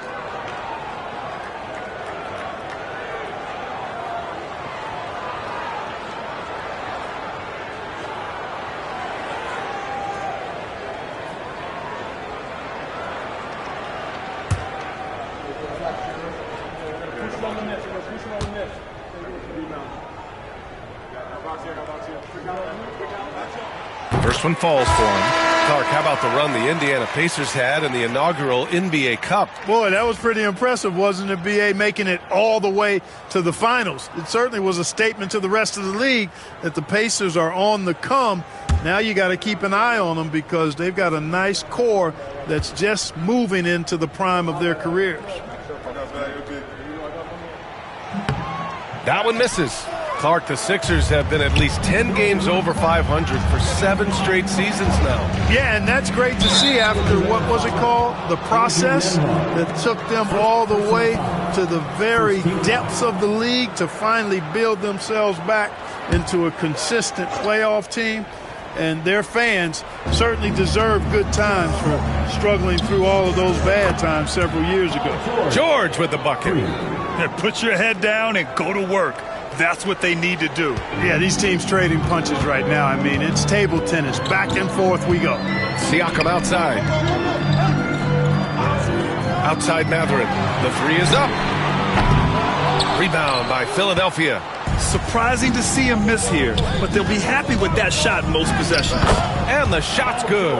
First one falls for him. Clark, how about the run the Indiana Pacers had in the inaugural NBA Cup? Boy, that was pretty impressive, wasn't it, B.A., making it all the way to the finals? It certainly was a statement to the rest of the league that the Pacers are on the come. Now you got to keep an eye on them because they've got a nice core that's just moving into the prime of their careers. That one misses. Clark, the Sixers have been at least 10 games over 500 for 7 straight seasons now. Yeah, and that's great to see after, what was it called? The process that took them all the way to the very depths of the league to finally build themselves back into a consistent playoff team. And their fans certainly deserve good times for struggling through all of those bad times several years ago. George with the bucket. Put your head down and go to work. That's what they need to do. Yeah, these teams trading punches right now. I mean, it's table tennis. Back and forth we go. Siakam outside. Outside Mathurin. The 3 is up. Rebound by Philadelphia. Surprising to see him miss here, but they'll be happy with that shot in most possessions. And the shot's good.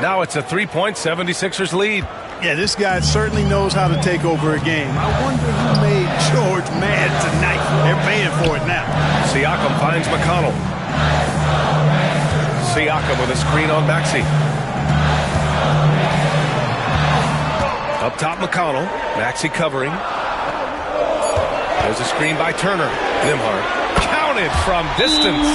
Now it's a 3-point 76ers lead. Yeah, this guy certainly knows how to take over a game. I wonder who made George mad tonight. They're paying for it now. Siakam finds McConnell. Siakam with a screen on Maxey. Up top, McConnell. Maxey covering. There's a screen by Turner. Nembhard counted from distance.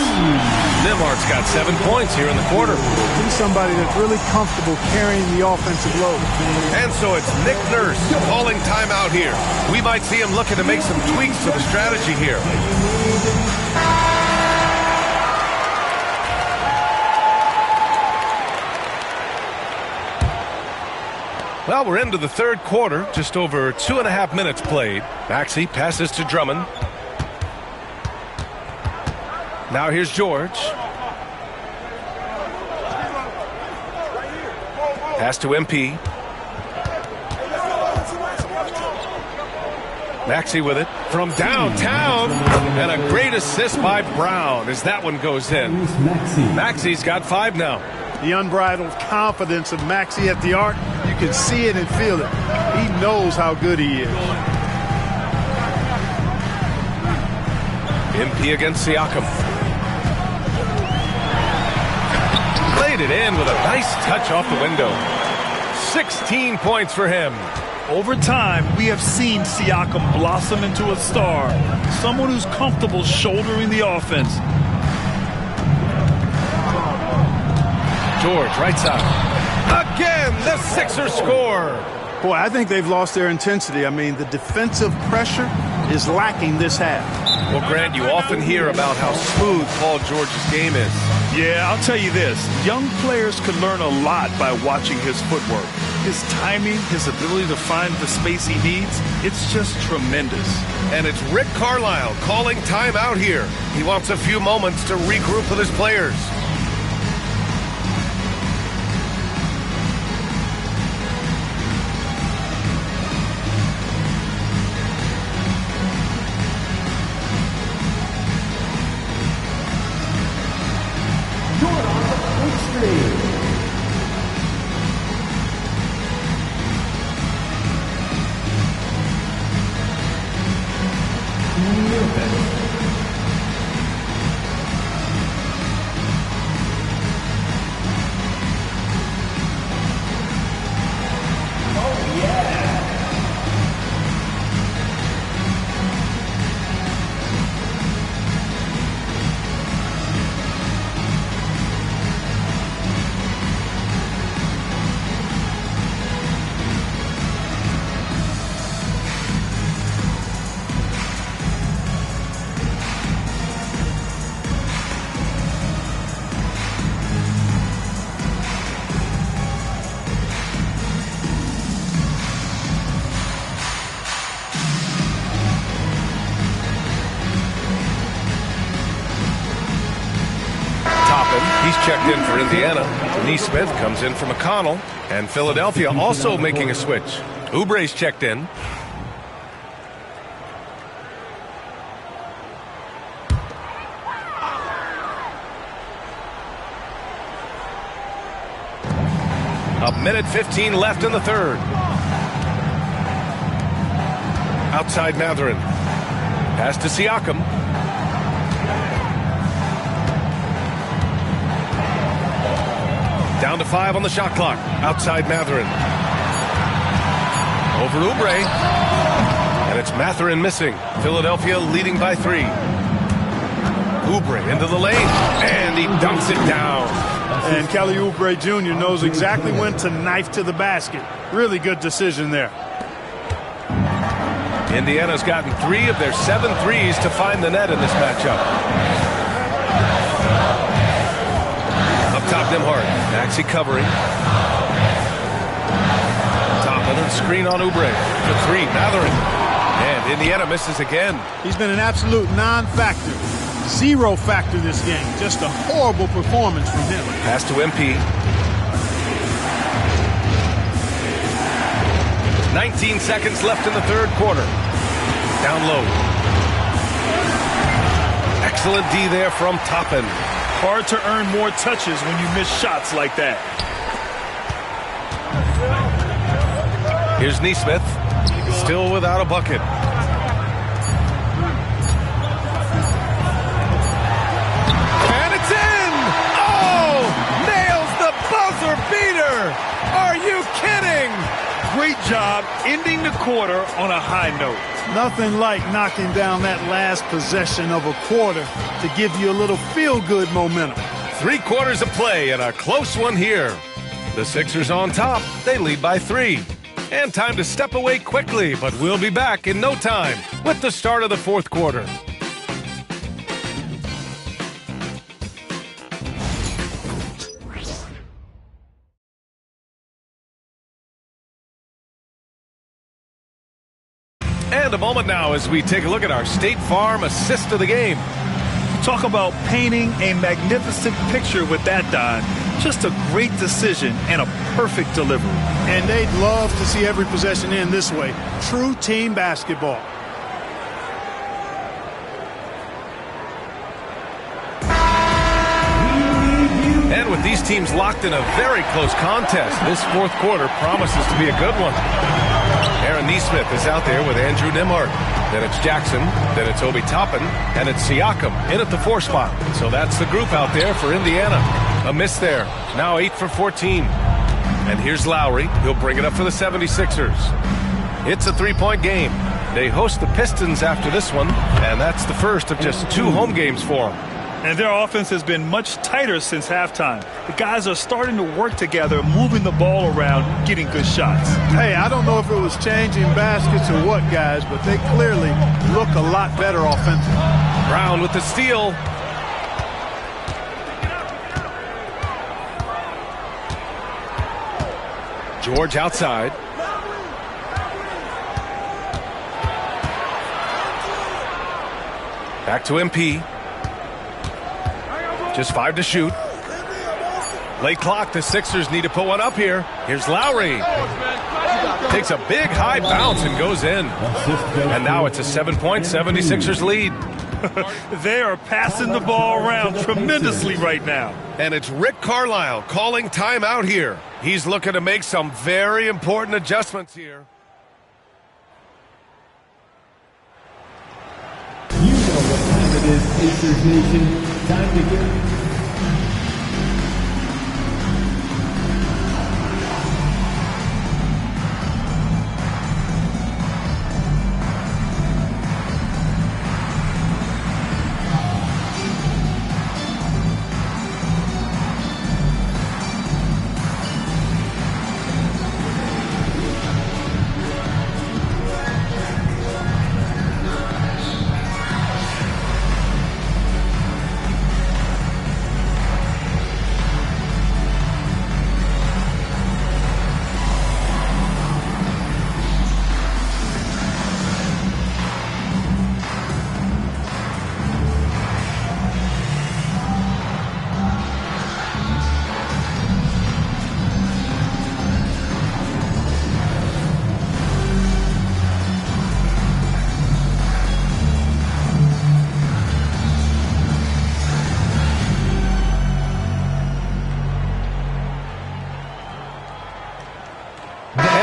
Nembhard's got 7 points here in the quarter. He's somebody that's really comfortable carrying the offensive load. And so it's Nick Nurse calling timeout here. We might see him looking to make some tweaks to the strategy here. Well, we're into the third quarter. Just over 2.5 minutes played. Maxey passes to Drummond. Now here's George. Pass to MP. Maxey with it from downtown. And a great assist by Brown as that one goes in. Maxey's got 5 now. The unbridled confidence of Maxey at the arc, you can see it and feel it. He knows how good he is. MP against Siakam. Played it in with a nice touch off the window. 16 points for him. Over time, we have seen Siakam blossom into a star. Someone who's comfortable shouldering the offense. George, right side. Again, the Sixers score. Boy, I think they've lost their intensity. I mean, the defensive pressure is lacking this half. Well, Grant, you often hear about how smooth Paul George's game is. Yeah, I'll tell you this. Young players can learn a lot by watching his footwork. His timing, his ability to find the space he needs, it's just tremendous. And it's Rick Carlisle calling timeout here. He wants a few moments to regroup with his players. He's checked in for Indiana. Neesmith comes in for McConnell. And Philadelphia also making a switch. Oubre's checked in. A minute 15 left in the third. Outside Mathurin. Pass to Siakam. Down to 5 on the shot clock. Outside Mathurin. Over Oubre. And it's Mathurin missing. Philadelphia leading by 3. Oubre into the lane. And he dunks it down. And Kelly Oubre Jr. knows exactly when to knife to the basket. Really good decision there. Indiana's gotten 3 of their 7 threes to find the net in this matchup. Up top, Nembhard. Maxey covering. Top of the screen on Oubre. For 3, Mathurin. And Indiana misses again. He's been an absolute non-factor. 0 factor this game. Just a horrible performance from him. Pass to MP. 19 seconds left in the third quarter. Down low. Excellent D there from Toppin. Hard to earn more touches when you miss shots like that. Here's Neesmith. Still without a bucket. And it's in! Oh! Nails the buzzer beater! Are you kidding? Great job ending the quarter on a high note. Nothing like knocking down that last possession of a quarter to give you a little feel-good momentum. 3 quarters of play and a close one here. The Sixers on top. They lead by 3. And time to step away quickly, but we'll be back in no time with the start of the fourth quarter. And a moment now as we take a look at our State Farm assist of the game. Talk about painting a magnificent picture with that, Don. Just a great decision and a perfect delivery. And they'd love to see every possession end this way. True team basketball. And with these teams locked in a very close contest, this fourth quarter promises to be a good one. Aaron Neesmith is out there with Andrew Nembhard. Then it's Jackson. Then it's Obi Toppin. And it's Siakam in at the 4 spot. So that's the group out there for Indiana. A miss there. Now 8 for 14. And here's Lowry. He'll bring it up for the 76ers. It's a 3-point game. They host the Pistons after this one. And that's the first of just 2 home games for them. And their offense has been much tighter since halftime. The guys are starting to work together, moving the ball around, getting good shots. Hey, I don't know if it was changing baskets or what, guys, but they clearly look a lot better offensively. Brown with the steal. George outside. Back to MP. Just 5 to shoot. Late clock. The Sixers need to put one up here. Here's Lowry. Takes a big high bounce and goes in. And now it's a 7-point 76ers lead. They are passing the ball around tremendously right now. And it's Rick Carlisle calling timeout here. He's looking to make some very important adjustments here. You know what time it is, Pacers Nation. Time to get...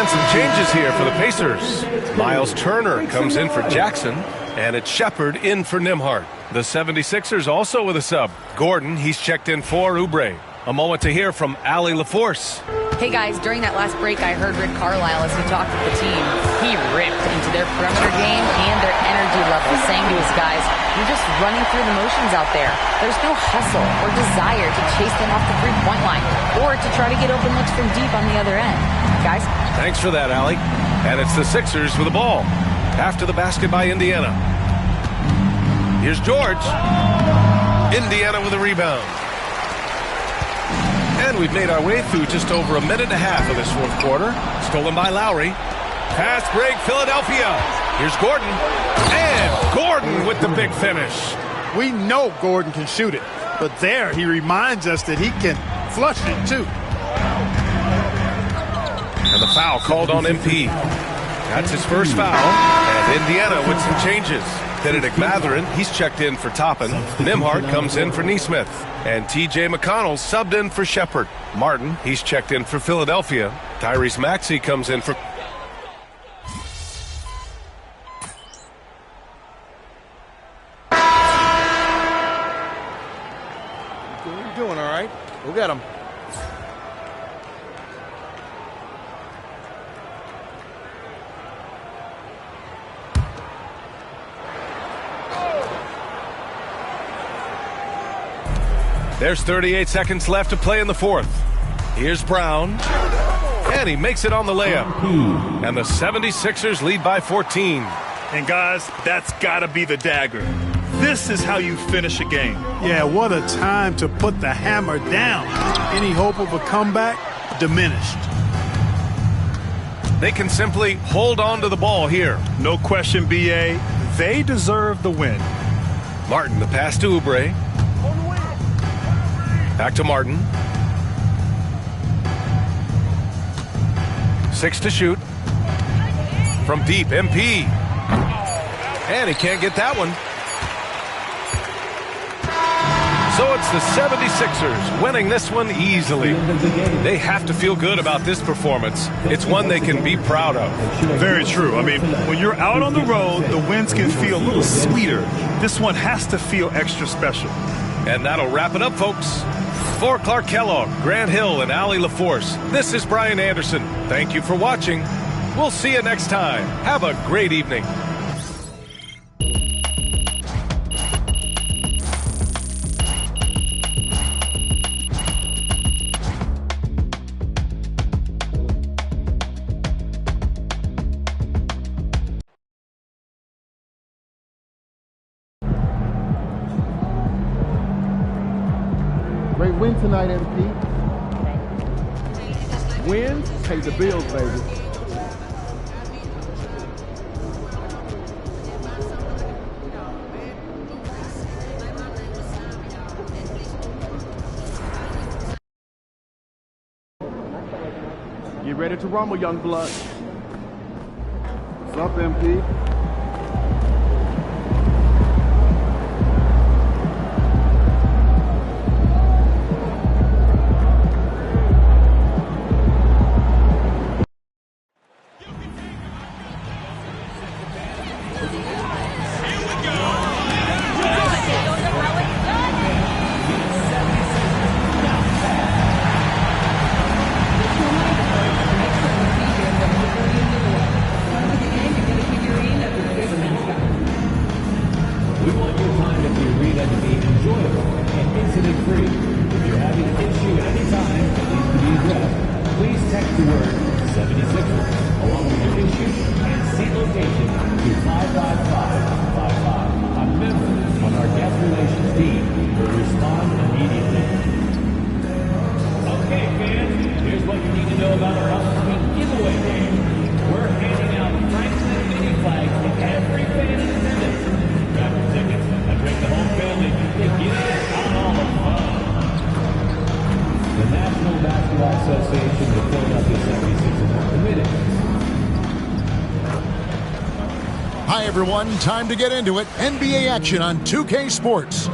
Some changes here for the Pacers. Miles Turner comes in for Jackson, and it's Shepard in for Nembhard. The 76ers also with a sub. Gordon, he's checked in for Oubre. A moment to hear from Allie LaForce. Hey guys, during that last break, I heard Rick Carlisle as he talked with the team. He ripped into their perimeter game and their energy level, saying to his guys, "You're just running through the motions out there. There's no hustle or desire to chase them off the three-point line or to try to get open looks from deep on the other end." Guys? Thanks for that, Allie. And it's the Sixers with the ball. After the basket by Indiana. Here's George. Indiana with a rebound. And we've made our way through just over a minute and a half of this fourth quarter. Stolen by Lowry. Fast break, Philadelphia. Here's Gordon. And Gordon with the big finish. We know Gordon can shoot it, but there he reminds us that he can flush it too. And the foul called on MP. That's his first foul. And Indiana with some changes. Benedict Mathurin, he's checked in for Toppin. Nembhard comes in for Nesmith. And T.J. McConnell subbed in for Shepard. Martin, he's checked in for Philadelphia. Tyrese Maxey comes in for... What are you doing, all right? Go get him. There's 38 seconds left to play in the fourth. Here's Brown. And he makes it on the layup. And the 76ers lead by 14. And guys, that's got to be the dagger. This is how you finish a game. Yeah, what a time to put the hammer down. Any hope of a comeback? Diminished. They can simply hold on to the ball here. No question, B.A. They deserve the win. Martin, the pass to Oubre. Back to Martin. 6 to shoot. From deep, MP. And he can't get that one. So it's the 76ers winning this one easily. They have to feel good about this performance. It's one they can be proud of. Very true. I mean, when you're out on the road, the wins can feel a little sweeter. This one has to feel extra special. And that'll wrap it up, folks. For Clark Kellogg, Grant Hill, and Allie LaForce, this is Brian Anderson. Thank you for watching. We'll see you next time. Have a great evening. win tonight, MP. Wins pay the bills, baby. Get ready to rumble, young blood. What's up, MP? We want your time at the arena to be enjoyable and incident-free. If you're having an issue at any time that needs to be addressed, please text the word 76ers along with your issue and seat location to 55555. A member of our guest relations team will respond immediately. Okay, fans, here's what you need to know about our upcoming giveaway game. We're handing out Franklin mini flags to every fan in attendance. Grab your tickets and bring the whole family to get in on all the fun. The National Basketball Association of Philadelphia 76ers are committed. Hi, everyone. Time to get into it. NBA action on 2K Sports.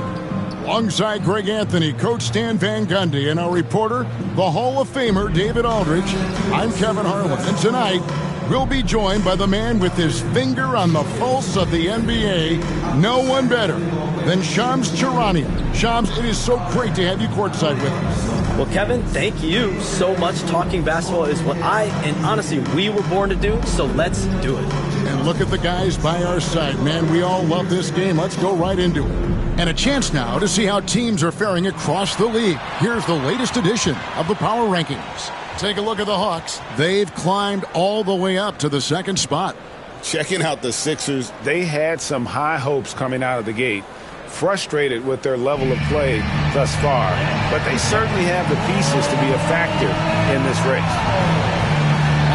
Alongside Greg Anthony, Coach Stan Van Gundy, and our reporter, the Hall of Famer David Aldridge, I'm Kevin Harlan. And tonight, we'll be joined by the man with his finger on the pulse of the NBA, no one better than Shams Charania. Shams, it is so great to have you courtside with us. Well, Kevin, thank you so much. Talking basketball is what and honestly, we were born to do, so let's do it. And look at the guys by our side. Man, we all love this game. Let's go right into it. And a chance now to see how teams are faring across the league. Here's the latest edition of the Power Rankings. Take a look at the Hawks. They've climbed all the way up to the second spot. Checking out the Sixers, they had some high hopes coming out of the gate. Frustrated with their level of play thus far, but they certainly have the pieces to be a factor in this race.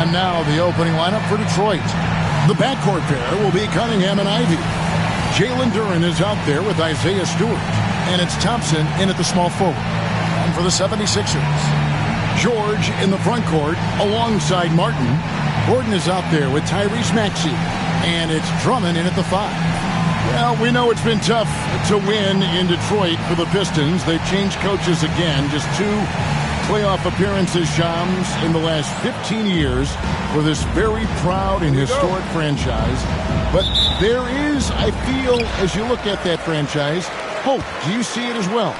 And now the opening lineup for Detroit. The backcourt pair will be Cunningham and Ivy. Jalen Duren is out there with Isaiah Stewart. And it's Thompson in at the small forward. And for the 76ers, George in the front court alongside Martin. Gordon is out there with Tyrese Maxey. And it's Drummond in at the 5. Well, we know it's been tough to win in Detroit for the Pistons. They've changed coaches again. Just 2 playoff appearances, Shams, in the last 15 years for this very proud and historic franchise. But there is, I feel, as you look at that franchise, hope. Do you see it as well?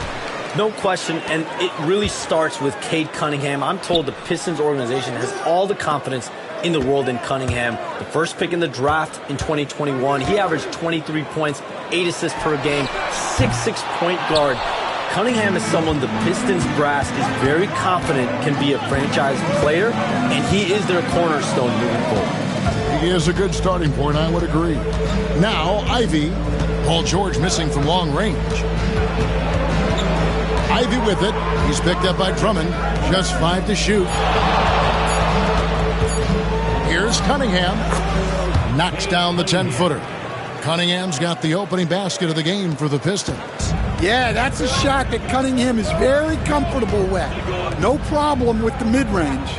No question, and it really starts with Cade Cunningham. I'm told the Pistons organization has all the confidence in the world in Cunningham. The first pick in the draft in 2021. He averaged 23 points, 8 assists per game, 6'6" point guard. Cunningham is someone the Pistons brass is very confident can be a franchise player, and he is their cornerstone moving forward. He is a good starting point, I would agree. Now, Ivy. Paul George missing from long range. Ivy with it. He's picked up by Drummond. Just 5 to shoot. Here's Cunningham. Knocks down the 10-footer. Cunningham's got the opening basket of the game for the Pistons. Yeah, that's a shot that Cunningham is very comfortable with. No problem with the mid-range.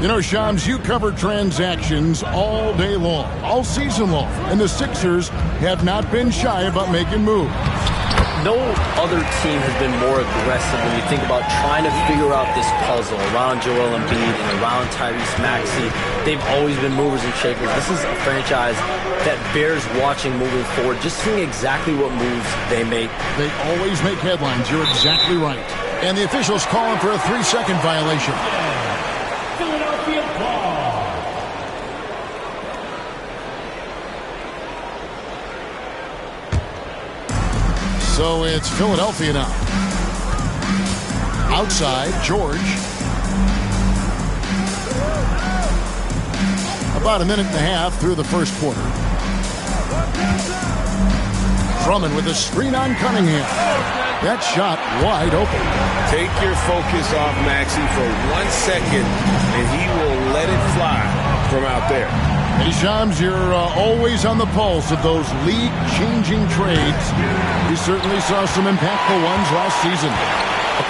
You know, Shams, you cover transactions all day long, all season long, and the Sixers have not been shy about making moves. No other team has been more aggressive when you think about trying to figure out this puzzle around Joel Embiid and around Tyrese Maxey. They've always been movers and shakers. This is a franchise that bears watching moving forward, just seeing exactly what moves they make. They always make headlines. You're exactly right. And the officials calling for a 3-second violation. Philadelphia ball. So it's Philadelphia now. Outside, George. About a minute and a half through the first quarter. Drummond with a screen on Cunningham. That shot wide open. Take your focus off Maxey for 1 second, and he will let it fly from out there. Hey, Shams, you're always on the pulse of those league-changing trades. We certainly saw some impactful ones last season.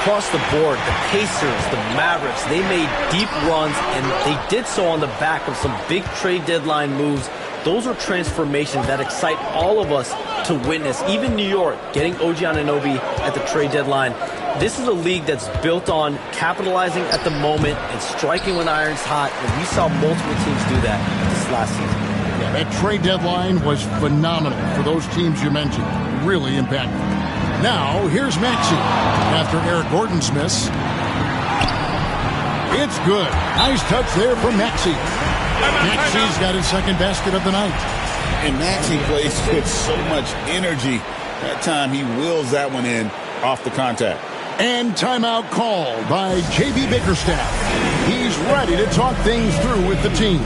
Across the board, the Pacers, the Mavericks, they made deep runs, and they did so on the back of some big trade deadline moves. Those are transformations that excite all of us to witness. Even New York, getting OG Anunoby at the trade deadline. This is a league that's built on capitalizing at the moment and striking when the iron's hot, and we saw multiple teams do that this last season. Yeah, that trade deadline was phenomenal for those teams you mentioned. Really impactful. Now, here's Maxey after Eric Gordon's miss. It's good. Nice touch there from Maxey. Maxey's got his second basket of the night. And Maxey plays with so much energy. That time he wills that one in off the contact. And timeout called by J.B. Bickerstaff. He's ready to talk things through with the team.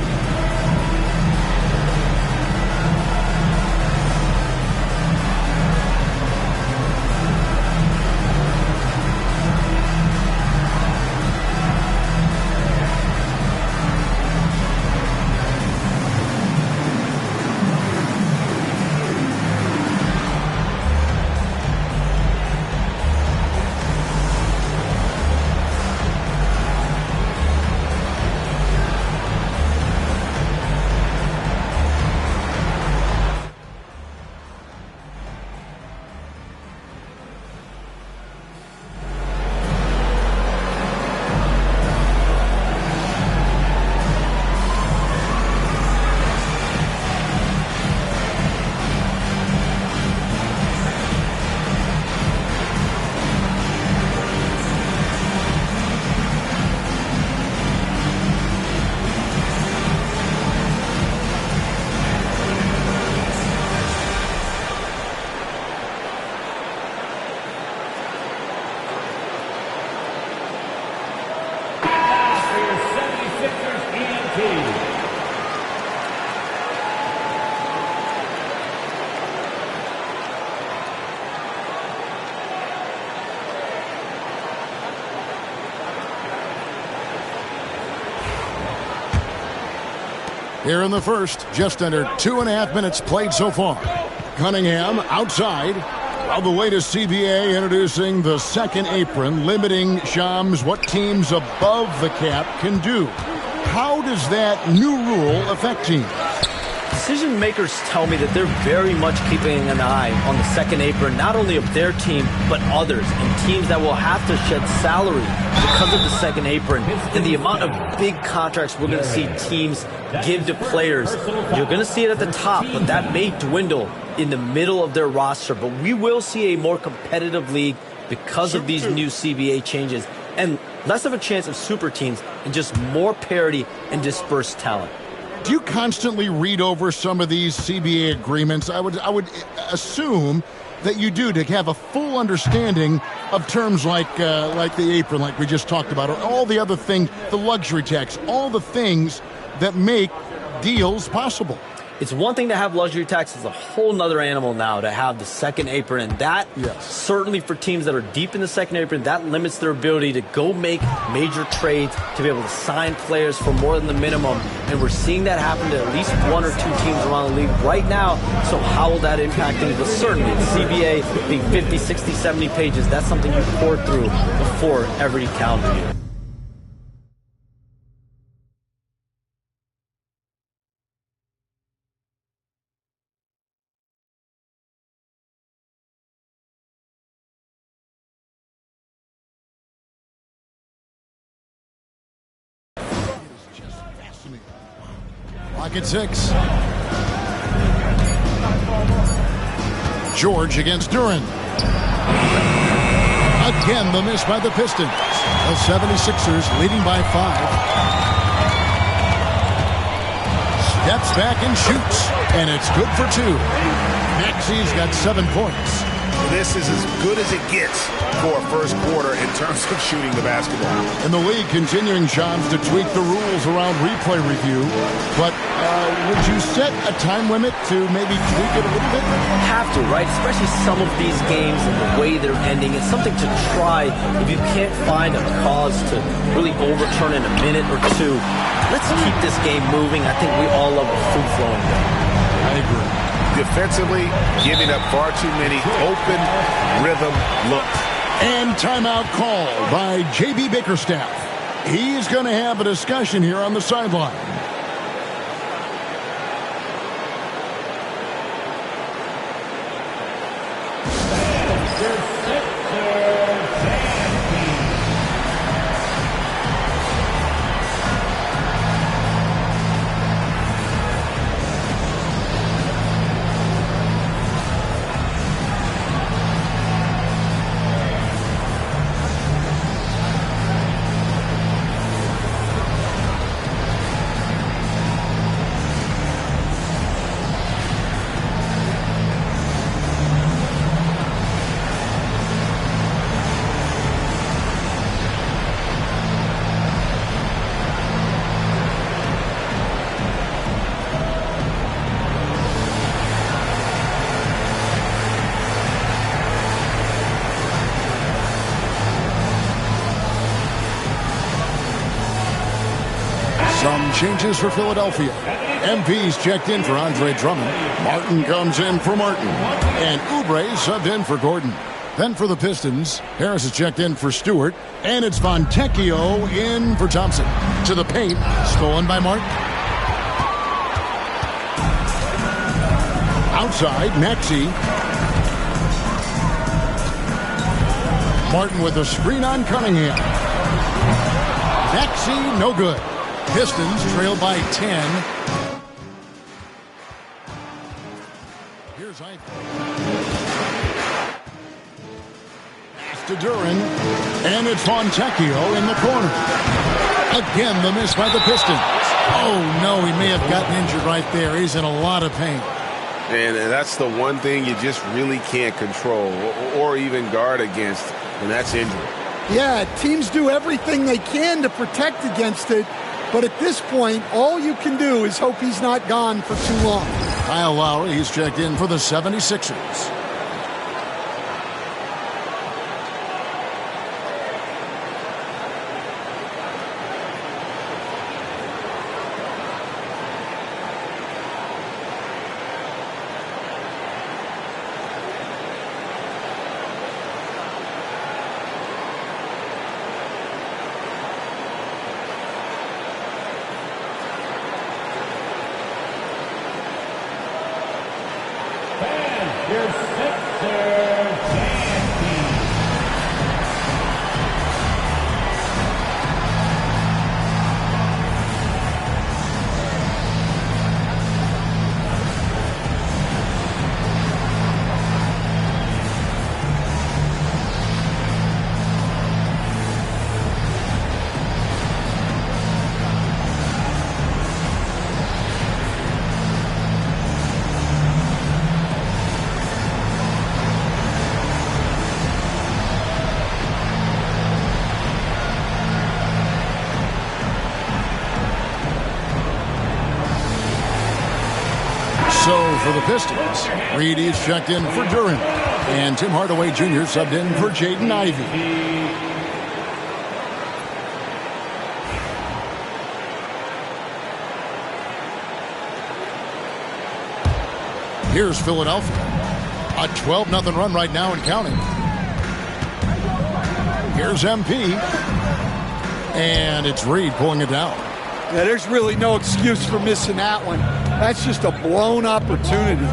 Here in the first, just under 2.5 minutes played so far. Cunningham outside. All the way to CBA introducing the second apron, limiting Shams what teams above the cap can do. How does that new rule affect teams? Decision makers tell me that they're very much keeping an eye on the second apron, not only of their team, but others, and teams that will have to shed salary because of the second apron. And the amount of big contracts we're going to see teams give to players, you're going to see it at the top, but that may dwindle in the middle of their roster. But we will see a more competitive league because of these new CBA changes, and less of a chance of super teams and just more parity and dispersed talent. Do you constantly read over some of these CBA agreements? I would assume that you do, to have a full understanding of terms like the apron, like we just talked about, or all the other things, the luxury tax, all the things that make deals possible. It's one thing to have luxury tax. It's a whole nother animal now to have the second apron. And that, certainly for teams that are deep in the second apron, that limits their ability to go make major trades, to be able to sign players for more than the minimum. And we're seeing that happen to at least one or two teams around the league right now. So how will that impact things? But certainly, the CBA being 50, 60, 70 pages, that's something you pour through before every calendar year. Clock at 6. George against Duren. Again, the miss by the Pistons. The 76ers leading by 5. Steps back and shoots, and it's good for 2. Maxey's got 7 points. This is as good as it gets for a first quarter in terms of shooting the basketball. And the league continuing, Johns, to tweak the rules around replay review. But would you set a time limit to maybe tweak it a little bit? Have to, right? Especially some of these games and the way they're ending. It's something to try if you can't find a cause to really overturn in a minute or two. Let's keep this game moving. I think we all love a free-flowing game. I agree. Defensively, giving up far too many open rhythm looks. And timeout called by J.B. Bickerstaff. He's going to have a discussion here on the sideline. Some changes for Philadelphia. MP's checked in for Andre Drummond. Martin comes in for Martin. And Oubre subbed in for Gordon. Then for the Pistons, Harris is checked in for Stewart. And it's Fontecchio in for Thompson. To the paint, stolen by Martin. Outside, Maxey. Martin with a screen on Cunningham. Maxey, no good. Pistons trail by 10. Here's Ivey. Pass to Duren. And it's Fontecchio in the corner. Again, the miss by the Pistons. Oh, no, he may have gotten injured right there. He's in a lot of pain. And that's the one thing you just really can't control or even guard against, and that's injury. Yeah, teams do everything they can to protect against it. But at this point, all you can do is hope he's not gone for too long. Kyle Lowry, he's checked in for the 76ers. So for the Pistons, Reedy's checked in for Duren. And Tim Hardaway Jr. subbed in for Jaden Ivey. Here's Philadelphia. A 12-0 run right now and counting. Here's MP. And it's Reed pulling it down. Yeah, there's really no excuse for missing that one. That's just a blown opportunity.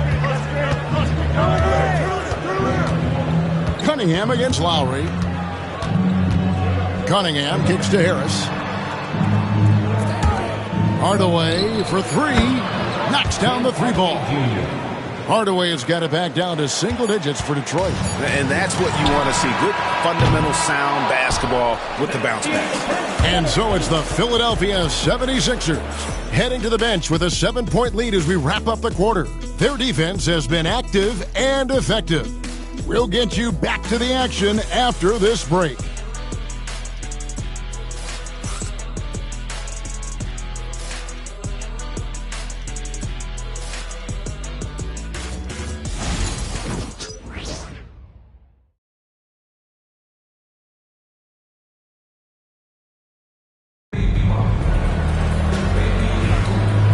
Cunningham against Lowry. Cunningham kicks to Harris. Hardaway for three. Knocks down the three ball. Hardaway has got it back down to single digits for Detroit. And that's what you want to see. Good, fundamental, sound basketball with the bounce back. And so it's the Philadelphia 76ers heading to the bench with a 7-point lead as we wrap up the quarter. Their defense has been active and effective. We'll get you back to the action after this break.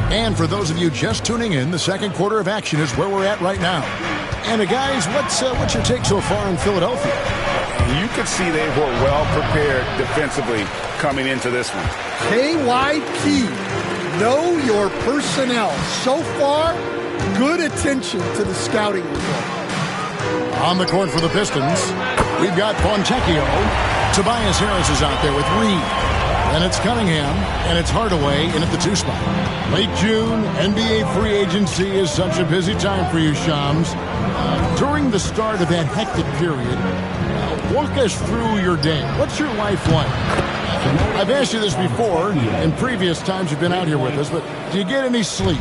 And for those of you just tuning in, the second quarter of action is where we're at right now. And guys, what's your take so far in Philadelphia? You could see they were well prepared defensively coming into this one. KYP, know your personnel. So far, good attention to the scouting report. On the court for the Pistons, we've got Fontecchio. Tobias Harris is out there with Reed. And it's Cunningham, and it's Hardaway in at the 2 spot. Late June, NBA free agency is such a busy time for you, Shams. During the start of that hectic period, walk us through your day. What's your life like? I've asked you this before in previous times you've been out here with us, but do you get any sleep?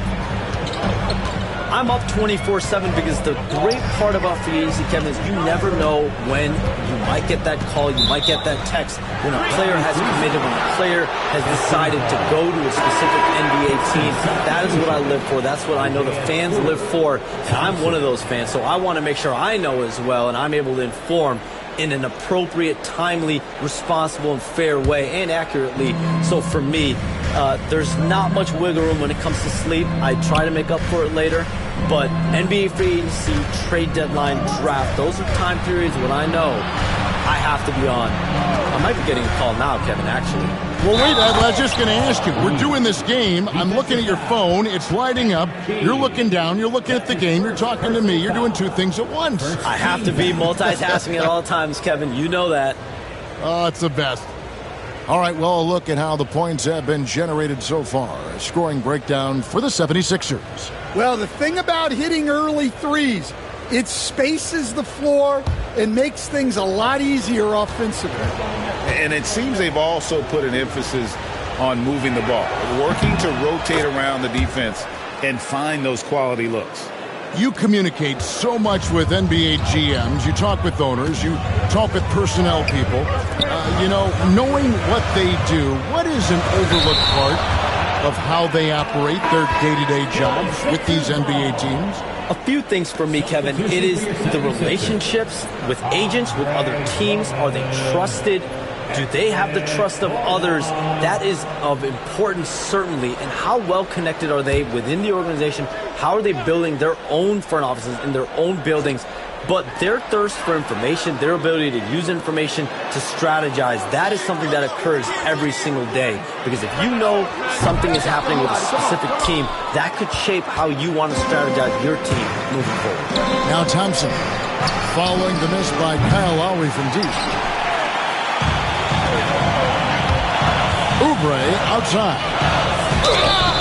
I'm up 24/7 because the great part about free agency, Kevin, is you never know when you might get that call, you might get that text when a player has committed, when a player has decided to go to a specific NBA team. That is what I live for. That's what I know the fans live for, and I'm one of those fans. So I want to make sure I know as well, and I'm able to inform in an appropriate, timely, responsible, and fair way, and accurately. So for me, there's not much wiggle room when it comes to sleep. I try to make up for it later, but NBA free agency, trade deadline, draft, those are time periods when I know I have to be on. I might be getting a call now, Kevin, actually. Well, wait, I was just going to ask you. We're doing this game. I'm looking at your phone. It's lighting up. You're looking down. You're looking at the game. You're talking to me. You're doing 2 things at once. I have to be multitasking at all times, Kevin. You know that. Oh, it's the best. All right, well, a look at how the points have been generated so far. A scoring breakdown for the 76ers. Well, the thing about hitting early threes, it spaces the floor and makes things a lot easier offensively. And it seems they've also put an emphasis on moving the ball, working to rotate around the defense and find those quality looks. You communicate so much with NBA GMs. You talk with owners. You talk with personnel people. Knowing what they do, what is an overlooked part of how they operate their day-to-day jobs with these NBA teams? A few things for me, Kevin. It is the relationships with agents, with other teams. Are they trusted? Do they have the trust of others? That is of importance, certainly. And how well connected are they within the organization? How are they building their own front offices in their own buildings? But their thirst for information, their ability to use information to strategize, that is something that occurs every single day. Because if you know something is happening with a specific team, that could shape how you want to strategize your team moving forward. Now Thompson, following the miss by Kyle Lowry from deep. Oubre outside.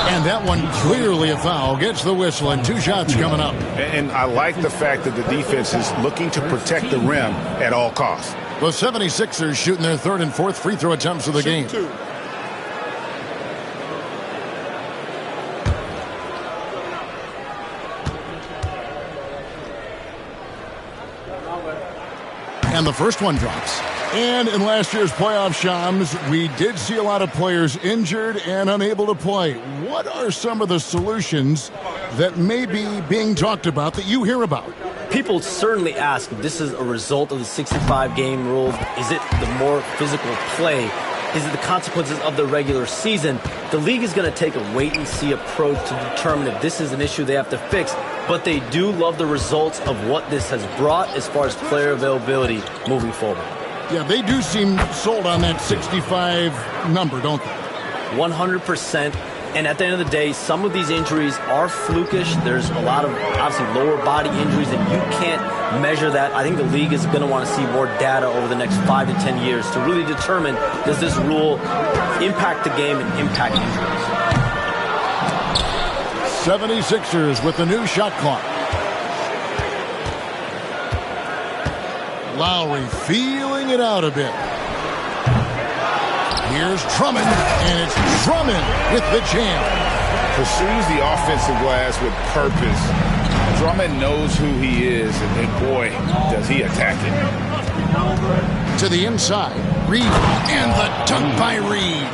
And that one clearly a foul. Gets the whistle and 2 shots coming up. And I like the fact that the defense is looking to protect the rim at all costs. The 76ers shooting their 3rd and 4th free throw attempts of the game. And the first one drops. And in last year's playoff, Shams, we did see a lot of players injured and unable to play. What are some of the solutions that may be being talked about that you hear about? People certainly ask if this is a result of the 65-game rule. Is it the more physical play? Is it the consequences of the regular season? The league is going to take a wait-and-see approach to determine if this is an issue they have to fix. But they do love the results of what this has brought as far as player availability moving forward. Yeah, they do seem sold on that 65 number, don't they? 100%. And at the end of the day, some of these injuries are flukish. There's a lot of, obviously, lower body injuries, and you can't measure that. I think the league is going to want to see more data over the next 5 to 10 years to really determine, does this rule impact the game and impact injuries? 76ers with the new shot clock. Lowry feeling it out a bit. Here's Drummond, and it's Drummond with the jam. Pursues the offensive glass with purpose Drummond knows who he is, and boy, does he attack it. To the inside, Reed, and the dunk by Reed.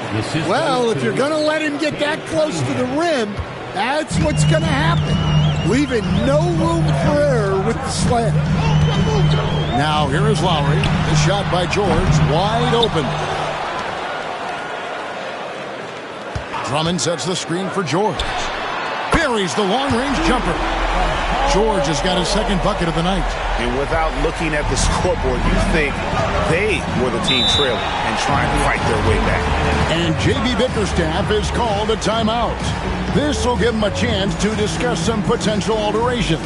Well, if you're going to let him get that close to the rim, that's what's going to happen. Leaving no room for error with the slam. Now here is Lowry. The shot by George, wide open. Drummond sets the screen for George. Buries the long-range jumper. George has got his second bucket of the night. And without looking at the scoreboard, you think they were the team trailing and trying to fight their way back. And J.B. Bickerstaff is called a timeout. This will give him a chance to discuss some potential alterations.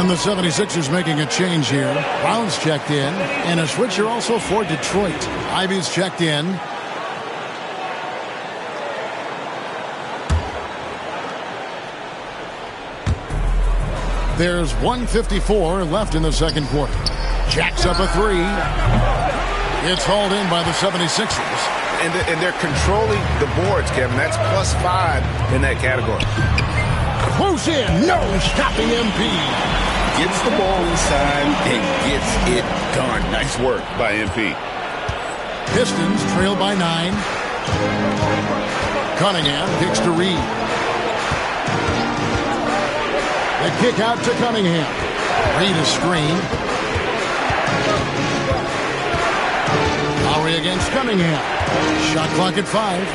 The 76ers making a change here. Brown's checked in, and a switcher also for Detroit. Ivy's checked in. There's 1:54 left in the second quarter. Jacks up a three. It's hauled in by the 76ers. And they're controlling the boards, Kevin. That's +5 in that category. Close in. No stopping MP. Gets the ball inside and gets it done. Nice work by MP. Pistons trail by 9. Cunningham kicks to Reed. The kick out to Cunningham. Reed is screened. Lowry against Cunningham. Shot clock at 5.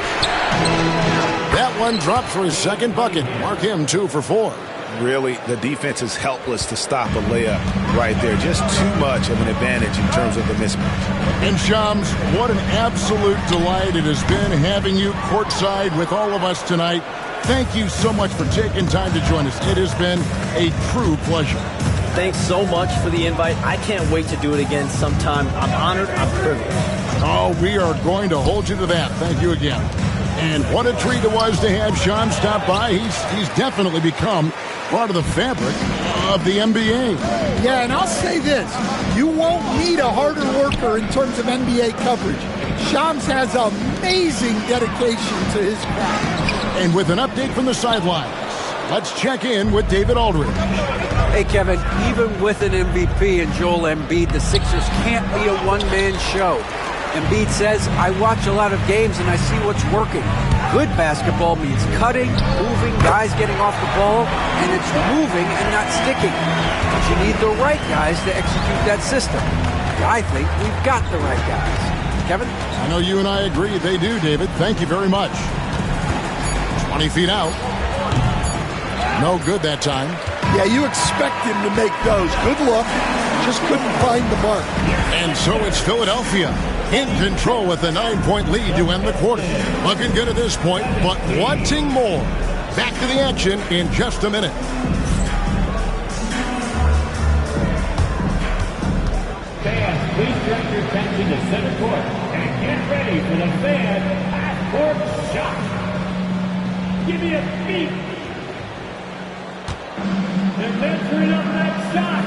That one dropped for his second bucket. Mark him 2 for 4. Really, the defense is helpless to stop a layup right there. Just too much of an advantage in terms of the mismatch. And Shams, what an absolute delight it has been having you courtside with all of us tonight. Thank you so much for taking time to join us. It has been a true pleasure. Thanks so much for the invite. I can't wait to do it again sometime. I'm honored. I'm privileged. Oh, we are going to hold you to that. Thank you again. And what a treat it was to have Sean stop by. He's definitely become part of the fabric of the NBA. Yeah, and I'll say this. You won't need a harder worker in terms of NBA coverage. Shams has amazing dedication to his craft. And with an update from the sidelines, let's check in with David Aldridge. Hey, Kevin, even with an MVP and Joel Embiid, the Sixers can't be a one-man show. Embiid says, I watch a lot of games and I see what's working. Good basketball means cutting, moving, guys getting off the ball, and it's moving and not sticking. But you need the right guys to execute that system. I think we've got the right guys. Kevin? I know you and I agree. They do, David. Thank you very much. 20 feet out. No good that time. Yeah, you expect him to make those. Good luck. Just couldn't find the mark. And so it's Philadelphia in control with a 9-point lead to end the quarter. Looking good at this point, but wanting more. Back to the action in just a minute. Fans, please direct your attention to center court and get ready for the fan half-court shot. Give me a beat. And then turn up that shot.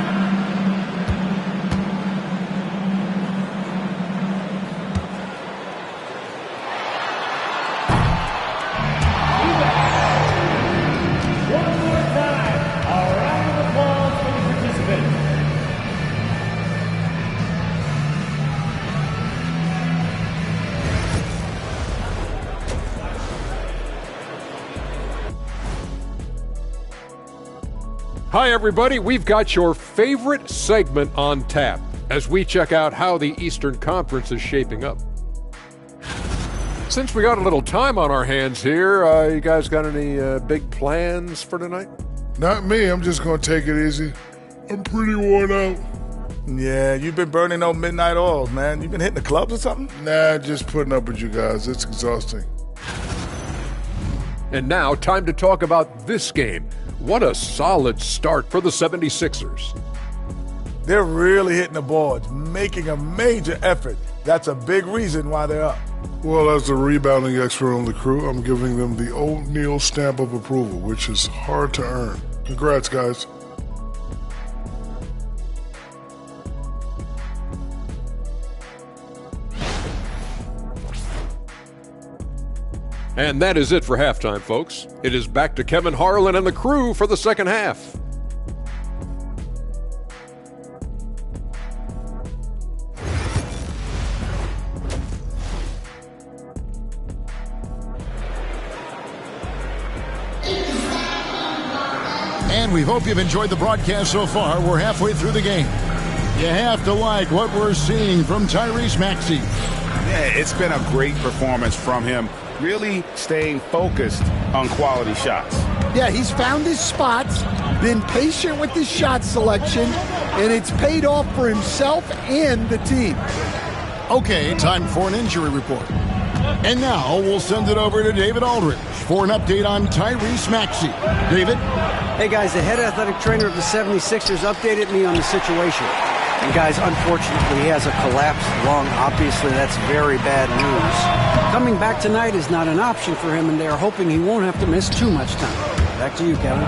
Hi, everybody. We've got your favorite segment on tap as we check out how the Eastern Conference is shaping up. Since we got a little time on our hands here, you guys got any big plans for tonight? Not me. I'm just going to take it easy. I'm pretty worn out. Yeah, you've been burning those midnight oils, man. You been hitting the clubs or something? Nah, just putting up with you guys. It's exhausting. And now, time to talk about this game. What a solid start for the 76ers. They're really hitting the boards, making a major effort. That's a big reason why they're up. Well, as the rebounding expert on the crew, I'm giving them the O'Neal stamp of approval, which is hard to earn. Congrats, guys. And that is it for halftime, folks. It is back to Kevin Harlan and the crew for the second half. And we hope you've enjoyed the broadcast so far. We're halfway through the game. You have to like what we're seeing from Tyrese Maxey. Yeah, it's been a great performance from him. Really staying focused on quality shots. Yeah, he's found his spots, been patient with his shot selection, and it's paid off for himself and the team. Okay, time for an injury report. And now we'll send it over to David Aldridge for an update on Tyrese Maxey. David? Hey, guys, the head athletic trainer of the 76ers updated me on the situation. And, guys, unfortunately, he has a collapsed lung. Obviously, that's very bad news. Coming back tonight is not an option for him, and they are hoping he won't have to miss too much time. Back to you, Kevin.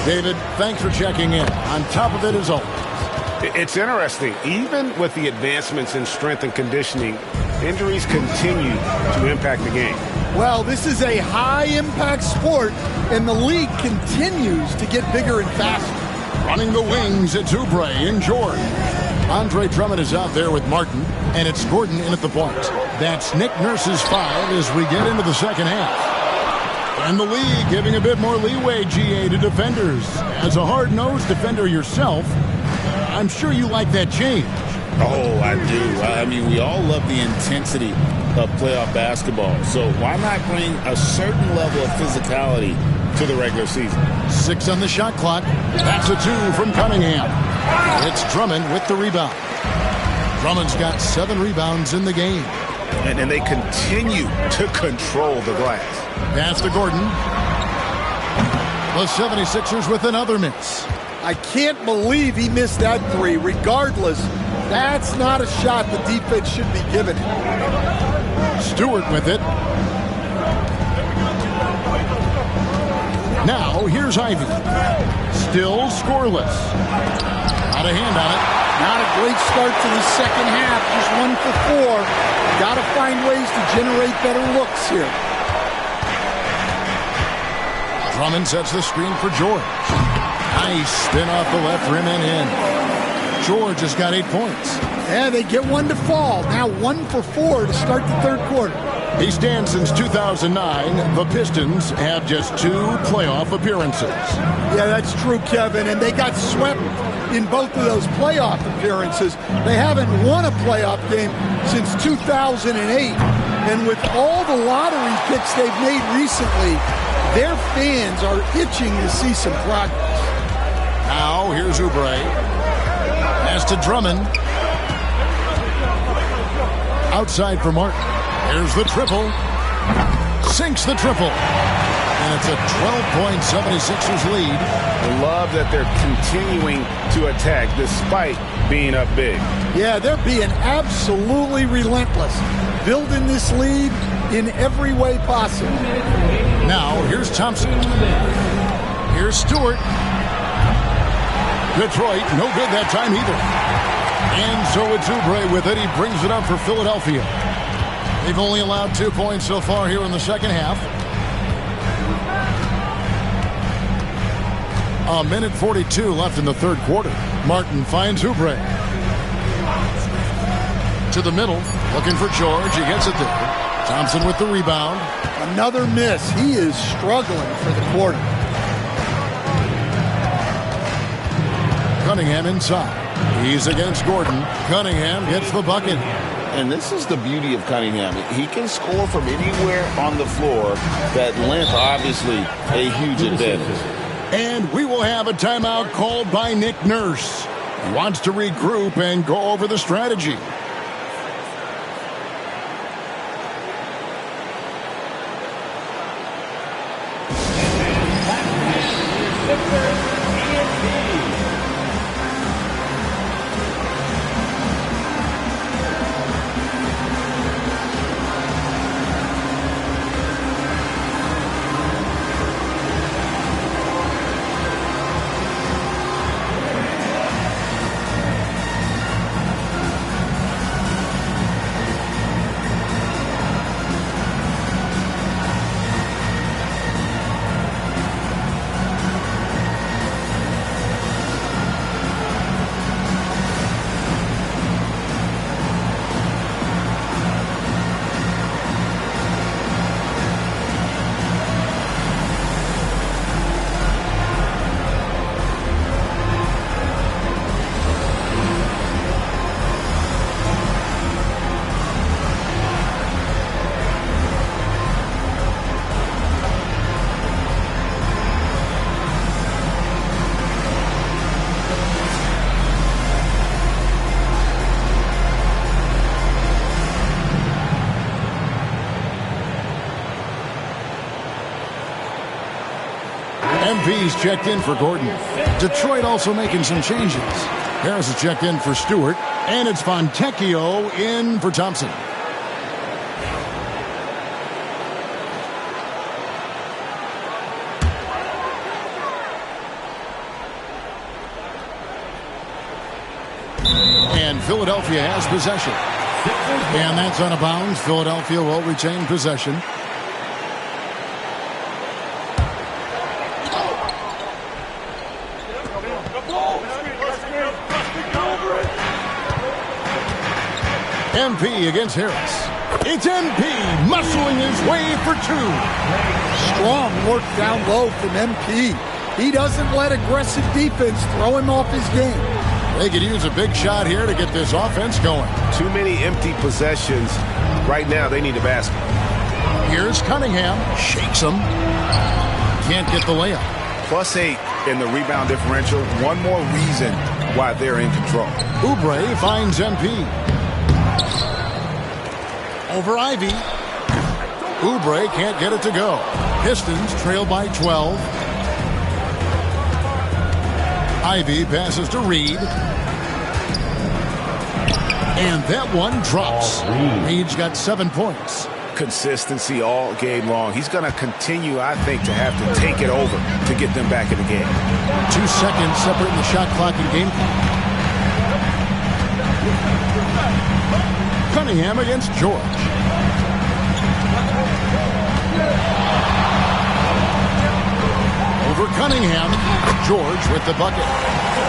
David, thanks for checking in. On top of it, as always. It's interesting. Even with the advancements in strength and conditioning, injuries continue to impact the game. Well, this is a high-impact sport, and the league continues to get bigger and faster. Running the wings, it's Oubre and George. Andre Drummond is out there with Martin, and it's Gordon in at the point. That's Nick Nurse's 5 as we get into the second half. And the league giving a bit more leeway, GA, to defenders. As a hard-nosed defender yourself, I'm sure you like that change. Oh, I do. I mean, we all love the intensity of playoff basketball. So why not bring a certain level of physicality to the regular season? 6 on the shot clock. That's a 2 from Cunningham. It's Drummond with the rebound. Drummond's got 7 rebounds in the game. And they continue to control the glass. Pass to Gordon. The 76ers with another miss. I can't believe he missed that 3. Regardless, that's not a shot the defense should be giving him. Stewart with it. Now, here's Ivy. Still scoreless. Not a hand on it. Not a great start to the second half. Just 1 for 4. Got to find ways to generate better looks here. Drummond sets the screen for George. Nice spin off the left rim and in. George has got 8 points. Yeah, they get 1 to fall. Now 1 for 4 to start the third quarter. He stands since 2009. The Pistons have just 2 playoff appearances. Yeah, that's true, Kevin. And they got swept in both of those playoff appearances. They haven't won a playoff game since 2008. And with all the lottery picks they've made recently, their fans are itching to see some progress. Now, here's Oubre. Pass to Drummond. Outside for Martin. Here's the triple. Sinks the triple. And it's a 12-point 76ers lead. I love that they're continuing to attack despite being up big. Yeah, they're being absolutely relentless. Building this lead in every way possible. Now, here's Thompson. Here's Stewart. Detroit, no good that time either. And so it's Oubre with it. He brings it up for Philadelphia. They've only allowed 2 points so far here in the second half. A minute 42 left in the third quarter. Martin finds Oubre. To the middle, looking for George. He gets it there. Thompson with the rebound. Another miss. He is struggling for the quarter. Cunningham inside. He's against Gordon. Cunningham gets the bucket. And this is the beauty of Cunningham. He can score from anywhere on the floor. That length, obviously, a huge advantage. And we will have a timeout called by Nick Nurse. He wants to regroup and go over the strategy. MP's checked in for Gordon. Detroit also making some changes. Harris is checked in for Stewart. And it's Fontecchio in for Thompson. And Philadelphia has possession. And that's out of bounds. Philadelphia will retain possession. MP against Harris. It's MP muscling his way for two. Strong work down low from MP. He doesn't let aggressive defense throw him off his game. They could use a big shot here to get this offense going. Too many empty possessions. Right now, they need a basket. Here's Cunningham. Shakes him. Can't get the layup. +8 in the rebound differential. One more reason why they're in control. Oubre finds MP. Over Ivy. Oubre can't get it to go. Pistons trail by 12. Ivy passes to Reed. And that one drops. Reed's got 7 points. Consistency all game long. He's going to continue, I think, to have to take it over to get them back in the game. 2 seconds separating the shot clock and game clock. Cunningham against George. Over Cunningham. George with the bucket.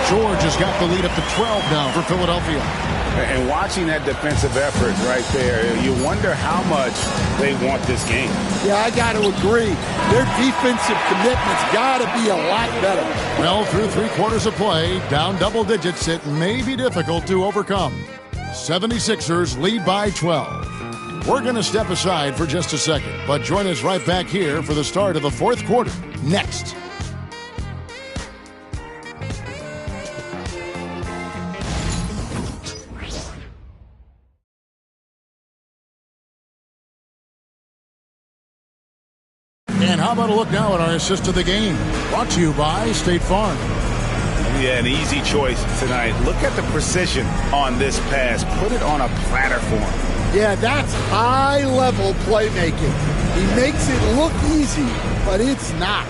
George has got the lead up to 12 now for Philadelphia. And watching that defensive effort right there, you wonder how much they want this game. Yeah, I got to agree. Their defensive commitment's got to be a lot better. Well, through 3 quarters of play, down double digits, it may be difficult to overcome. 76ers lead by 12. We're going to step aside for just a second, but join us right back here for the start of the 4th quarter. Next. And how about a look now at our assist of the game? Brought to you by State Farm. Yeah, an easy choice tonight. Look at the precision on this pass. Put it on a platter for him. Yeah, that's high-level playmaking. He makes it look easy, but it's not.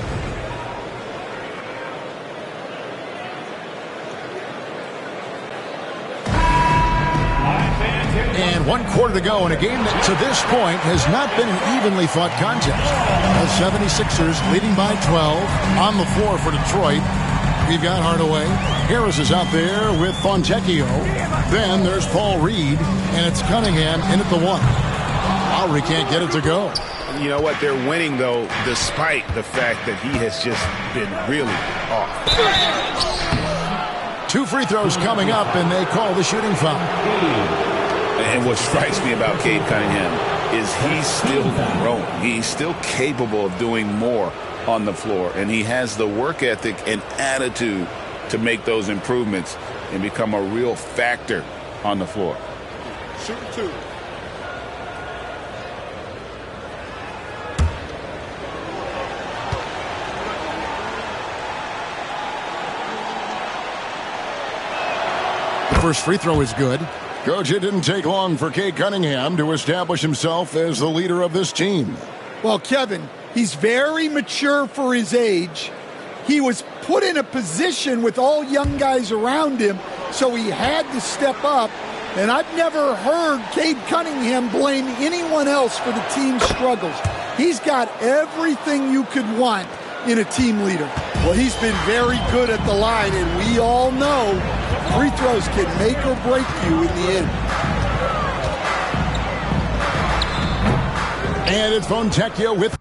And 1 quarter to go in a game that to this point has not been an evenly fought contest. The 76ers leading by 12 on the floor for Detroit. We've got Hardaway. Harris is out there with Fontecchio. Then there's Paul Reed, and it's Cunningham in at the 1. Lowry can't get it to go. You know what? They're winning, though, despite the fact that he has just been really off. 2 free throws coming up, and they call the shooting foul. And what strikes me about Cade Cunningham is he's still growing. He's still capable of doing more on the floor, and he has the work ethic and attitude to make those improvements and become a real factor on the floor. Shoot 2. The first free throw is good. Coach, it didn't take long for Cade Cunningham to establish himself as the leader of this team. Well, Kevin, he's very mature for his age. He was put in a position with all young guys around him, so he had to step up. And I've never heard Cade Cunningham blame anyone else for the team's struggles. He's got everything you could want in a team leader. Well, he's been very good at the line, and we all know free throws can make or break you in the end. And it's Fontecchio with...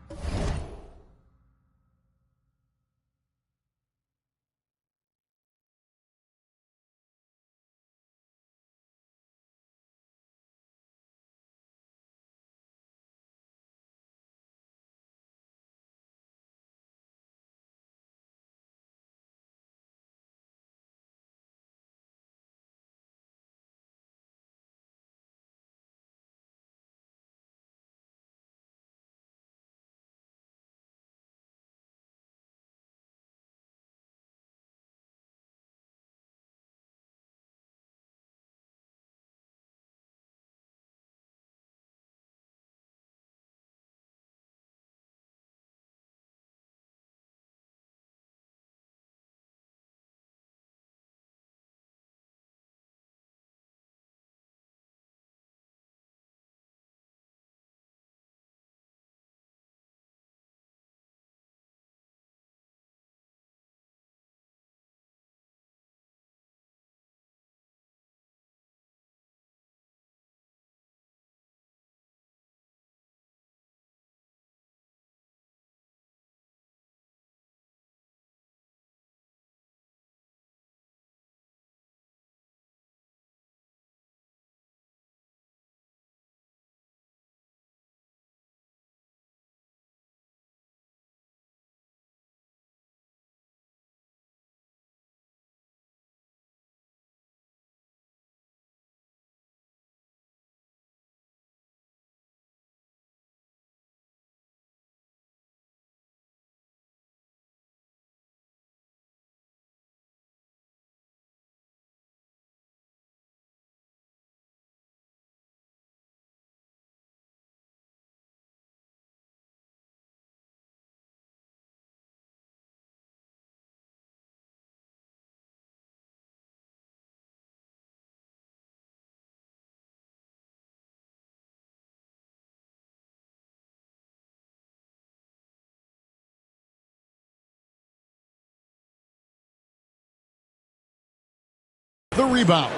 The rebound.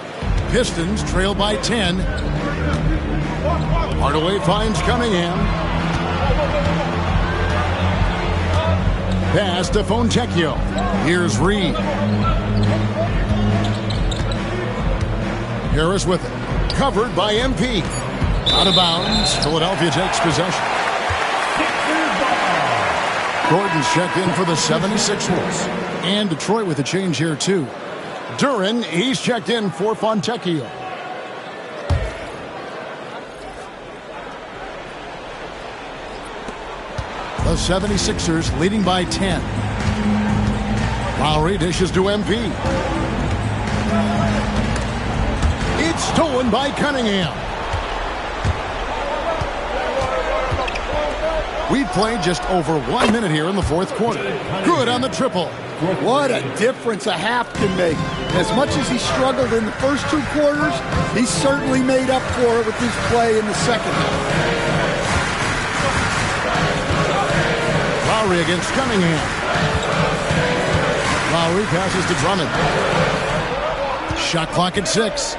Pistons trail by 10. Hardaway finds Cunningham. Pass to Fontecchio. Here's Reed. Harris with it. Covered by MP. Out of bounds. Philadelphia takes possession. Gordon's checked in for the 76ers. And Detroit with a change here, too. Duren, he's checked in for Fontecchio. The 76ers leading by 10. Lowry dishes to MP. It's stolen by Cunningham. We've played just over 1 minute here in the fourth quarter. Good on the triple. What a difference a half can make. As much as he struggled in the first 2 quarters, he certainly made up for it with his play in the second. Lowry against Cunningham. Lowry passes to Drummond. Shot clock at 6.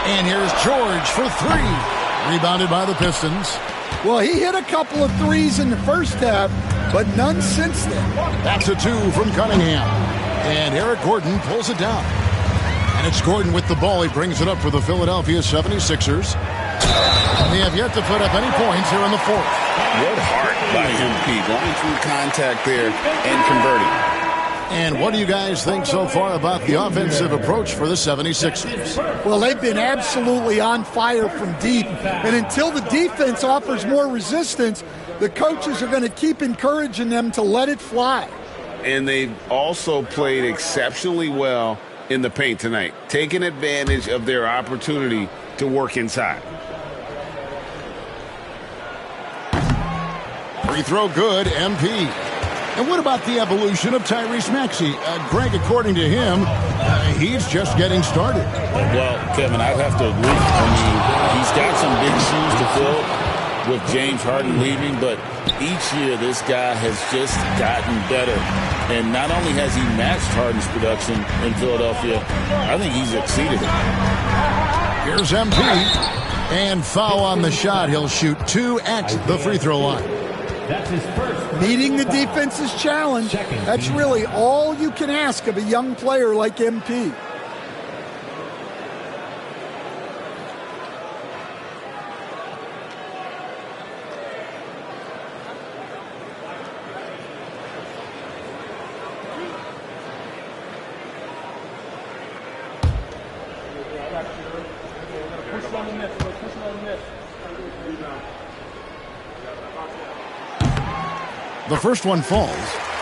And here's George for 3. Rebounded by the Pistons. Well, he hit a couple of threes in the first half, but none since then. That's a 2 from Cunningham. And Eric Gordon pulls it down. And it's Gordon with the ball. He brings it up for the Philadelphia 76ers. They have yet to put up any points here in the fourth. What heart by MP, going through contact there and converting. And what do you guys think so far about the offensive approach for the 76ers? Well, they've been absolutely on fire from deep. And until the defense offers more resistance, the coaches are going to keep encouraging them to let it fly. And they've also played exceptionally well in the paint tonight, taking advantage of their opportunity to work inside. Free throw good, MP. And what about the evolution of Tyrese Maxey? Greg, according to him, he's just getting started. Well, Kevin, I'd have to agree. I mean, he's got some big shoes to fill with James Harden leaving, but each year this guy has just gotten better. And not only has he matched Harden's production in Philadelphia, I think he's exceeded it. Here's MP. And foul on the shot. He'll shoot 2 at the free throw line. That's his first. Meeting the defense's challenge. That's really all you can ask of a young player like MP. The first one falls.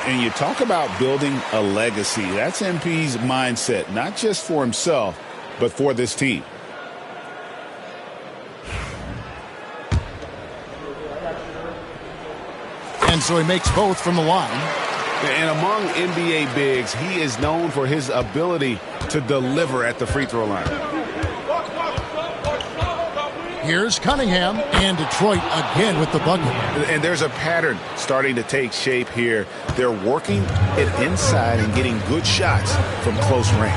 And you talk about building a legacy. That's MP's mindset, not just for himself, but for this team. And so he makes both from the line. And among NBA bigs, he is known for his ability to deliver at the free throw line. Here's Cunningham, and Detroit again with the bucket. And there's a pattern starting to take shape here. They're working it inside and getting good shots from close range.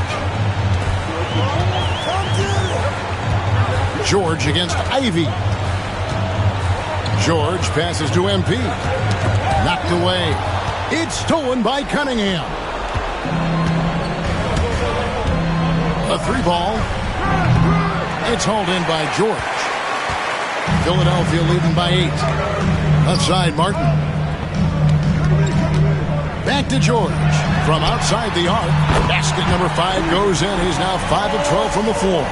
George against Ivy. George passes to MP. Knocked away. It's stolen by Cunningham. A 3-ball. It's hauled in by George. Philadelphia leading by 8. Left side, Martin. Back to George. From outside the arc. Basket number 5 goes in. He's now 5 of 12 from the floor.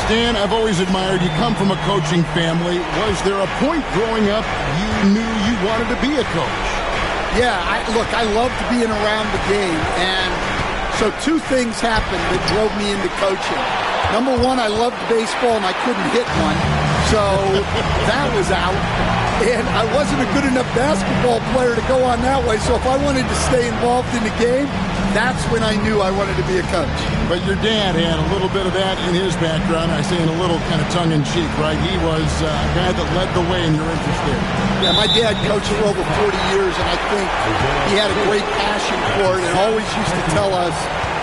Stan, I've always admired you. Come from a coaching family. Was there a point growing up you knew you wanted to be a coach? Yeah, look, I loved being around the game. And so 2 things happened that drove me into coaching. Number 1, I loved baseball and I couldn't hit one. So that was out. And I wasn't a good enough basketball player to go on that way. So if I wanted to stay involved in the game, that's when I knew I wanted to be a coach. But your dad had a little bit of that in his background. I say in a little kind of tongue-in-cheek, right? He was a guy that led the way in your interest there. Yeah, my dad coached for over 40 years, and I think he had a great passion for it and always used to tell us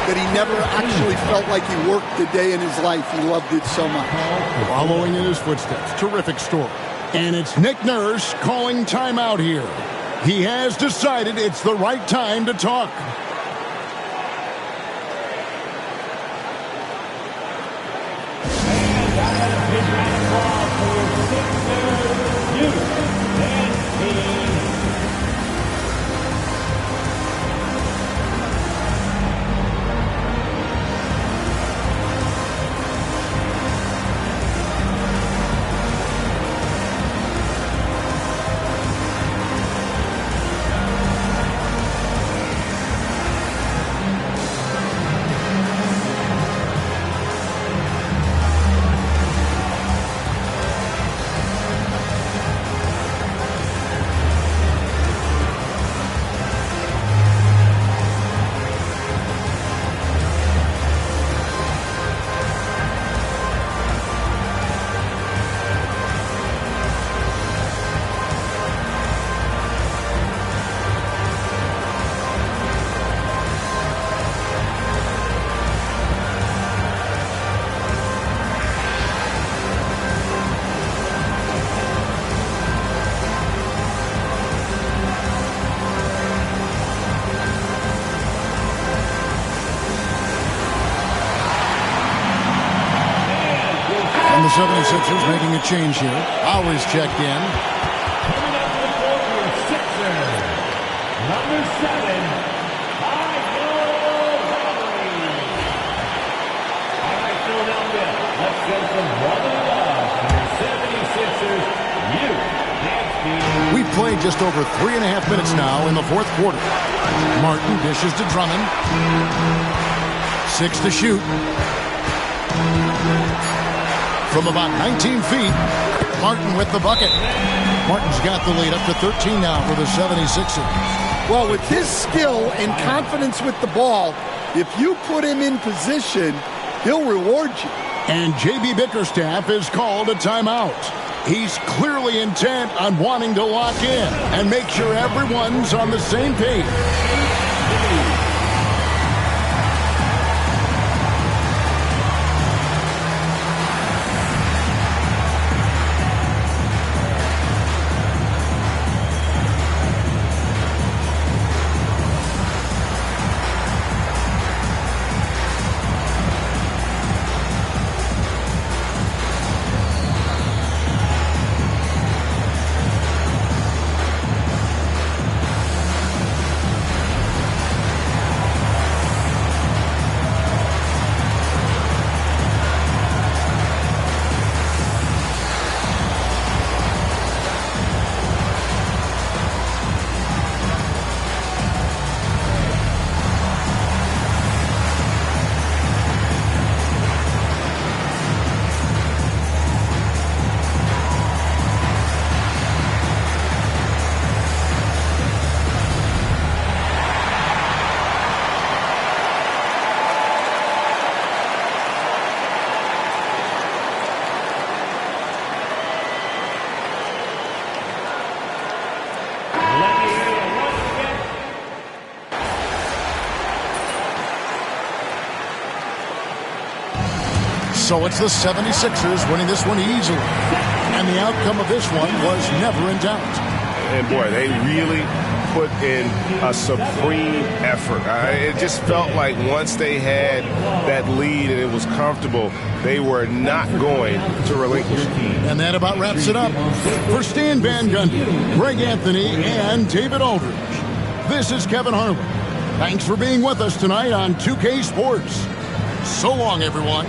that he never actually felt like he worked a day in his life. He loved it so much. Following in his footsteps. Terrific story. And it's Nick Nurse calling timeout here. He has decided it's the right time to talk. And the 76ers making a change here. Hours checked in. Coming up to the court, your Sixer, number 7, Michael Valerie. All right, Philadelphia, let's get some brotherly love to your 76ers. You can't be. We've played just over 3.5 minutes now in the fourth quarter. Martin dishes to Drummond. 6 to shoot. From about 19 feet, Martin with the bucket. Martin's got the lead up to 13 now for the 76ers. Well, with his skill and confidence with the ball, if you put him in position, he'll reward you. And J.B. Bickerstaff is called a timeout. He's clearly intent on wanting to lock in and make sure everyone's on the same page. So it's the 76ers winning this one easily. And the outcome of this one was never in doubt. And boy, they really put in a supreme effort. It just felt like once they had that lead and it was comfortable, they were not going to relinquish it. And that about wraps it up. For Stan Van Gundy, Greg Anthony, and David Aldridge, this is Kevin Harlan. Thanks for being with us tonight on 2K Sports. So long, everyone.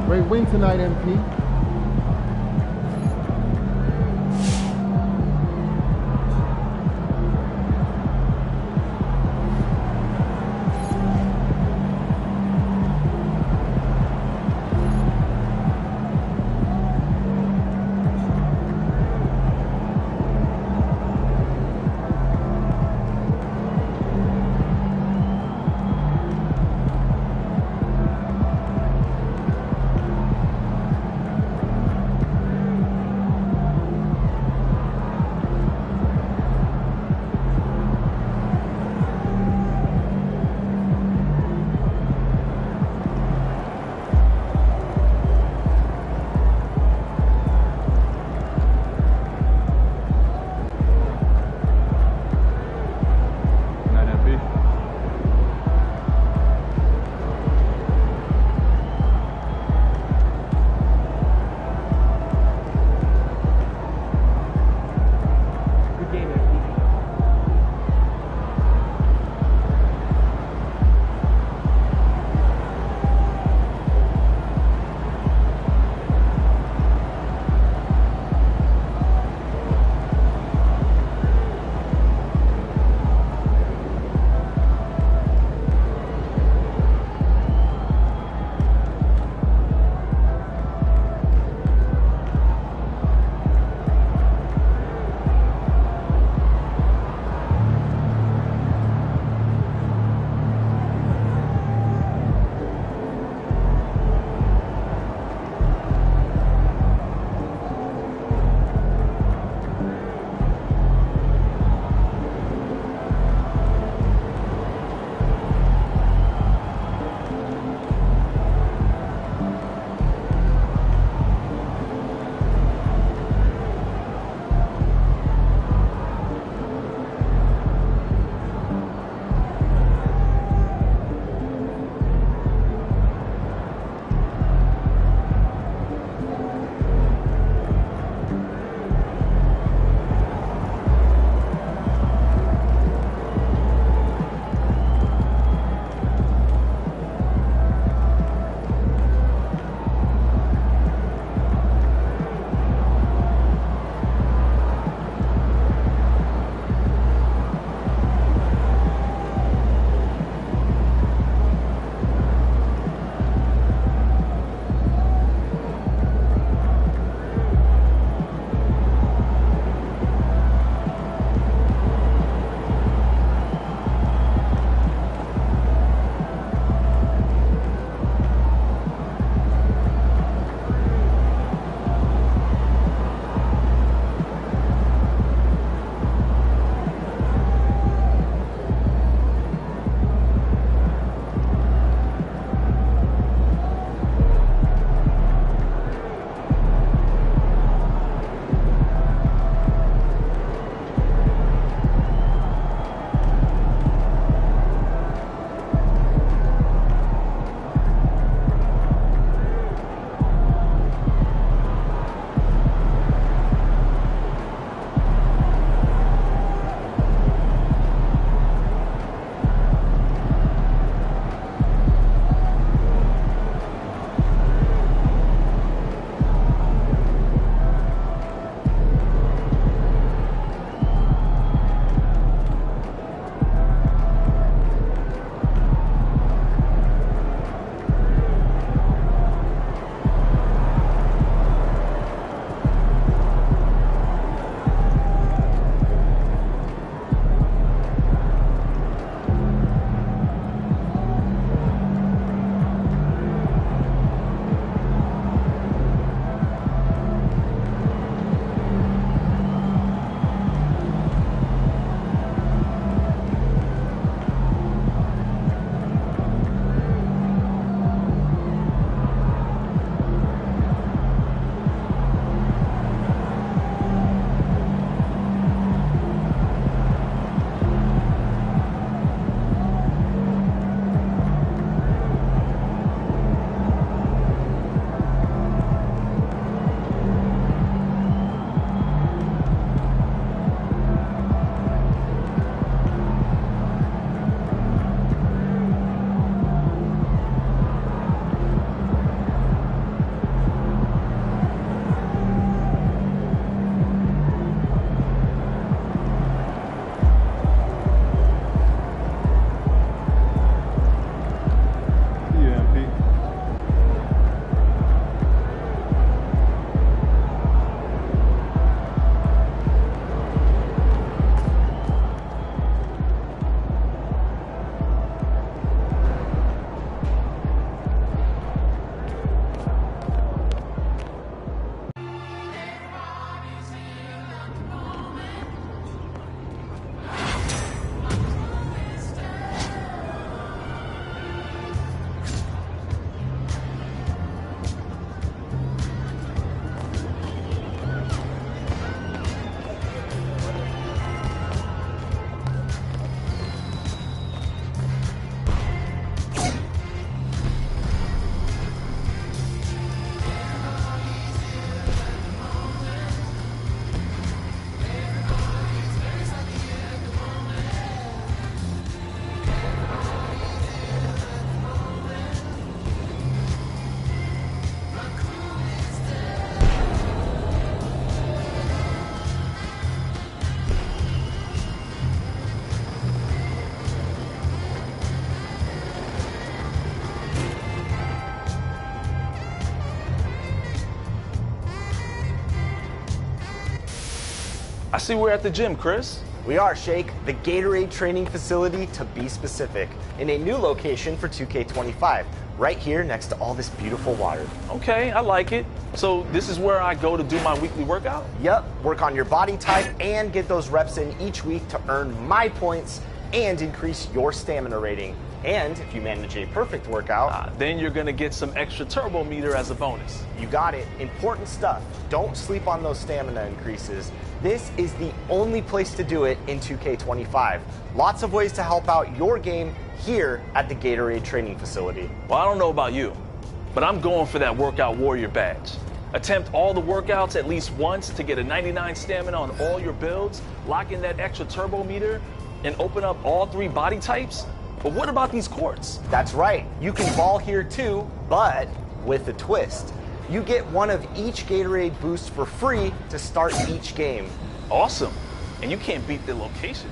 Great win tonight, MP. I see we're at the gym, Chris. We are, Shake, the Gatorade training facility to be specific, in a new location for 2K25, right here next to all this beautiful water. Okay, I like it. So this is where I go to do my weekly workout? Yep, work on your body type and get those reps in each week to earn my points and increase your stamina rating. And if you manage a perfect workout, then you're gonna get some extra turbo meter as a bonus. You got it. Important stuff. Don't sleep on those stamina increases. This is the only place to do it in 2K25. Lots of ways to help out your game here at the Gatorade training facility. Well, I don't know about you, but I'm going for that Workout Warrior badge. Attempt all the workouts at least once to get a 99 stamina on all your builds, lock in that extra turbo meter, and open up all 3 body types. But what about these courts? That's right. You can ball here too, but with a twist. You get one of each Gatorade boost for free to start each game. Awesome. And you can't beat the location.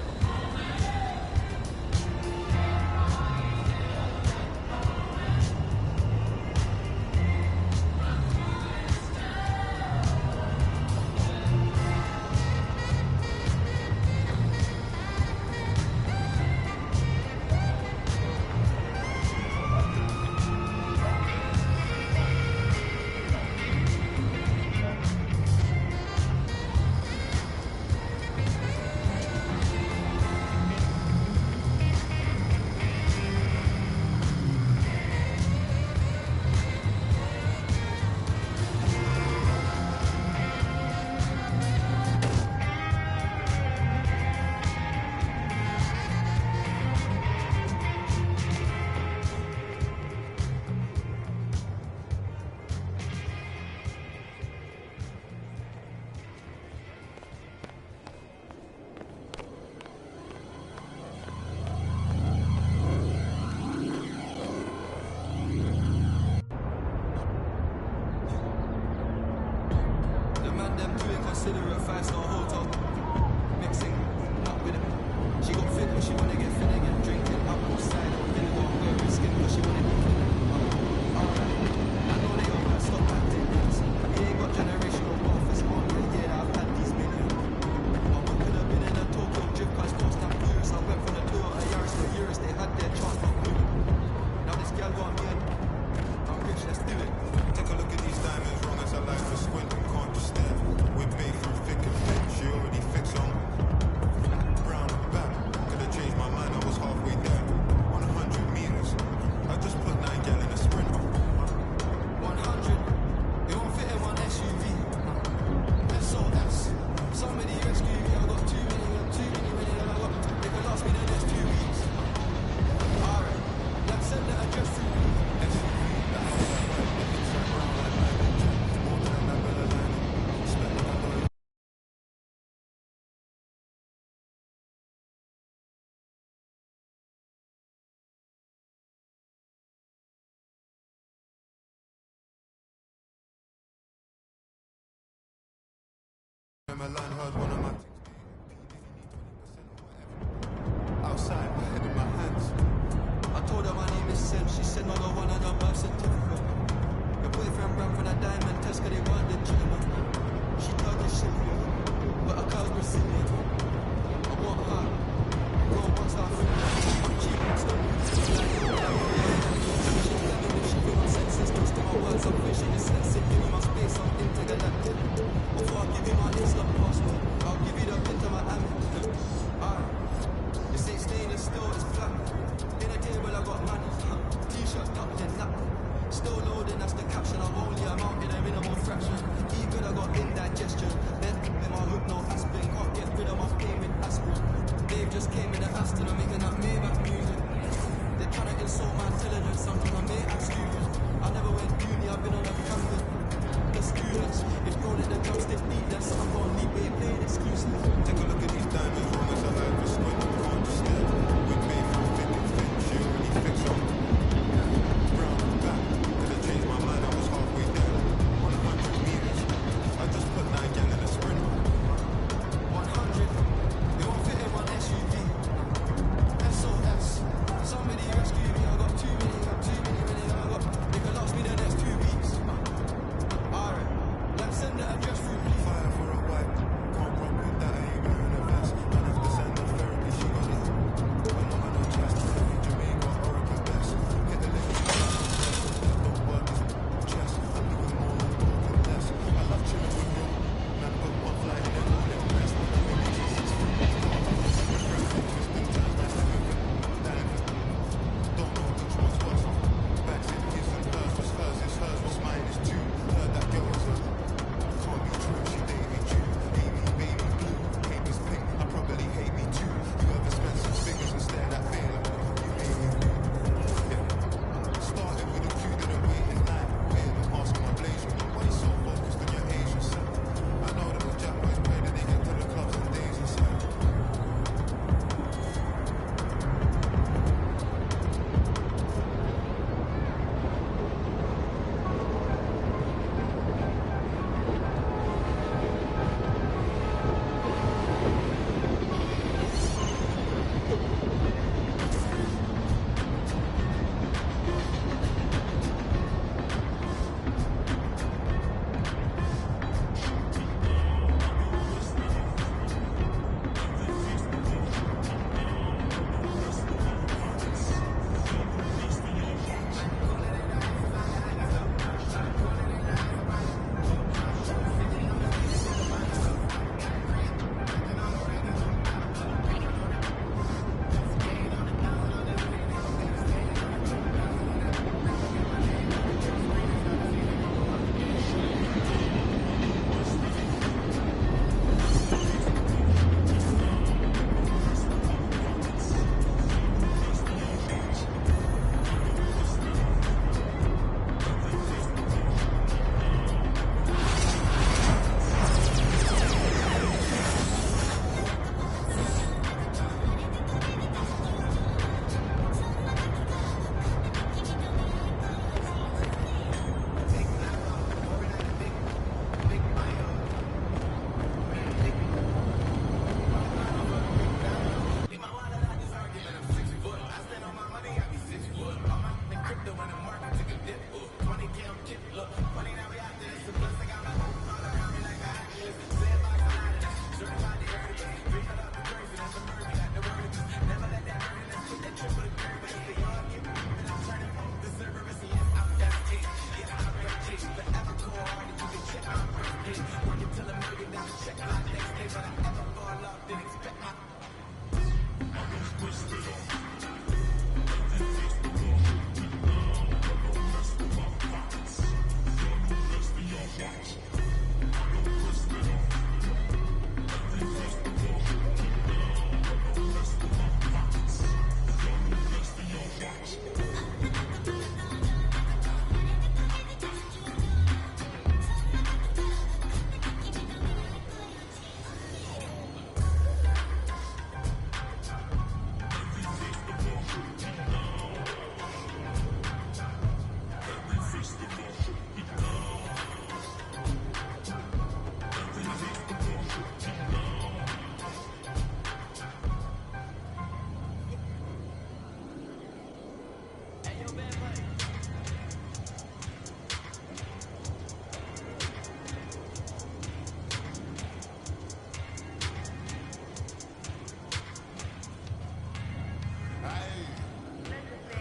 Outside, my head in my hands. I told her my name is Sen. She said, no, the one on the birth certificate. Your boyfriend ran for the diamond test because they want the gentleman. She thought this shit real, but her car's Brazilian. I want her. Go once I feel she wants to she tell me that she feel my senses. Close to my words, I'm fishing, it's sensitive. Give me my space, I'm intergalactic. Before I give you my Insta password.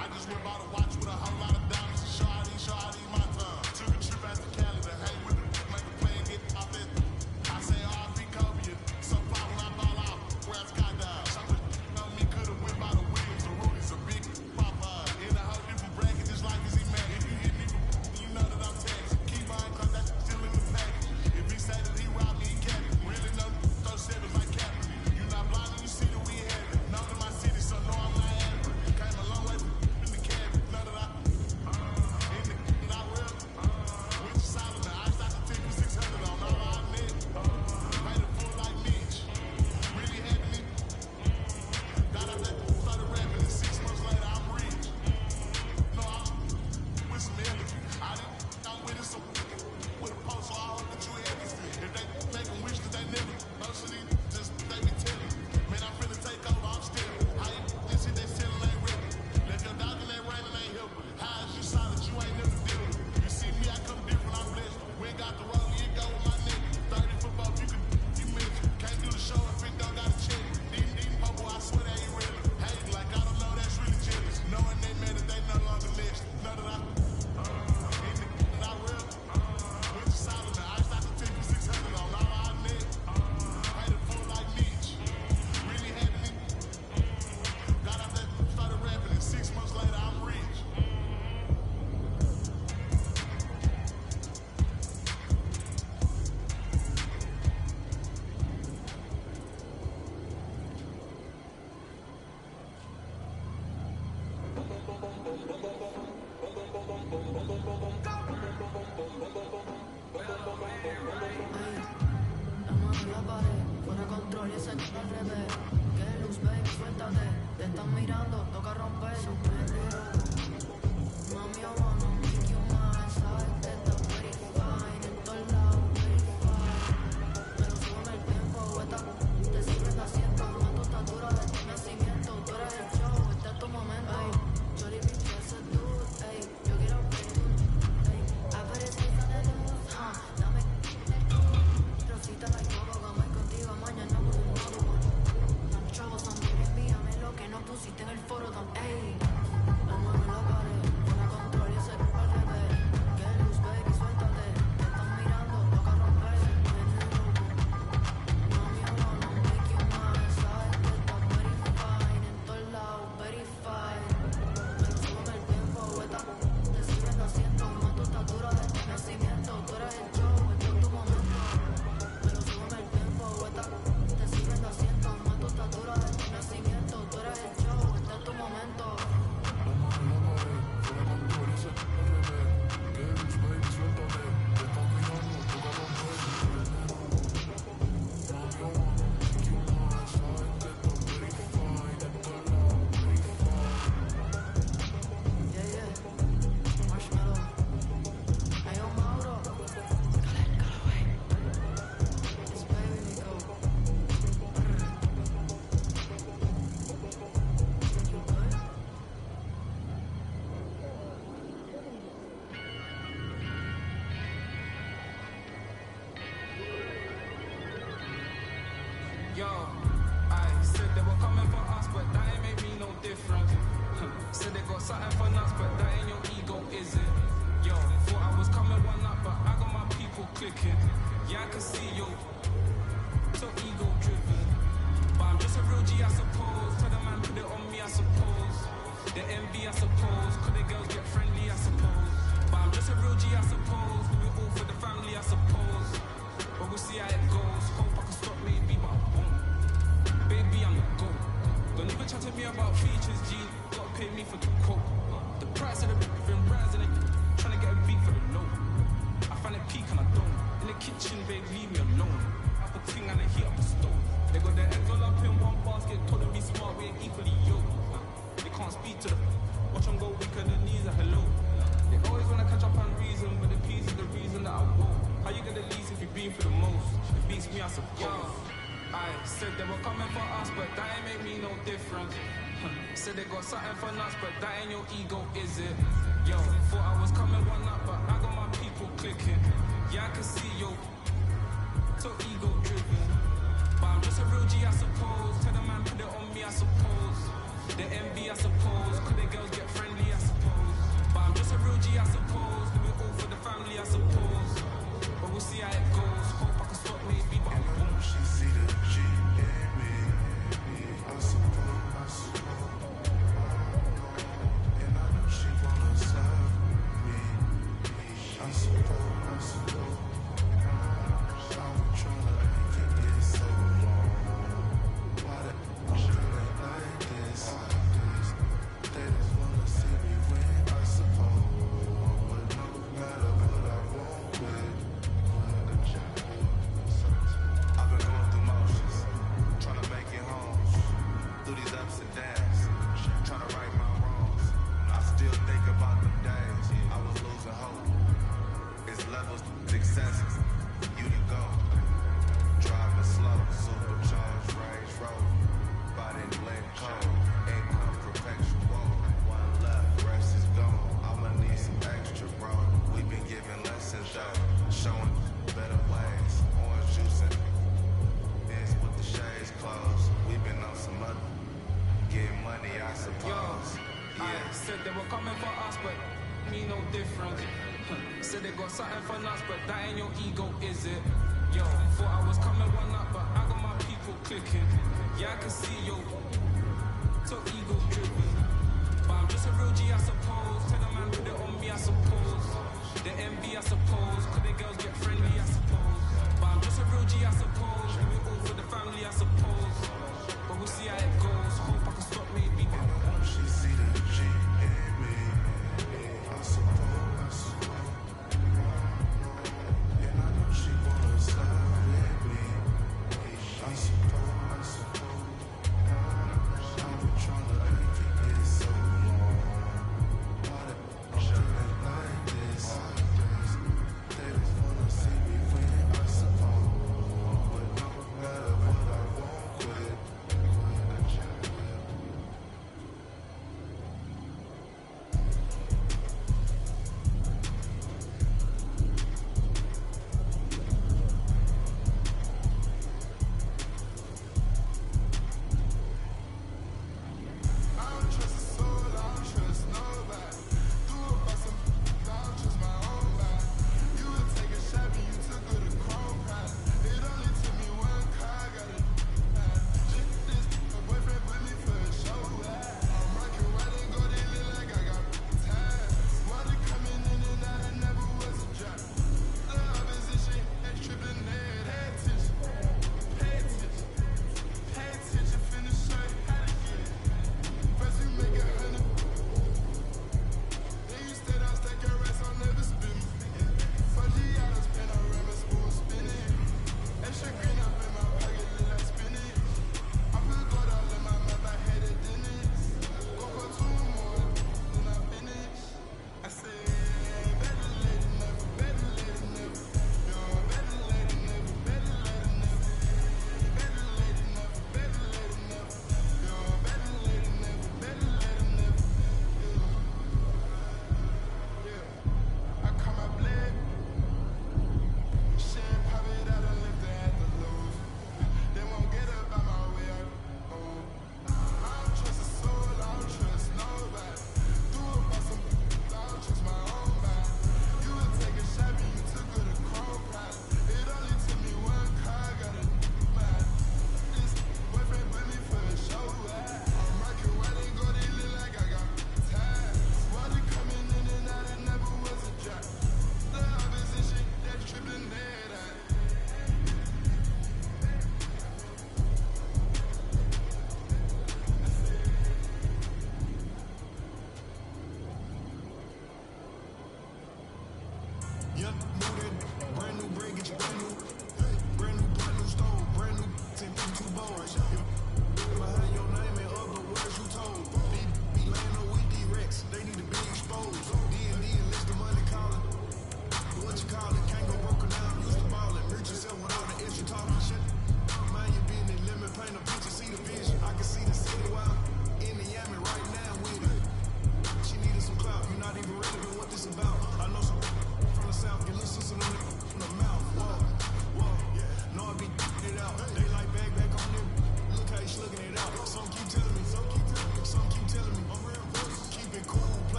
I just went by the watch with a whole lot of diamonds. Show out these my time. Took a trip out to Cali to hang with the make a play and get off it. I say R.P. Kobe, so fly when I ball out. Where I skydive. Something on me could've went by the Williams. The Rudy's a big Popeye. In a whole different bracket, just like is he mad. If you hit me, you know that I'm taxing. Keep mine, cause that's still in the package. If he say that he robbed me, he kept it. Really know those sevens like Captain. You not blind and you see that we had it. Known in my city, so know I'm not average. Came a long way in the cabin. Know that I real. With the solid, I stopped to take 600 on all I net. Made it full like Mitch. Really having it. Got out there, started rapping, and 6 months later I'm rich. No, I'm with some energy. I'm with it, so with a post, so I hope that you have this. If they make them wish that they never, most of these just they be telling. Man, I'm finna take over, I'm still. How you this shit they selling ain't real. Left your dog in that rain and ain't helping it. How is you solid, you ain't never deal with it. You see me, I come different, I'm blessed. We ain't got the roll, you go with my nigga. 30 for both, you miss. Can't do the show if it don't got a check. These popo, I swear they ain't real. Hey, like I don't know, that's really jealous. Knowing they mad that they no longer list. Know that I real. With the solid, I stopped to take 600 on all I net. Made it full like Mitch. Really having it. Got out there, started rapping, and 6 months later I'm rich. La pared, fuera de control y ese que al revés. Que luz, baby, suéltate. Te están mirando, toca romper. Mami, I wanna make you mine. Sabes que estás very fine. En todos lados, very fine. Pero sube el tiempo, te sirven de asiento. Más tu estatura de tu nacimiento. Tú eres el show, este es tu momento. Chori, bitch, ese dude. Ey, yo quiero ver tú. Aparece de luz, dame Rosita like bubble gum, contigo mañana por un modo. I'm trouble, envíame lo que no pusiste en el foro. Ey, vamos a la pared, fuera control y ese al revés. Que luz, baby, suéltate. Te están mirando, toca romper. Mami, I wanna make you mine. Sabes que estás very fine. En todos lados, very fine. Pero sube el tiempo, te sirven de asiento. Más tu estatura de tu nacimiento. Tú eres el show, este es tu momento. Pero sube el tiempo, te sirven de asiento. Más tu estatura de tu nacimiento. Tú eres el show, este es tu momento. Yo, I said they were coming for us, but that ain't make me no different. Said they got something for nuts, but that ain't your ego, is it? Yo, thought I was coming one up, but I got my people clicking. Yeah, I can see you, so ego driven. But I'm just a real G, I suppose. Tell the man put it on me, I suppose. The envy, I suppose. Could the girls get friendly, I suppose. But I'm just a real G, I suppose. We all for the family, I suppose. But we'll see how it goes. Hope I can stop maybe, but I won't. Baby, I'm the GOAT. Don't even chat to me about features, G. Gotta pay me for the quote. The price of the been rising, trying to get a beat for the low. I find it peak and I don't. In the kitchen, babe, leave me alone. I put ting and I heat up the stove. They got their eggs all up in one basket, told them be smart, we ain't equally yoked. They can't speak to the watch them go weaker than knees are hello. They always wanna catch up on reason, but the peace is the reason that I won't. How you get the least if you've been for the most? It beats me, I suppose. I said they were coming for us, but that ain't make me no difference. Said they got something for nuts, but that ain't your ego, is it? Yo, thought I was coming one up, but I got my people clicking. Yeah, I can see you, so ego driven. But I'm just a real G, I suppose. Tell the man put it on me, I suppose. The envy, I suppose. Could the girls get friendly? G, I suppose. Do it all for the family, I suppose. But we'll see how it goes. Hope I can stop maybe, but I won't. She see the G in me. I suppose. And I know she wanna serve me. I suppose. I've been trying to make it get so long. Why the shit like this? They just wanna see me win, I suppose. But no matter what I want with. I've been going through motions, trying to make it home. Through these ups and downs, trying to right my wrongs. I still think about them days I was losing hope. It's levels, successes, you to go. Driving slow, supercharged Range Rover. Body blend cold, income perpetual. One left, rest is gone. I'ma need some extra, bro. We've been giving lessons though, showing better ways. Orange juicing, it's with the shades closed. We've been on some other, getting money, I suppose. I said they were coming for us, but me no different. Said they got something for us, but that ain't your ego, is it? Yo, thought I was coming one up, but I got my people clicking. Yeah, I can see yo, so ego driven. But I'm just a real G, I suppose. Tell the man put it on me, I suppose. The envy, I suppose. Could the girls get friendly, I suppose. But I'm just a real G, I suppose. Do it all for the family, I suppose. But we'll see how it goes. Hope I can stop maybe, but I won't. She see the G in me. I suppose. And I know she wanna serve with me. I suppose. I've been trying to make it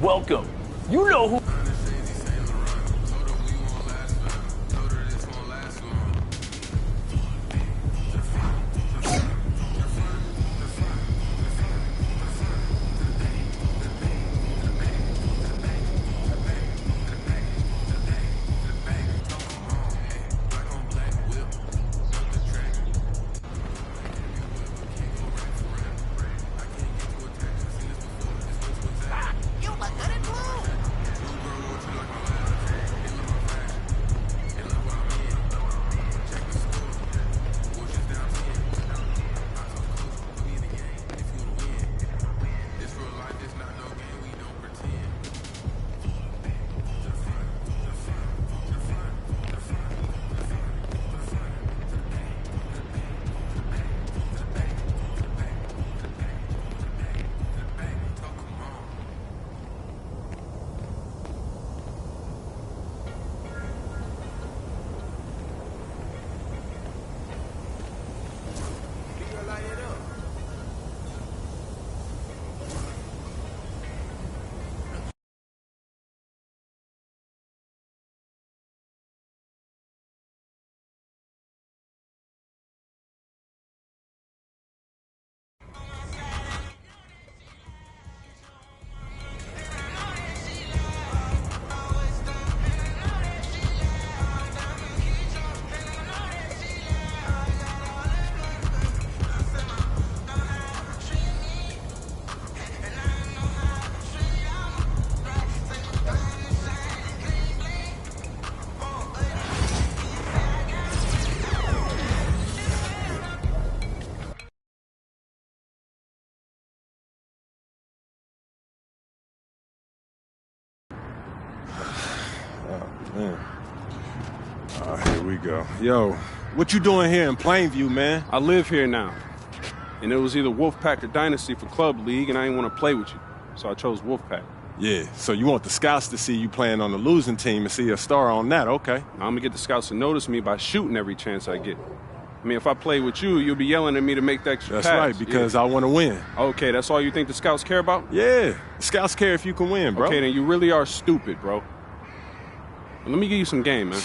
welcome. You know who. Man. Here we go. Yo, what you doing here in Plainview, man? I live here now. And it was either Wolfpack or Dynasty for Club League, and I didn't want to play with you. So I chose Wolfpack. Yeah, so you want the scouts to see you playing on the losing team and see a star on that, okay. Now, I'm going to get the scouts to notice me by shooting every chance I get. I mean, if I play with you, you'll be yelling at me to make the extra That's pass. right, because I want to win. Okay, that's all you think the scouts care about? Yeah, the scouts care if you can win, bro. Okay, then you really are stupid, bro. Let me give you some game, man.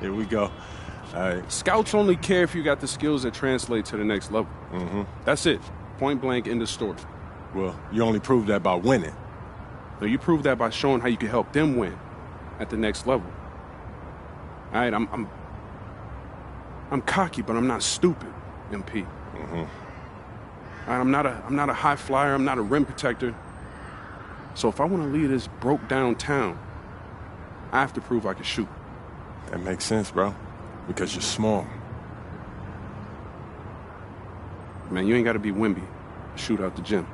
Here we go. All right. Scouts only care if you got the skills that translate to the next level. Mm-hmm. That's it. Point blank, end of story. Well, you only prove that by winning. No, you prove that by showing how you can help them win at the next level. All right, I'm cocky, but I'm not stupid, MP. Mm-hmm. All right, I'm not a high flyer. I'm not a rim protector. So if I want to lead this broke down town, I have to prove I can shoot. That makes sense, bro. Because you're small. Man, you ain't got to be Wimby to shoot out the gym.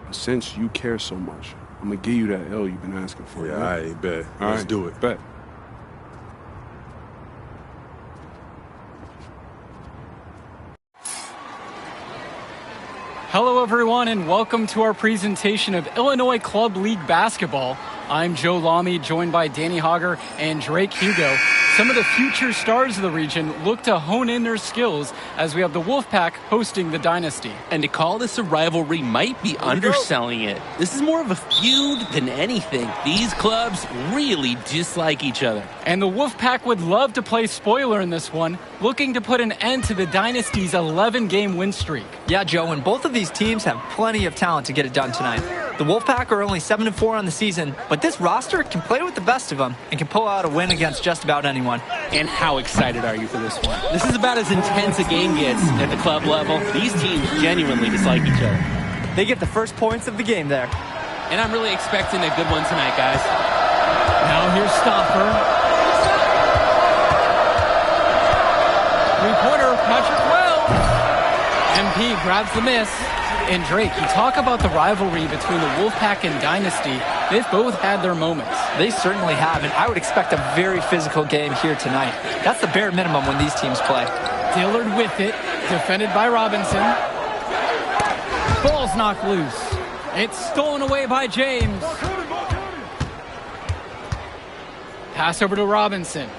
But since you care so much, I'm going to give you that L you've been asking for. Yeah, I bet. Let's do it. Bet. Hello, everyone, and welcome to our presentation of Illinois Club League Basketball. I'm Joe Lamy, joined by Danny Hogger and Drake Hugo. Some of the future stars of the region look to hone in their skills as we have the Wolfpack hosting the Dynasty. And to call this a rivalry might be underselling it. This is more of a feud than anything. These clubs really dislike each other. And the Wolfpack would love to play spoiler in this one, looking to put an end to the Dynasty's 11-game win streak. Yeah, Joe, and both of these teams have plenty of talent to get it done tonight. The Wolfpack are only 7-4 on the season, but this roster can play with the best of them and can pull out a win against just about anyone. And how excited are you for this one? This is about as intense a game gets at the club level. These teams genuinely dislike each other. They get the first points of the game there. And I'm really expecting a good one tonight, guys. Now here's Stopper. Three-pointer, Patrick Wells. MP grabs the miss. And Drake, you talk about the rivalry between the Wolfpack and Dynasty. They've both had their moments. They certainly have, and I would expect a very physical game here tonight. That's the bare minimum when these teams play. Dillard with it, defended by Robinson. Ball's knocked loose. It's stolen away by James. Pass over to Robinson.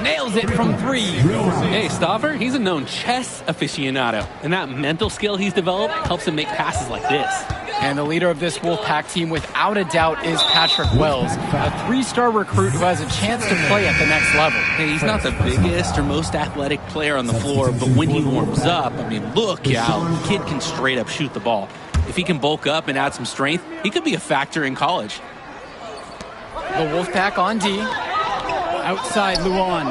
Nails it from three. Hey, Stauffer, he's a known chess aficionado, and that mental skill he's developed helps him make passes like this. And the leader of this Wolfpack team, without a doubt, is Patrick Wells, a 3-star recruit who has a chance to play at the next level. Hey, he's not the biggest or most athletic player on the floor, but when he warms up, I mean, look out. The kid can straight up shoot the ball. If he can bulk up and add some strength, he could be a factor in college. The Wolfpack on D. Outside Luan.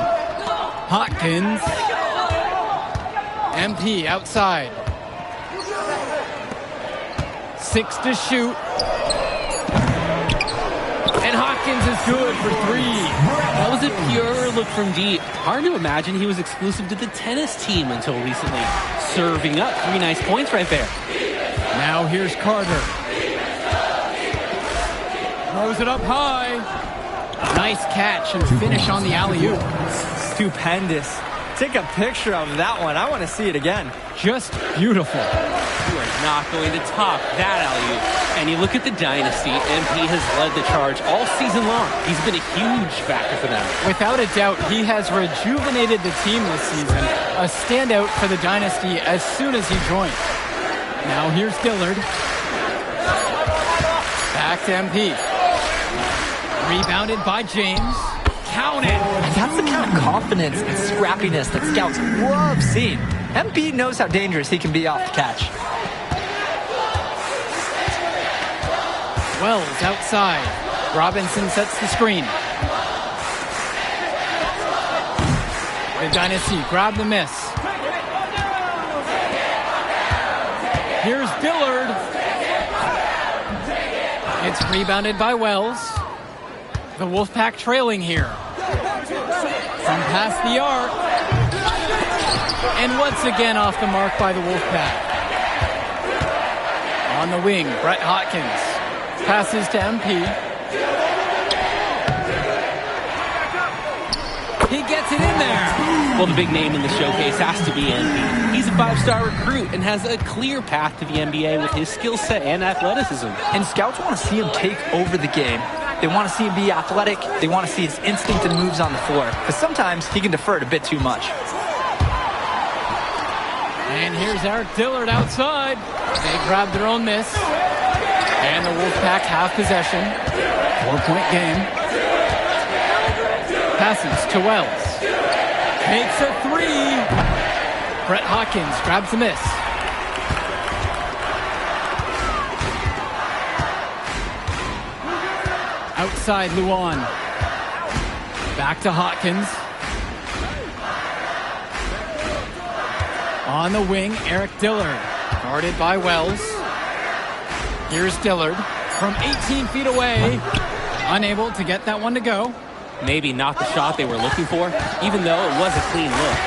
Hopkins. MP outside. 6 to shoot. And Hopkins is good for 3. That was a pure look from deep. Hard to imagine he was exclusive to the tennis team until recently. Serving up 3 nice points right there. Now here's Carter. Throws it up high. Nice catch and finish on the alley-oop. Stupendous. Take a picture of that one. I want to see it again. Just beautiful. You are not going to top that alley-oop. And you look at the dynasty, MP has led the charge all season long. He's been a huge factor for them. Without a doubt, he has rejuvenated the team this season. A standout for the dynasty as soon as he joined. Now here's Dillard. Back to MP. Rebounded by James. Count it. That's the kind of confidence and scrappiness that scouts love seeing. MP knows how dangerous he can be off the catch. Wells outside. Robinson sets the screen. The Dynasty grab the miss. Here's Dillard. It's rebounded by Wells. The Wolfpack trailing here. From past the arc. And once again off the mark by the Wolfpack. On the wing, Brett Hopkins. Passes to MP. He gets it in there. Well, the big name in the showcase has to be MP. He's a 5-star recruit and has a clear path to the NBA with his skill set and athleticism. And scouts want to see him take over the game. They want to see him be athletic. They want to see his instinct and moves on the floor. Because sometimes he can defer it a bit too much. And here's Eric Dillard outside. They grab their own miss. And the Wolfpack have possession. 4-point game. Passes to Wells. Makes a 3. Brett Hopkins grabs the miss. Outside Luan. Back to Hopkins. On the wing, Eric Dillard. Guarded by Wells. Here's Dillard from 18 feet away. Unable to get that one to go. Maybe not the shot they were looking for, even though it was a clean look.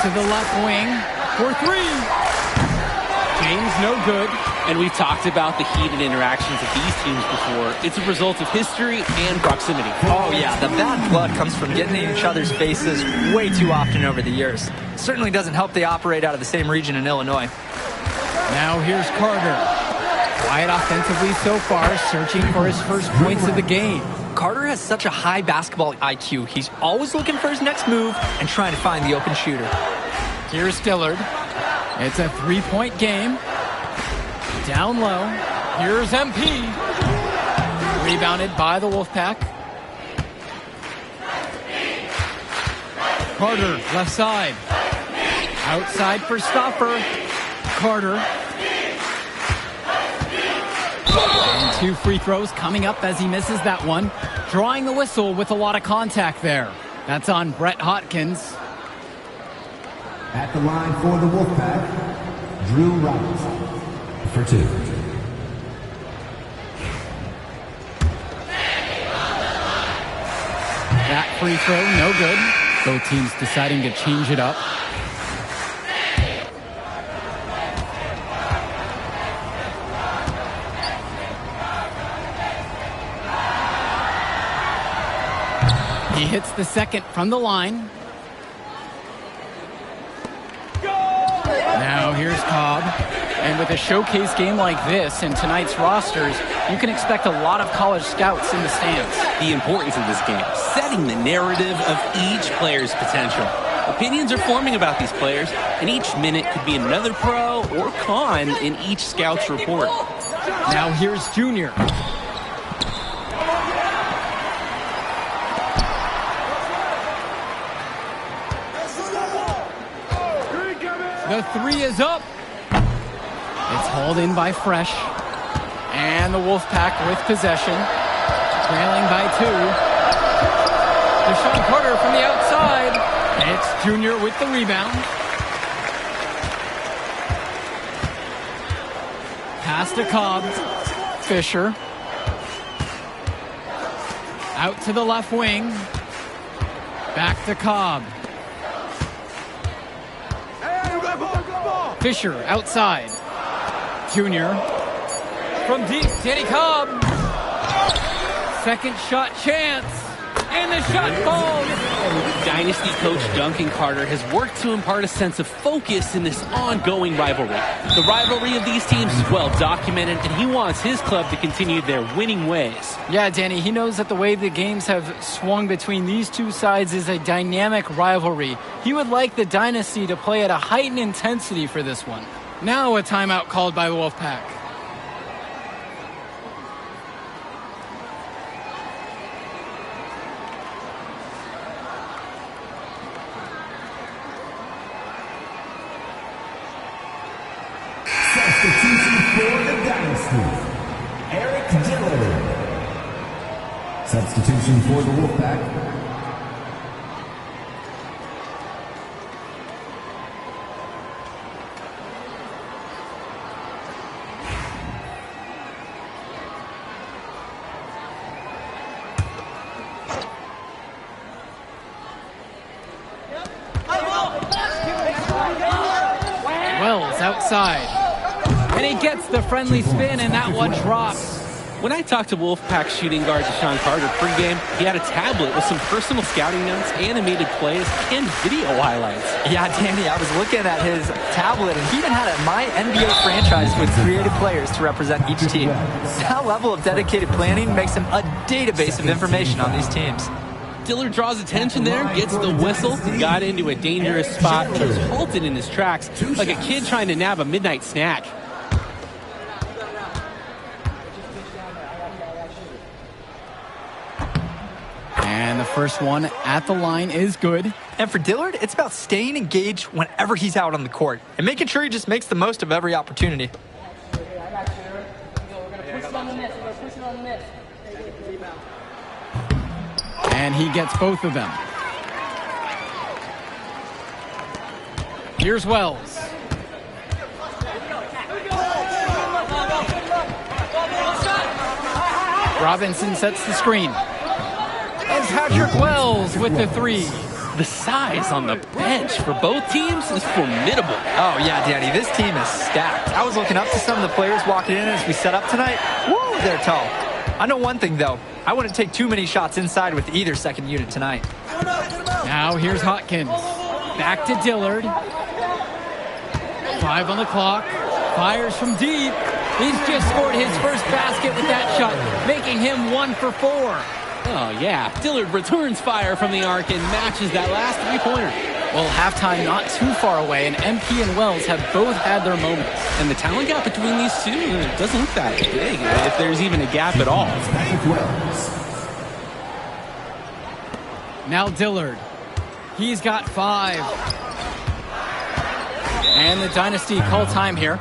To the left wing for 3. James no good. And we've talked about the heated interactions of these teams before. It's a result of history and proximity. Oh yeah, the bad blood comes from getting in each other's faces way too often over the years. Certainly doesn't help they operate out of the same region in Illinois. Now here's Carter. Quiet offensively so far, searching for his first points of the game. Carter has such a high basketball IQ. He's always looking for his next move and trying to find the open shooter. Here's Dillard. It's a 3-point game. Down low. Here's MP. Rebounded by the Wolfpack. Carter, left side. Outside for Stopper. Carter. And 2 free throws coming up as he misses that one. Drawing the whistle with a lot of contact there. That's on Brett Hopkins. At the line for the Wolfpack, Drew Robinson for 2. That free throw, no good. Both teams deciding to change it up. He hits the second from the line. Now here's Cobb. And with a showcase game like this and tonight's rosters, you can expect a lot of college scouts in the stands. The importance of this game, setting the narrative of each player's potential. Opinions are forming about these players, and each minute could be another pro or con in each scout's report. Now here's Junior. The three is up. It's hauled in by Fresh. And the Wolfpack with possession. Trailing by 2. Deshaun Carter from the outside. It's Junior with the rebound. Pass to Cobb. Fisher. Out to the left wing. Back to Cobb. Fisher outside. Junior. From deep, Danny Cobb. Second shot chance. And the shot falls. Dynasty coach Duncan Carter has worked to impart a sense of focus in this ongoing rivalry. The rivalry of these teams is well documented, and he wants his club to continue their winning ways. Yeah, Danny, he knows that the way the games have swung between these two sides is a dynamic rivalry. He would like the Dynasty to play at a heightened intensity for this one. Now a timeout called by the Wolfpack. Substitution for the Dynasty, Eric Dillard. Substitution for the Wolfpack, Wells outside. And he gets the friendly spin, and that one drops. When I talked to Wolfpack shooting guard Deshaun Carter pregame, he had a tablet with some personal scouting notes, animated plays, and video highlights. Yeah, Danny, I was looking at his tablet, and he even had a My NBA franchise with creative players to represent each team. That level of dedicated planning makes him a database of information on these teams. Dillard draws attention there, gets the whistle, got into a dangerous spot, and was halted in his tracks like a kid trying to nab a midnight snack. And the first one at the line is good. And for Dillard, it's about staying engaged whenever he's out on the court and making sure he just makes the most of every opportunity. And he gets both of them. Here's Wells. Robinson sets the screen. And Patrick Wells with the three. The size on the bench for both teams is formidable. Oh, yeah, Danny, this team is stacked. I was looking up to some of the players walking in as we set up tonight. Woo, they're tall. I know one thing, though. I wouldn't take too many shots inside with either second unit tonight. Now here's Hotkins. Back to Dillard. 5 on the clock. Fires from deep. He's just scored his first basket with that shot, making him 1 for 4. Oh, yeah. Dillard returns fire from the arc and matches that last three-pointer. Well, halftime not too far away, and MP and Wells have both had their moments. And the talent gap between these two doesn't look that big, if there's even a gap at all. Now Dillard. He's got 5. And the Dynasty call time here.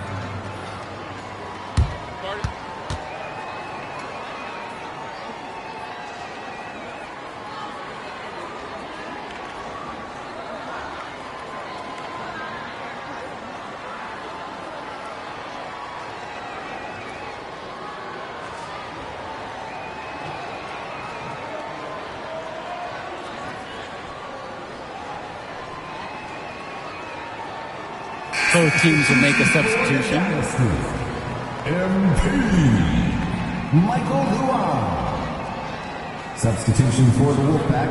Both teams will make a substitution. MP Michael Luan. Substitution for the Wolfpack,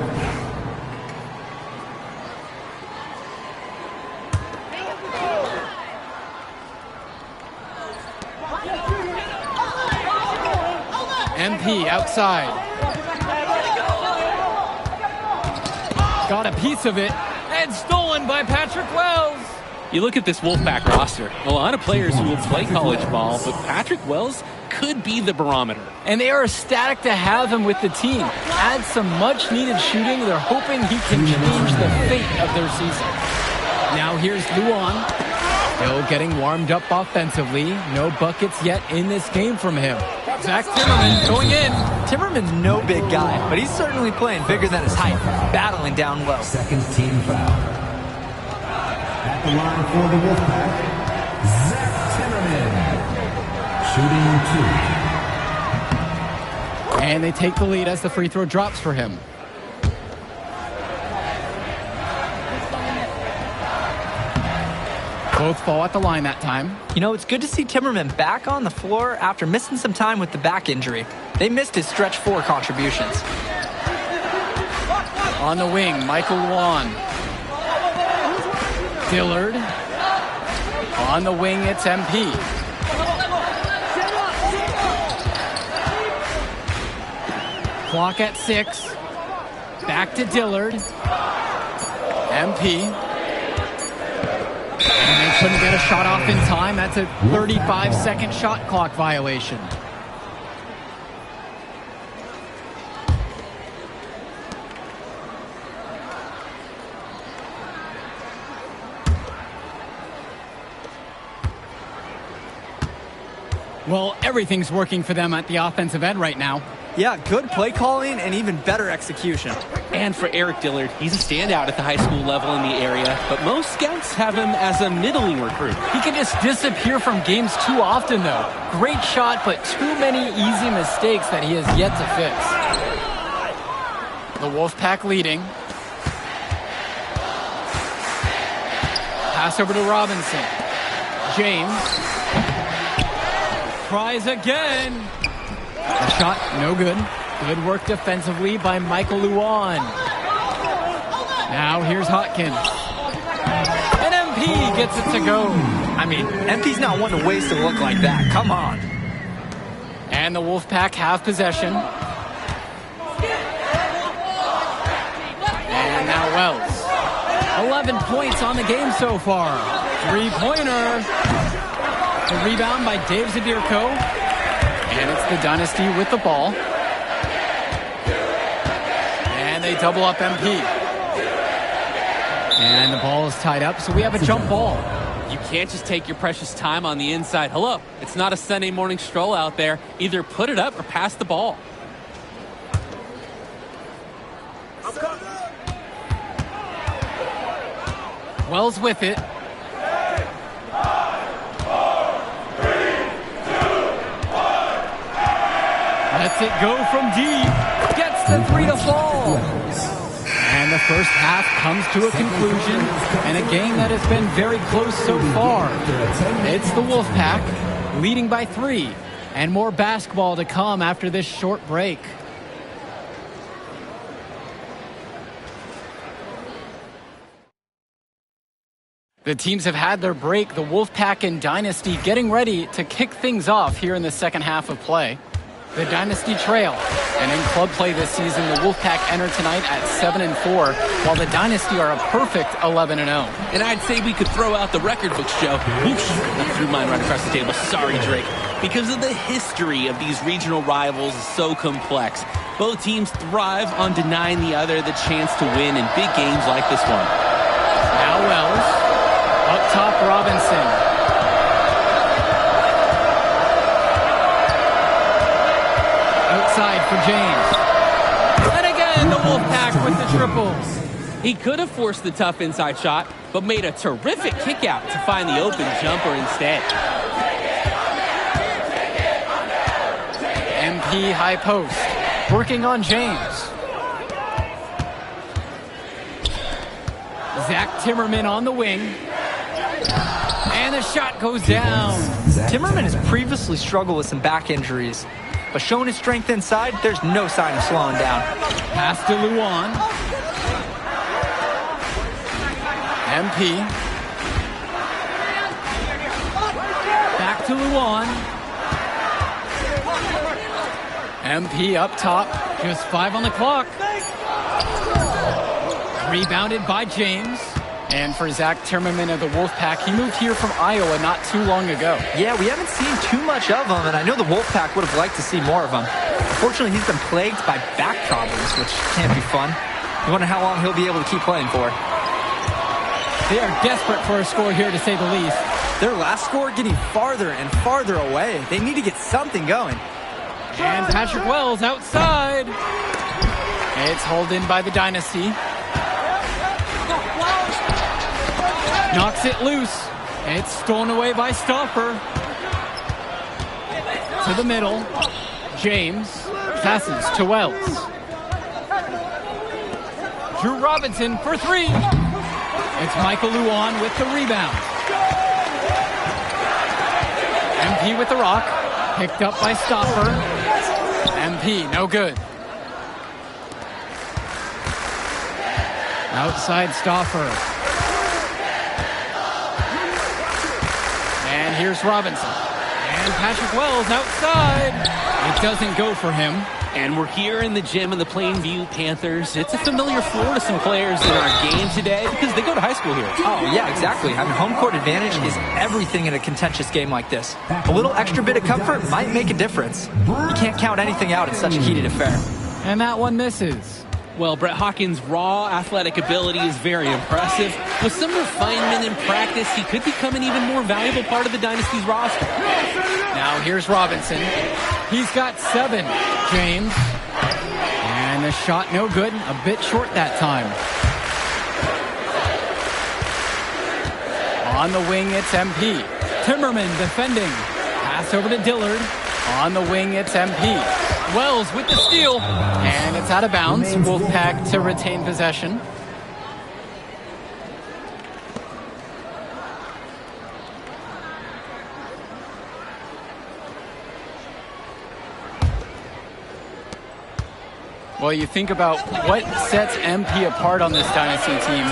MP outside. Got a piece of it and stolen Stolen by Patrick Wells. You look at this Wolfpack roster, a lot of players who will play college ball, but Patrick Wells could be the barometer. And they are ecstatic to have him with the team. Add some much-needed shooting. They're hoping he can change the fate of their season. Now here's Luan. Still getting warmed up offensively. No buckets yet in this game from him. Zach Timmerman going in. Timmerman's no big guy, but he's certainly playing bigger than his height, battling down low. Second team foul. At the line for the Wolfpack, Zach Timmerman. Shooting 2. And they take the lead as the free throw drops for him. Both fall at the line that time. You know, it's good to see Timmerman back on the floor after missing some time with the back injury. They missed his stretch 4 contributions. On the wing, Michael Luan. Dillard. On the wing, it's MP. Clock at 6. Back to Dillard. MP. And they couldn't get a shot off in time. That's a 35-second shot clock violation. Well, everything's working for them at the offensive end right now. Yeah, good play calling and even better execution. And for Eric Dillard, he's a standout at the high school level in the area, but most scouts have him as a middling recruit. He can just disappear from games too often, though. Great shot, but too many easy mistakes that he has yet to fix. The Wolfpack leading. Pass over to Robinson. James. Tries again. The shot, no good. Good work defensively by Michael Luan. Now here's Hotkins. And MP gets it to go. I mean, MP's not one to waste a look like that. Come on. And the Wolfpack have possession. And now Wells. 11 points on the game so far. Three-pointer. The rebound by Dave Zadirko. And it's the Dynasty with the ball. And they double up MP. And the ball is tied up, so we have a jump ball. You can't just take your precious time on the inside. Hello, it's not a Sunday morning stroll out there. Either put it up or pass the ball. Wells with it. Lets it go from deep. Gets the 3 to fall. And the first half comes to a conclusion. And a game that has been very close so far. It's the Wolfpack leading by 3. And more basketball to come after this short break. The teams have had their break. The Wolfpack and Dynasty getting ready to kick things off here in the second half of play. The Dynasty trail. And in club play this season, the Wolfpack enter tonight at 7-4, while the Dynasty are a perfect 11-0. And I'd say we could throw out the record books, Joe. Oops, I threw mine right across the table. Sorry, Drake. Because of the history of these regional rivals is so complex. Both teams thrive on denying the other the chance to win in big games like this one. Now Wells. Up top, Robinson. Outside for James. And again, the Wolfpack with the triples. He could have forced the tough inside shot, but made a terrific kick out to find the open jumper instead. MP high post. Working on James. Zach Timmerman on the wing. And the shot goes down. Timmerman has previously struggled with some back injuries, but showing his strength inside, there's no sign of slowing down. Pass to Luan. MP. Back to Luan. MP up top. Just 5 on the clock. Rebounded by James. And for Zach Timmerman of the Wolfpack, he moved here from Iowa not too long ago. Yeah, we haven't seen too much of him, and I know the Wolfpack would have liked to see more of him. Unfortunately, he's been plagued by back problems, which can't be fun. You wonder how long he'll be able to keep playing for. They are desperate for a score here, to say the least. Their last score getting farther and farther away. They need to get something going. And Patrick Wells outside. It's hauled in by the Dynasty. Knocks it loose. It's stolen away by Stauffer. To the middle. James passes to Wells. Drew Robinson for three. It's Michael Luan with the rebound. MP with the rock. Picked up by Stauffer. MP, no good. Outside Stauffer. And here's Robinson. And Patrick Wells outside. It doesn't go for him. And we're here in the gym of the Plainview Panthers. It's a familiar floor to some players in our game today because they go to high school here. Oh, yeah, exactly. Having home court advantage is everything in a contentious game like this. A little extra bit of comfort might make a difference. You can't count anything out in such a heated affair. And that one misses. Well, Brett Hawkins' raw athletic ability is very impressive. With some refinement in practice, he could become an even more valuable part of the Dynasty's roster. Now here's Robinson. He's got 7. James. And the shot no good. A bit short that time. On the wing, it's MP. Timmerman defending. Pass over to Dillard. On the wing, it's MP. Wells with the steal. And it's out of bounds. Wolfpack to retain possession. Well, you think about what sets MP apart on this Dynasty team.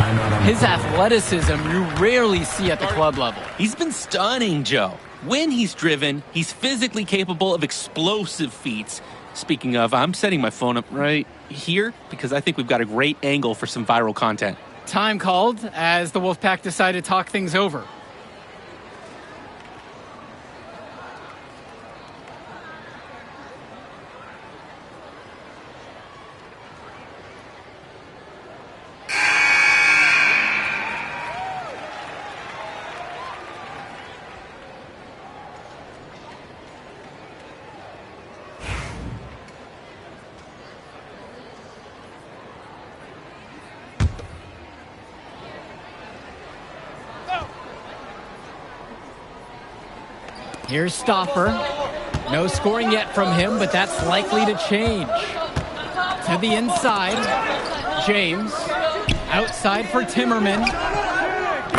His athleticism you rarely see at the club level. He's been stunning, Joe. When he's driven, he's physically capable of explosive feats. Speaking of, I'm setting my phone up right here because I think we've got a great angle for some viral content. Time called as the Wolfpack decided to talk things over. Here's Stauffer. No scoring yet from him, but that's likely to change. To the inside. James. Outside for Timmerman.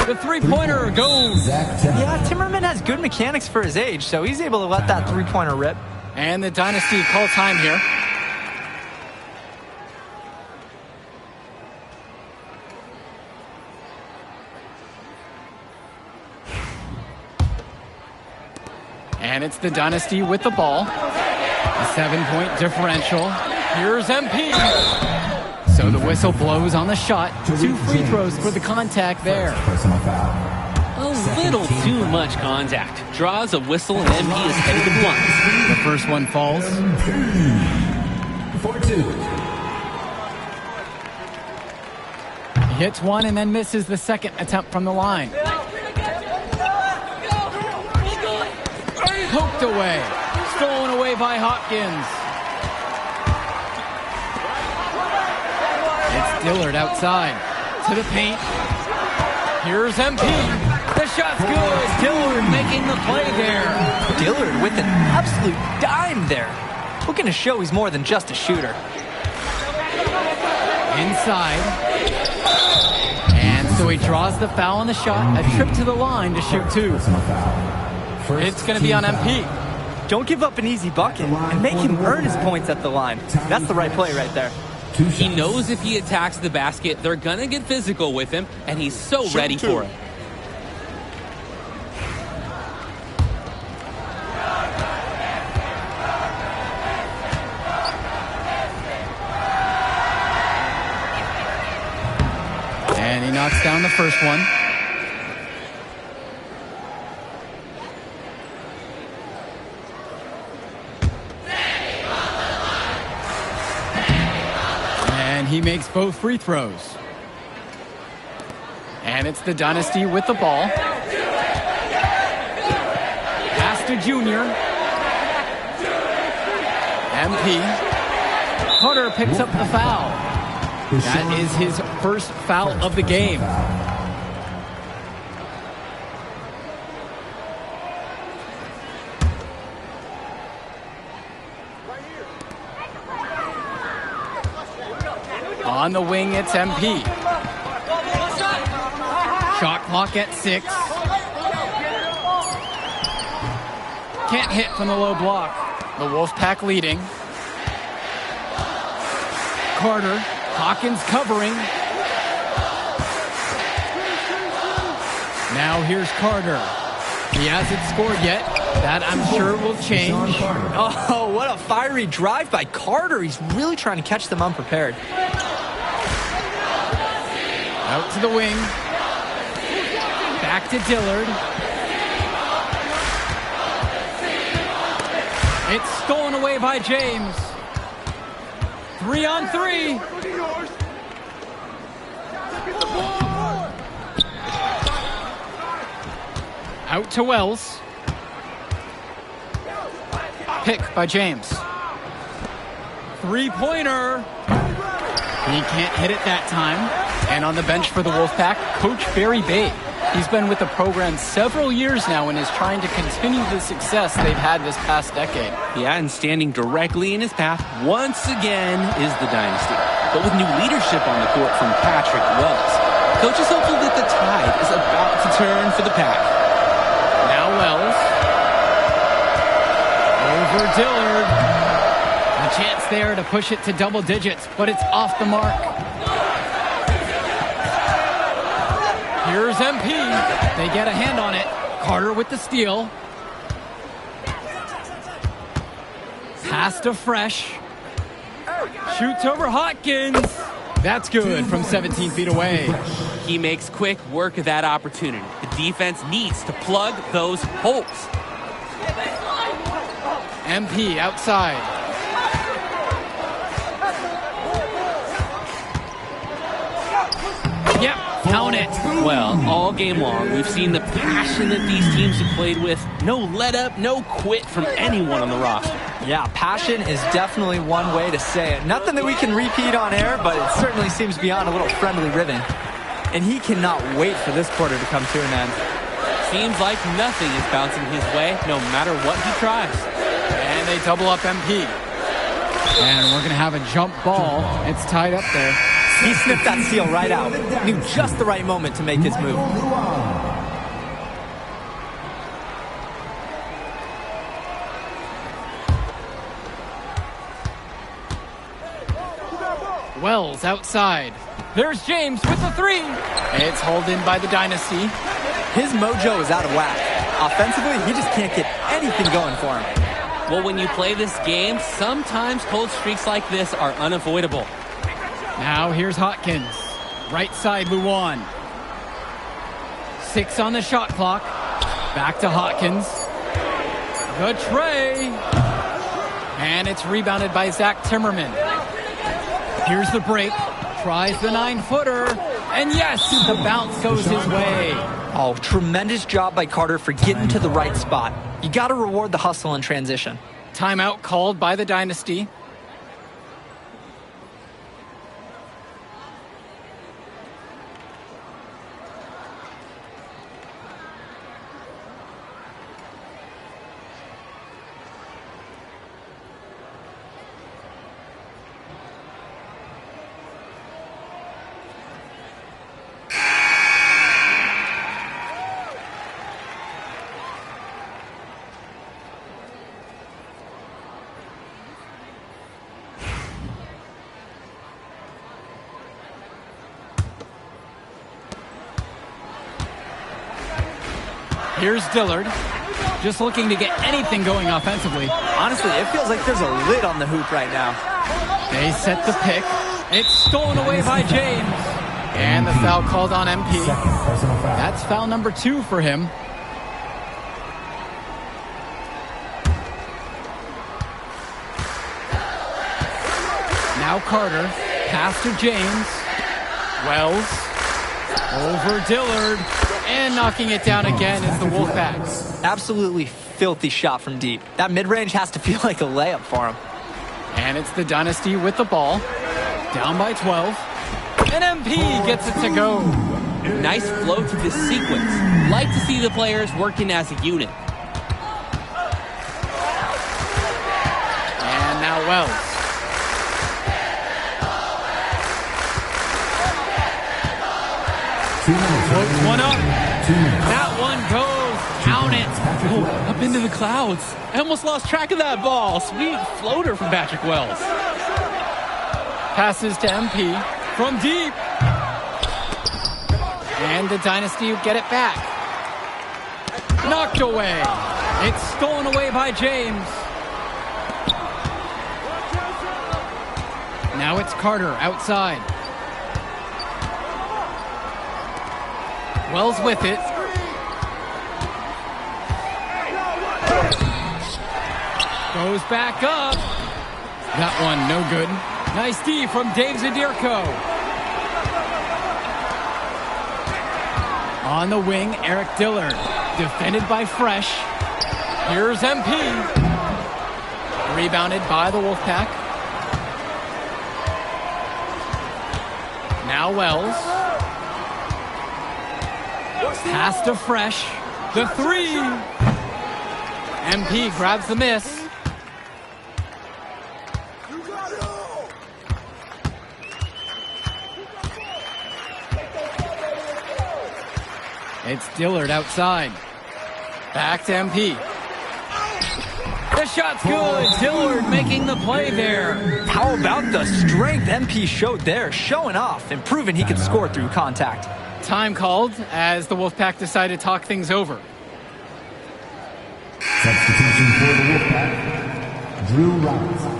The three-pointer goes. Yeah, Timmerman has good mechanics for his age, so he's able to let that three-pointer rip. And the Dynasty call time here. And it's the Dynasty with the ball. A 7-point differential. Here's MP. So the whistle blows on the shot. 2 free throws for the contact there. A little too much contact. Draws a whistle and MP is headed to the line. The first one falls. 4-2. He hits one and then misses the second attempt from the line. Poked away. Stolen away by Hopkins. It's Dillard outside. To the paint. Here's MP. The shot's good. Dillard making the play there. Dillard with an absolute dime there. Looking to show he's more than just a shooter. Inside. And so he draws the foul on the shot. A trip to the line to shoot 2. It's going to be on MP. Don't give up an easy bucket and make him earn his points at the line. That's the right play right there. He knows if he attacks the basket, they're going to get physical with him, and he's so ready for it. knocks down the first one. And he makes both free throws. And it's the Dynasty with the ball. Pass to Junior. MP. Carter picks up the foul. That is his first foul of the game. On the wing, it's MP. Shot clock at 6. Can't hit from the low block. The Wolfpack leading. Carter, Hawkins covering. Now here's Carter. He hasn't scored yet. That, I'm sure, will change. Oh, what a fiery drive by Carter. He's really trying to catch them unprepared. Out to the wing. Back to Dillard. It's stolen away by James. 3 on 3. Out to Wells. Pick by James. Three-pointer. He can't hit it that time. And on the bench for the Wolfpack, Coach Barry Bay. He's been with the program several years now and is trying to continue the success they've had this past decade. Yeah, and standing directly in his path once again is the Dynasty. But with new leadership on the court from Patrick Wells, Coach is hopeful that the tide is about to turn for the Pack. Now Wells. Over Dillard. A chance there to push it to double digits, but it's off the mark. Here's MP. They get a hand on it. Carter with the steal. Pass to Fresh. Shoots over Hawkins. That's good from 17 feet away. He makes quick work of that opportunity. The defense needs to plug those holes. MP outside. Yep, count it. Well, all game long, we've seen the passion that these teams have played with. No let up, no quit from anyone on the roster. Yeah, passion is definitely one way to say it. Nothing that we can repeat on air, but it certainly seems beyond a little friendly ribbon. And he cannot wait for this quarter to come to an end. Seems like nothing is bouncing his way, no matter what he tries. And they double up MP. And we're going to have a jump ball. It's tied up there. He sniffed that steal right out. Knew just the right moment to make his move. Wells outside. There's James with the 3. It's hauled in by the Dynasty. His mojo is out of whack. Offensively, he just can't get anything going for him. Well, when you play this game, sometimes cold streaks like this are unavoidable. Now here's Hawkins. Right side, Luwan. 6 on the shot clock. Back to Hawkins. The tray. And it's rebounded by Zach Timmerman. Here's the break. Tries the 9-footer. And yes, the bounce goes his way. Oh, tremendous job by Carter for getting to the right spot. You got to reward the hustle in transition. Timeout called by the Dynasty. Here's Dillard, just looking to get anything going offensively. Honestly, it feels like there's a lid on the hoop right now. They set the pick. It's stolen away by James. And the foul called on MP. Second personal foul. That's foul number 2 for him. Now Carter, pass to James. Wells, over Dillard, and knocking it down again is the Wolfpack. Absolutely filthy shot from deep. That mid-range has to feel like a layup for him. And it's the Dynasty with the ball. Down by 12. And MP gets it to go. Nice flow through this sequence. Like to see the players working as a unit. And now Wells. Floats one up. That one goes. Count it. Oh, up into the clouds. I almost lost track of that ball. Sweet floater from Patrick Wells. Passes to MP from deep. And the Dynasty get it back. Knocked away. It's stolen away by James. Now it's Carter outside. Wells with it. Goes back up. That one no good. Nice D from Dave Zadirko. On the wing, Eric Dillard. Defended by Fresh. Here's MP. Rebounded by the Wolfpack. Now Wells. Pass to Fresh. The 3. MP grabs the miss. It's Dillard outside. Back to MP. The shot's good. Dillard making the play there. How about the strength MP showed there? Showing off and proving he could score through contact. Time called as the Wolfpack decided to talk things over. Substitution for the Wolfpack, Drew Robinson.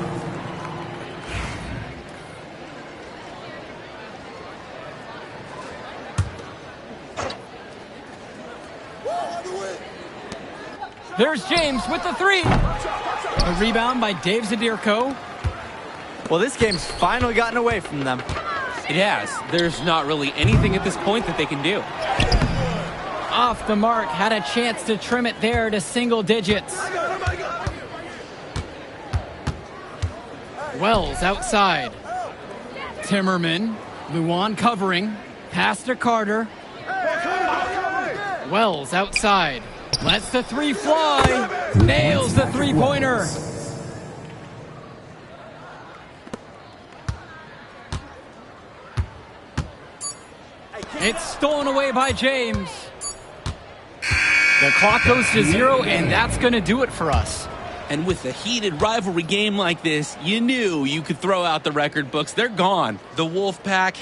There's James with the 3. A rebound by Dave Zadirko. Well, this game's finally gotten away from them. It has. There's not really anything at this point that they can do. Off the mark, had a chance to trim it there to single digits. Wells outside. Timmerman, Luan covering. Pass to Carter. Wells outside. Lets the 3 fly. Nails the 3-pointer. It's stolen away by James. The clock goes to 0, and that's going to do it for us. And with a heated rivalry game like this, you knew you could throw out the record books. They're gone. The Wolfpack